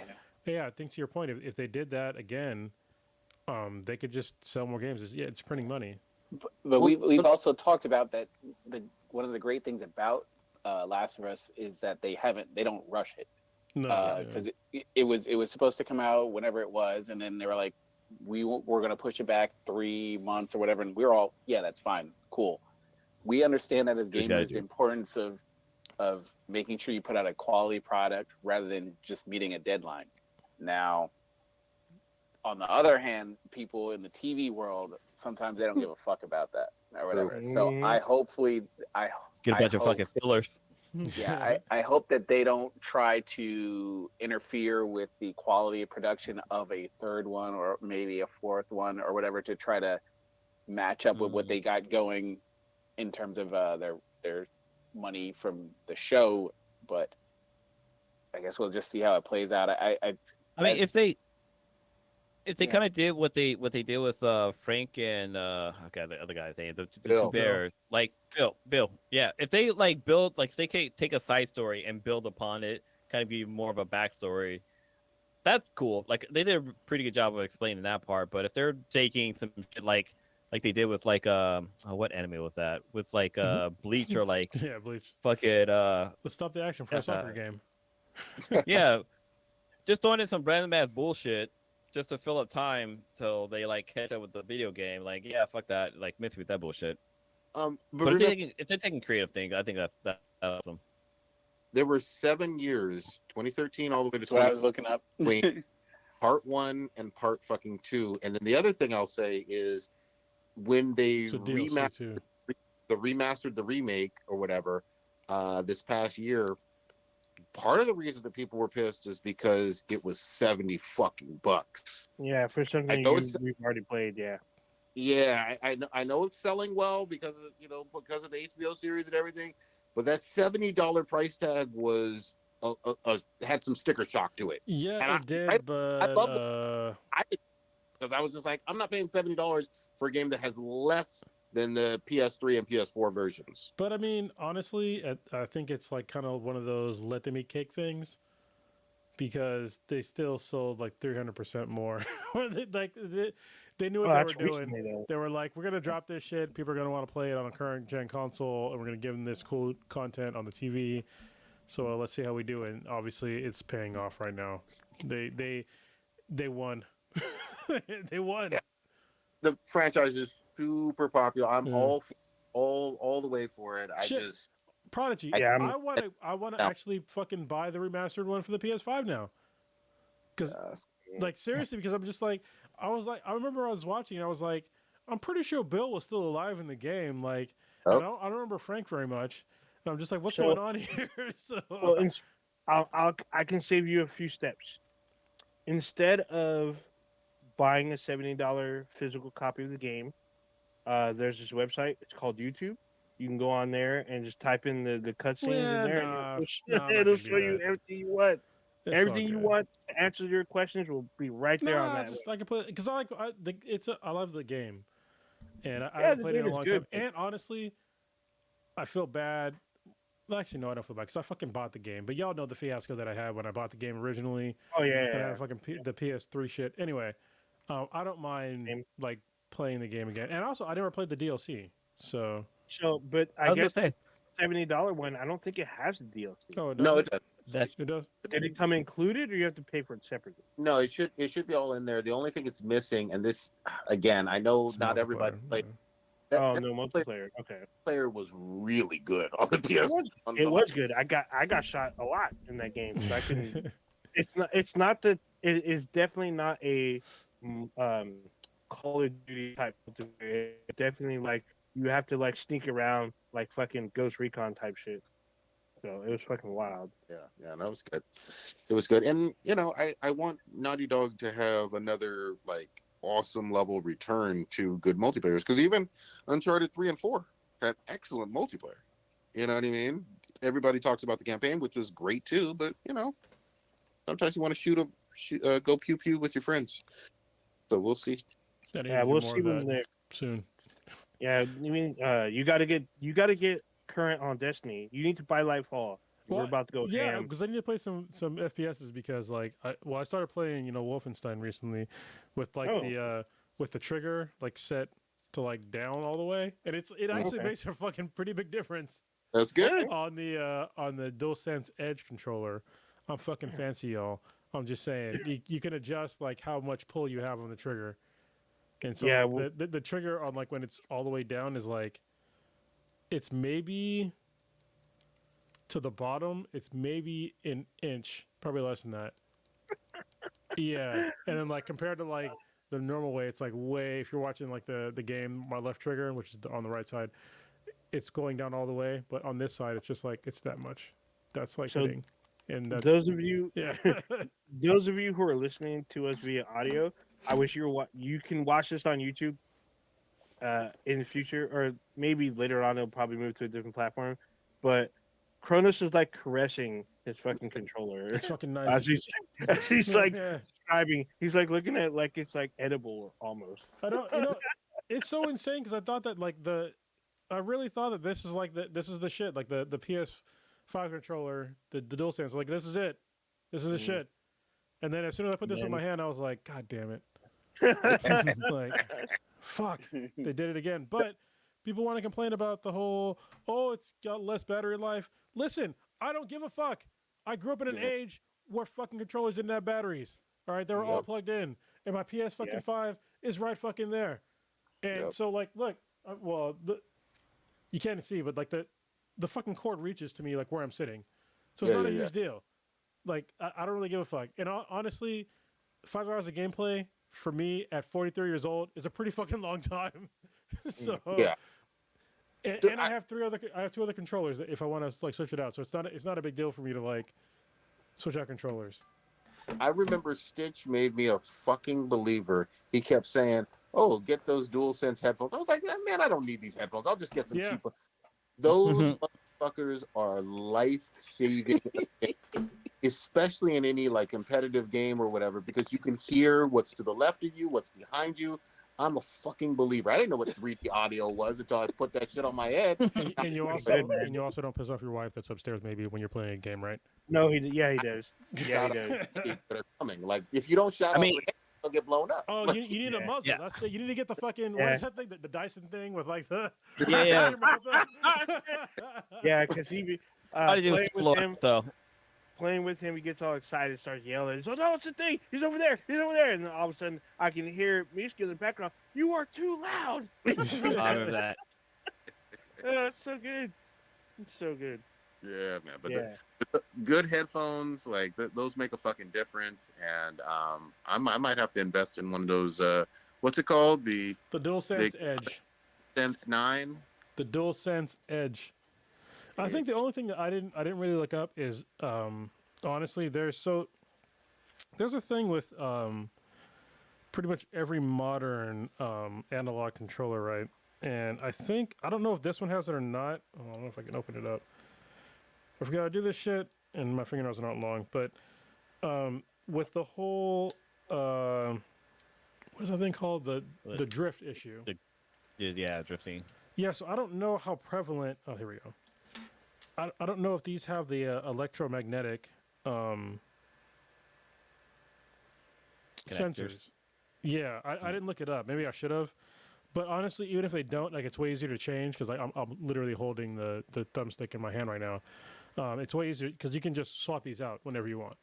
yeah, I think to your point, if they did that again, they could just sell more games. It's printing money. But we've also talked about that. One of the great things about Last of Us is that they don't rush it. No, Because it was supposed to come out whenever it was, and then they were like, we're going to push it back 3 months or whatever, and we were all, yeah, that's fine, cool. We understand that as gamers, the importance of making sure you put out a quality product rather than just meeting a deadline. Now, on the other hand, people in the TV world, sometimes they don't give a fuck about that or whatever. So I Get a bunch of fucking fillers. yeah, I hope that they don't try to interfere with the quality of production of a third one or maybe a fourth one or whatever to try to match up with what they got going in terms of their money from the show. But I guess we'll just see how it plays out. I mean, if they kind of did what they did with Frank and okay, the other guy's name, the 2 bears, like Bill, yeah. If they like build, like they can take a side story and build upon it, kind of be more of a backstory. That's cool. Like they did a pretty good job of explaining that part. But if they're taking some shit like they did with like what anime was that? With like Bleach or like yeah, Bleach. Fucking let's stop the action for a soccer game. Yeah, just throwing in some random ass bullshit just to fill up time till they like catch up with the video game. Like, yeah, fuck that. Like, miss me with that bullshit. But if they're taking creative things, I think that's awesome. There were 7 years, 2013 all the way to 20. What I was looking up. Part 1 and part fucking 2. And then the other thing I'll say is when they remastered the remake or whatever this past year, part of the reason that people were pissed is because it was $70 fucking bucks. Yeah, for something we've already played, yeah. Yeah, I know it's selling well because of because of the HBO series and everything, but that $70 price tag was had some sticker shock to it, Yeah, and it I did, I but love the because I was just like, I'm not paying $70 for a game that has less than the PS3 and PS4 versions. I mean, honestly, I think it's like kind of one of those let them eat cake things because they still sold like 300% more. They knew what Oh, they were that's doing. recently though. They were like, we're gonna drop this shit. People are gonna want to play it on a current gen console, and we're gonna give them this cool content on the TV. So let's see how we do. And obviously, it's paying off right now. They won. They won. Yeah, the franchise is super popular. I'm Yeah. all the way for it. I Shit. just Prodigy. I, Yeah, I want to no. actually fucking buy the remastered one for the PS5 now. Because like seriously, because I'm just like I remember I was watching. I was like, I'm pretty sure Bill was still alive in the game. Like, Oh. and I don't remember Frank very much. And I'm just like, what's So- going on here? So well, I can save you a few steps. Instead of buying a $70 physical copy of the game, there's this website. It's called YouTube. You can go on there and just type in the cutscenes in there, and nah, it'll, I'm not it'll gonna show do you that. everything you want. It's all Everything you good. want to answer your questions will be right there on Nah, that. just I can play because I love the game, and I Yeah, haven't the played it in game a is long good. time. And honestly, I feel bad. Well, actually, no, I don't feel bad because I fucking bought the game. But y'all know the fiasco that I had when I bought the game originally. Oh yeah, And I yeah. had fucking the PS3 shit. Anyway, I don't mind Same. like playing the game again. And also, I never played the DLC, so So, but I I was guess gonna say $70 one, I don't think it has the DLC. oh, it No, does. it does. that's It does. Did it come included, or you have to pay for it separately? No, it should be all in there. The only thing it's missing, and this again, I know It's not everybody multiplayer, played. yeah. Oh, That no multiplayer. Okay, player was really good on the it PS. was on it the- was good. I got shot a lot in that game, so I can. It's not that it is definitely not a Call of Duty type multiplayer. It's definitely like you have to like sneak around like fucking Ghost Recon type shit. So it was fucking wild. Yeah, that was good. It was good, and I want Naughty Dog to have another like awesome level return to good multiplayers because even Uncharted 3 and 4 had excellent multiplayer. You know what I mean? Everybody talks about the campaign, which was great too, but sometimes you want to go pew pew with your friends. So we'll see. I need to Yeah, do we'll more see of when that they're. soon. Yeah, you mean you got to get current on Destiny. You need to buy Lightfall. We're Well, about to go yeah, ham. because I need to play some FPSs because like I started playing Wolfenstein recently with like with the trigger like set to like down all the way, and it actually Okay. makes a fucking pretty big difference That's good. on the DualSense Edge controller. I'm fucking fancy, y'all. I'm just saying you can adjust like how much pull you have on the trigger, and so Yeah, like, the trigger on like when it's all the way down is like it's maybe to the bottom, it's maybe an inch, probably less than that. Yeah, and then like compared to like the normal way, it's like way. If you're watching like the game, my left trigger, which is on the right side, it's going down all the way. But on this side, it's just like it's that much. That's like So hitting, and that's those of you yeah. those of you who are listening to us via audio, I wish you can watch this on YouTube in the future, or maybe later on it'll probably move to a different platform. But Kronos is like caressing his fucking controller It's fucking as nice. he's like Yeah. describing. He's like looking at it like it's like edible almost. I don't, it's so insane because I thought that like I really thought that this is like this is the shit, like the PS5 controller, the DualSense, like this is it, this is the shit. And then as soon as I put this in my hand, I was like, God damn it, like, fuck, they did it again. But people want to complain about the whole, it's got less battery life. Listen, I don't give a fuck. I grew up in an age where fucking controllers didn't have batteries. All right, they were all plugged in, and my PS fucking 5 is right fucking there. And so like, look, you can't see, but like the fucking cord reaches to me like where I'm sitting, so it's not a huge deal. Like I don't really give a fuck. And honestly, 5 hours of gameplay for me at 43 years old is a pretty fucking long time. So Yeah. And I have two other controllers if I want to like switch it out. So it's not a big deal for me to like switch out controllers. I remember Stitch made me a fucking believer. He kept saying, "Oh, get those DualSense headphones." I was like, "Man, I don't need these headphones. I'll just get some Yeah. cheaper." Those motherfuckers are life saving, especially in any like competitive game or whatever, because you can hear what's to the left of you, what's behind you. I'm a fucking believer. I didn't know what 3D audio was until I put that shit on my head. And you also don't piss off your wife that's upstairs maybe when you're playing a game, right? No, he does. Yeah, he does. That are coming. Like if you don't shout out, they'll get blown up. Oh, Like, you need a muzzle. Yeah. That's you need to get the fucking what is that thing? The Dyson thing with like the Yeah. Yeah, because he How did you playing with him. though? Playing with him, he gets all excited, starts yelling. So, no, it's a thing. He's over there. He's over there. And then all of a sudden, I can hear Mishka in the background. You are too loud. I remember that. It's so good. It's so good. yeah, man. But Yeah. good headphones, like those make a fucking difference. And I might have to invest in one of those. What's it called? The DualSense Edge. Sense 9. The DualSense Edge. I think the only thing that I didn't really look up is honestly there's a thing with pretty much every modern analog controller, right? And I don't know if this one has it or not. I don't know if I can open it up. I forgot how to do this shit, and my fingernails are not long. But with the whole what is that thing called, the drift issue? Yeah, drifting. Yeah, so I don't know how prevalent. Oh, here we go. I don't know if these have the electromagnetic sensors. Yeah, I didn't look it up. Maybe I should have. But honestly, even if they don't, like, it's way easier to change because like I'm literally holding the thumbstick in my hand right now. It's way easier because you can just swap these out whenever you want.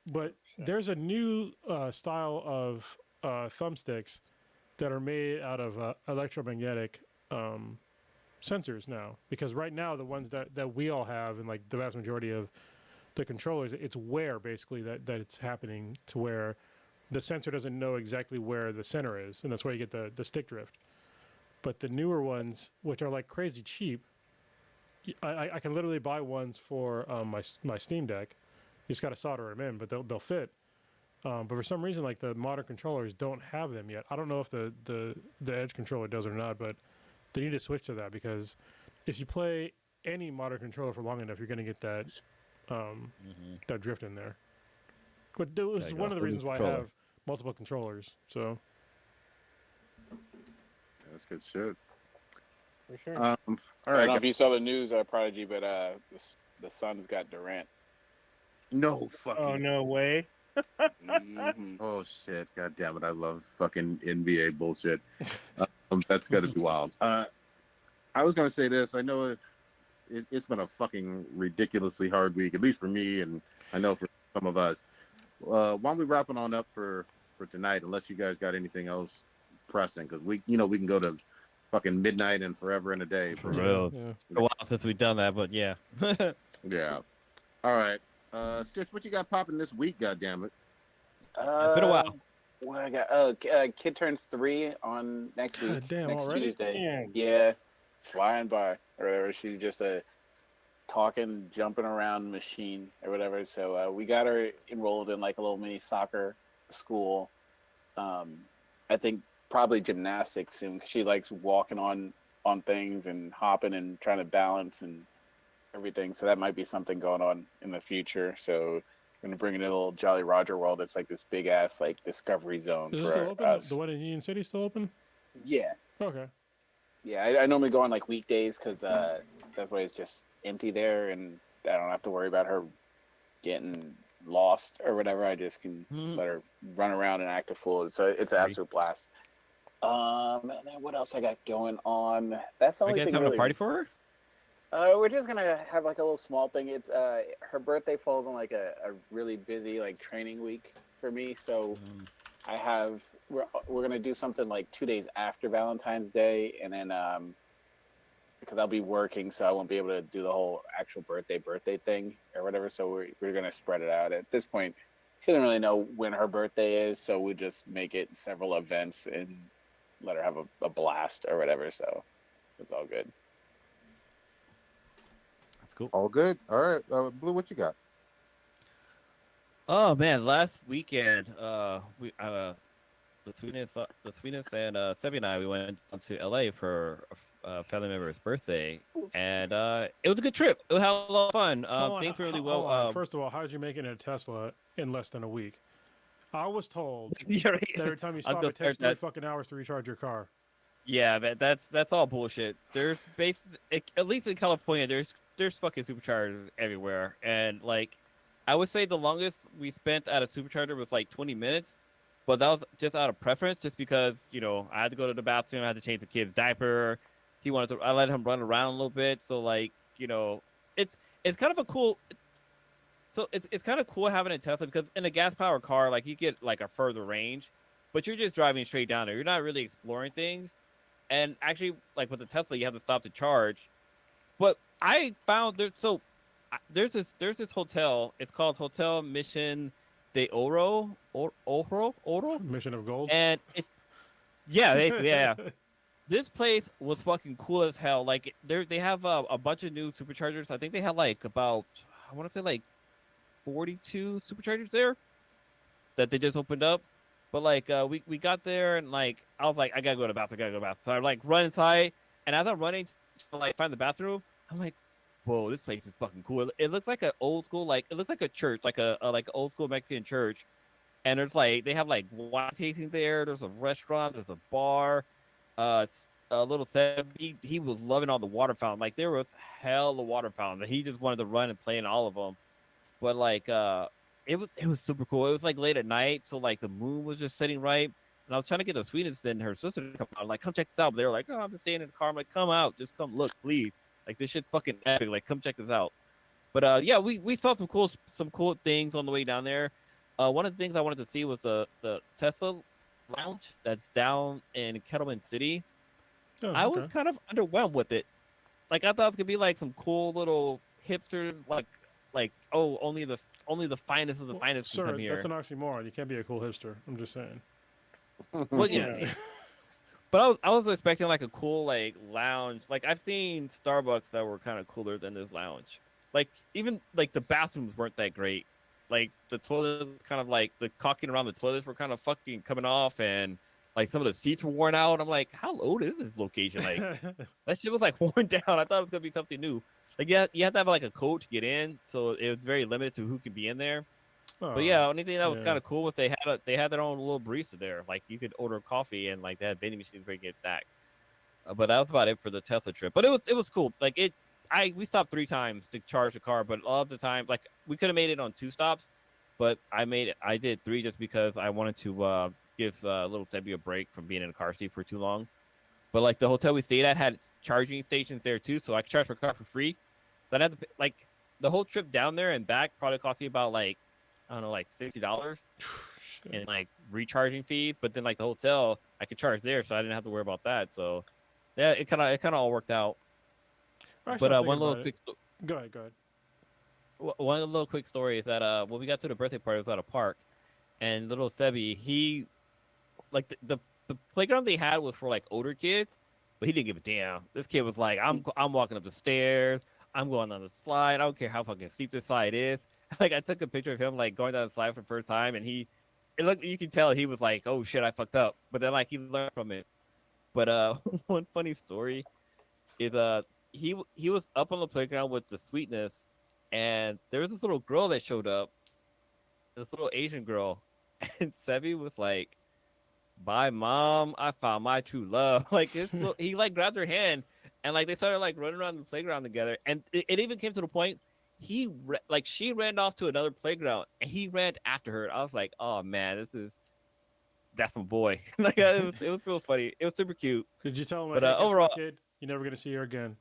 But there's a new style of thumbsticks that are made out of electromagnetic sensors now, because right now the ones that we all have and like the vast majority of the controllers, it's where basically that it's happening to where the sensor doesn't know exactly where the center is, and that's why you get the stick drift. But the newer ones, which are like crazy cheap, I can literally buy ones for my Steam Deck. You just got to solder them in, but they'll fit. But for some reason, like the modern controllers don't have them yet. I don't know if the Edge controller does or not, but they need to switch to that, because if you play any modern controller for long enough, you're going to get that that drift in there. But it was one of the reasons why I have multiple controllers. So That's good shit. For sure. All I don't right. know if you saw the news, Prodigy, but the Suns got Durant. No fucking. Oh, no way. Mhm. Oh shit! God damn it! I love fucking NBA bullshit. That's got to be wild. I was gonna say this. I know it's been a fucking ridiculously hard week, at least for me, and I know for some of us. Why don't we wrapping on up for tonight? Unless you guys got anything else pressing, because we can go to fucking midnight and forever and a day. For real. yeah. It's a while since we've done that, but yeah. Yeah. All right. Stitch, what you got popping this week? God damn it. It's been a while. What I got? Oh, kid turns 3 on next week. God damn, next already? Tuesday. Yeah, flying by or whatever. She's just a talking, jumping around machine or whatever. So we got her enrolled in like a little mini soccer school. I think probably gymnastics soon, 'cause she likes walking on things and hopping and trying to balance and everything. So that might be something going on in the future. So I'm gonna bring it in a little Jolly Roger world. It's like this big ass like discovery zone. Is it for still open? us. The one in Union City still open? Yeah. Okay. Yeah, I normally go on like weekdays because that's why it's just empty there, and I don't have to worry about her getting lost or whatever. I just can let her run around and act a fool. So it's an absolute blast. And then what else I got going on? That's the Are you only guys thing. having Really. a party for her? We're just gonna have like a little small thing. It's her birthday falls on like a really busy like training week for me, so I have we're gonna do something like 2 days after Valentine's Day, and then because I'll be working, so I won't be able to do the whole actual birthday thing or whatever. So we're gonna spread it out. At this point, she doesn't really know when her birthday is, so we just make it several events and let her have a blast or whatever. So it's all good. That's cool. All good. All right. Blue, what you got? Oh man, last weekend, the the sweetness, and Sebi and I, we went down to LA for a family member's birthday, and it was a good trip. It was a lot of fun. Things were really well. Hold on. First of all, how did you make it in a Tesla in less than a week? I was told that every time you stop, it takes 3 fucking hours to recharge your car. Yeah, that's all bullshit. There's at least in California, there's fucking superchargers everywhere, and like, I would say the longest we spent at a supercharger was like 20 minutes, but that was just out of preference, just because I had to go to the bathroom, I had to change the kid's diaper. I let him run around a little bit, so like it's kind of a cool. So it's kind of cool having a Tesla because in a gas powered car, like you get like a further range, but you're just driving straight down there. You're not really exploring things. And actually, like with the Tesla, you have to stop to charge. But I found there's this hotel. It's called Hotel Mission de Oro. Mission of Gold. And it's yeah. This place was fucking cool as hell. Like they have a bunch of new superchargers. I think they had like about, I want to say like 42 superchargers there that they just opened up. But like we got there and like I was like, I gotta go to the bathroom. So I like run inside, and as I'm running to like find the bathroom, I'm like, whoa, this place is fucking cool. It looks like an old school, it looks like a church, like a like old school Mexican church. And there's like they have like wine tasting there. There's a restaurant. There's a bar. A little set. He was loving all the water fountain. Like there was hell of water fountain. He just wanted to run and play in all of them. But like it was super cool. It was like late at night, so like the moon was just sitting right. And I was trying to get the sweetness and her sister to come out. Like, come check this out. But they were like, oh, I'm just staying in the car. I'm like, come out, just come look, please. Like this shit fucking epic. Like, come check this out. But yeah, we saw some cool things on the way down there. One of the things I wanted to see was the Tesla lounge that's down in Kettleman City. Oh, I was kind of underwhelmed with it. Like I thought it was gonna be like some cool little hipster like only the finest of the finest can come here. That's an oxymoron. You can't be a cool hipster. I'm just saying. Well, yeah. But I was expecting like a cool like lounge. Like I've seen Starbucks that were kind of cooler than this lounge. Like even like the bathrooms weren't that great. Like the toilets kind of like the caulking around the toilets were kind of fucking coming off, and like some of the seats were worn out. I'm like, how old is this location? Like that shit was like worn down. I thought it was gonna be something new. Like you have to have like a code to get in, so it was very limited to who could be in there. But yeah, only thing that was kind of cool was they had their own little barista there. Like you could order coffee and like they had vending machines where you get snacks. But that was about it for the Tesla trip. But it was cool. Like we stopped 3 times to charge the car, but all of the time, like we could have made it on 2 stops, but I did 3 just because I wanted to give little Sebby a break from being in a car seat for too long. But like the hotel we stayed at had charging stations there too, so I could charge my car for free. Then I had to like the whole trip down there and back probably cost me about like, I don't know, like $60 in like recharging fees. But then like the hotel I could charge there, so I didn't have to worry about that. So yeah, it kind of all worked out. But one little quick go ahead. One little quick story is that when we got to the birthday party, it was at a park, and little Sebby, he like the playground they had was for like older kids, but he didn't give a damn. This kid was like, I'm walking up the stairs, I'm going on the slide. I don't care how fucking steep this slide is. Like I took a picture of him like going down the slide for the first time, and you can tell he was like, oh shit, I fucked up. But then like he learned from it. But one funny story is he was up on the playground with the sweetness, and there was this little girl that showed up, this little Asian girl, and Sebby was like, bye mom, I found my true love. Like he like grabbed her hand, and like they started like running around the playground together, and it even came to the point she ran off to another playground and he ran after her. I was like, oh man, that's my boy. Like it was real funny. It was super cute. Did you tell him? But overall, kid, you're never gonna see her again.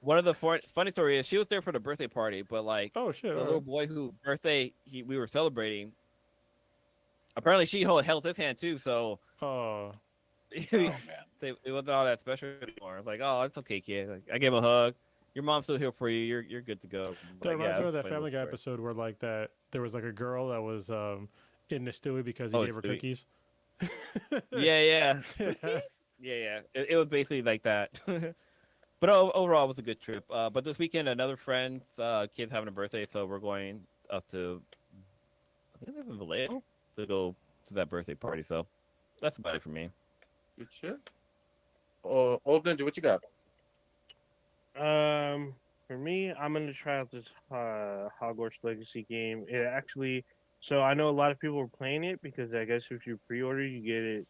One of the funny story is she was there for the birthday party, but like, oh shit, the little boy whose birthday we were celebrating, apparently she held his hand too. So oh man, it wasn't all that special anymore. I was like, oh, it's okay, kid. Like, I gave him a hug. Your mom's still here for you. You're good to go. That reminds me of that Family Guy episode where like that there was like a girl that was in the Stewie because he gave her cookies. Yeah. It was basically like that. But overall, it was a good trip. But this weekend, another friend's kid's having a birthday, so we're going up to, I think they live in Vallejo, to go to that birthday party. So that's about it for me. Good shit. Old Ninja, what you got? For me, I'm gonna try out this Hogwarts Legacy game. It actually, so I know a lot of people are playing it because I guess if you pre-order, you get it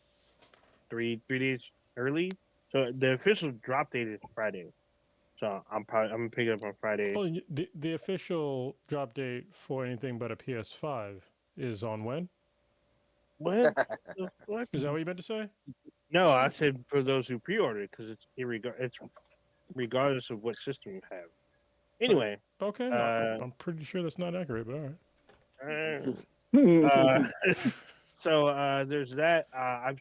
three days early. So the official drop date is Friday. So I'm gonna pick it up on Friday. Well, the official drop date for anything but a PS5 is on when? What the fuck? Is that what you meant to say? No, I said for those who pre-order because it's regardless of what system you have. Anyway, Okay, I'm pretty sure that's not accurate, but all right. so there's that. I'm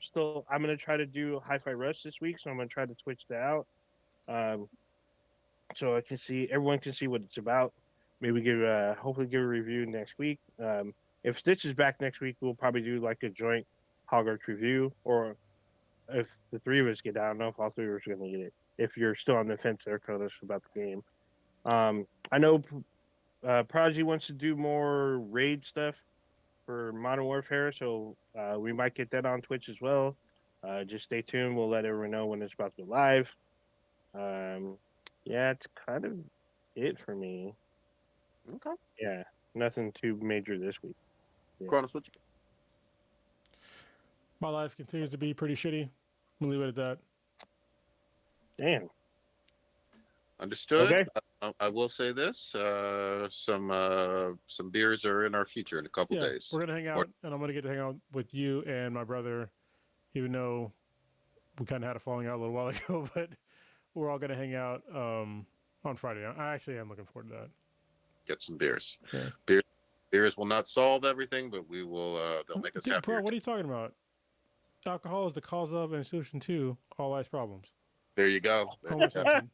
gonna try to do Hi-Fi Rush this week, so I'm gonna try to switch that out. So everyone can see what it's about. Maybe hopefully give a review next week. If Stitch is back next week, we'll probably do like a joint Hogwarts review, or if the three of us get, I don't know if all three of us are gonna get it. If you're still on the fence there, tell us about the game. I know Prodigy wants to do more raid stuff for Modern Warfare, so we might get that on Twitch as well. Just stay tuned. We'll let everyone know when it's about to go live. Yeah, it's kind of it for me. Okay. Yeah, nothing too major this week. Yeah. Cronus, what you got? My life continues to be pretty shitty. We'll leave it at that. Damn. Understood. Okay. I will say this: some beers are in our future in a couple days. We're gonna hang out, and I'm gonna get to hang out with you and my brother, even though we kind of had a falling out a little while ago. But we're all gonna hang out on Friday. I actually am looking forward to that. Get some beers. Yeah. Beers will not solve everything, but we will. They'll make us Dude, happier. bro, what are you talking about? Alcohol is the cause of and solution to all life's problems. There you go. Conversation.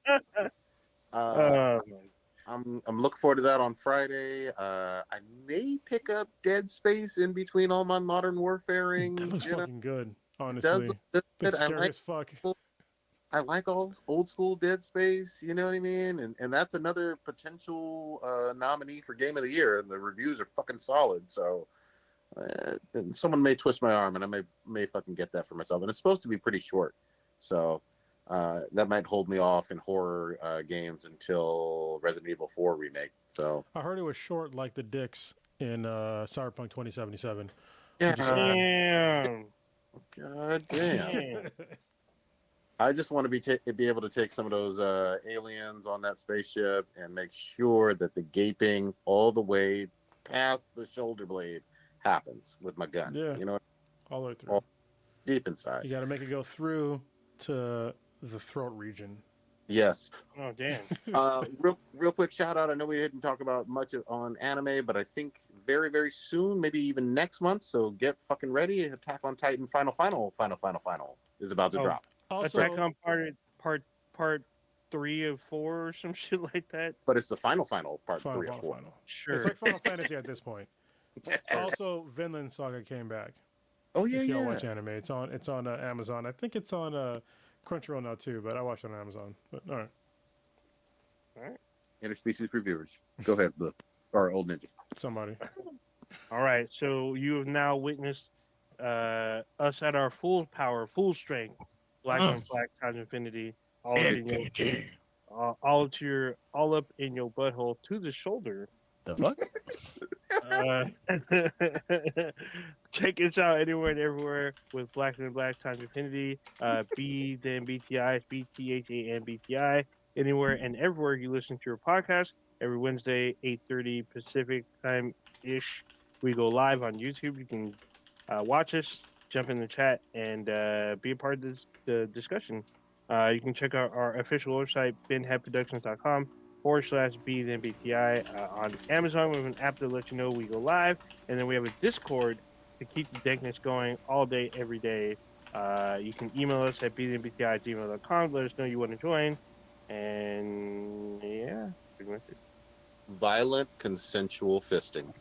I'm looking forward to that on Friday. I may pick up Dead Space in between all my Modern Warfaring. That looks fucking good, It honestly. does look good. It's scary as fuck. I like old school Dead Space, you know what I mean? And that's another potential nominee for Game of the Year. The reviews are fucking solid. So and someone may twist my arm and I may fucking get that for myself. And it's supposed to be pretty short. So that might hold me off in horror games until Resident Evil 4 remake. So I heard it was short like the dicks in Cyberpunk 2077. yeah. Damn. God damn. I just want to be able to take some of those aliens on that spaceship and make sure that the gaping all the way past the shoulder blade happens with my gun. Yeah. You know, All the way through. deep inside. You got to make it go through to the throat region. Yes. Oh damn. Real quick shout out. I know we didn't talk about much on anime, but I think very, very soon, maybe even next month. So get fucking ready. Attack on Titan Final is about to drop. Also, Attack on part 3 of 4 or some shit like that. But it's the final part 3 or 4. Sure. It's like Final Fantasy at this point. Also, Vinland Saga came back. Oh yeah, If you yeah. don't watch anime, it's on Amazon. I think it's on Crunchyroll now too, but I watched it on Amazon. But all right, Interspecies reviewers. Go ahead, our old ninja. somebody. All right. So you have now witnessed us at our full power, full strength, black on black times infinity, all up in your butthole to the shoulder. The fuck? Check us out anywhere and everywhere with Black and Black times infinity. B then BTI, BTHA and BTI. Anywhere and everywhere you listen to your podcast. Every Wednesday, 8:30 Pacific time ish, we go live on YouTube. You can watch us, jump in the chat, and be a part of the discussion. You can check out our official website, binheadproductions.com/B then BTI. On Amazon, we have an app to let you know we go live, and then we have a Discord to keep the dankness going all day, every day. You can email us at bthenbti@gmail.com. Let us know you want to join, and yeah, pretty much it. Violent consensual fisting.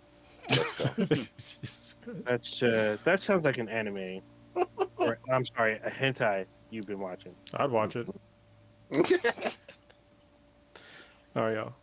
Let's go. Jesus Christ. That sounds like an anime. Or, I'm sorry, a hentai you've been watching. I'd watch it. All right, y'all.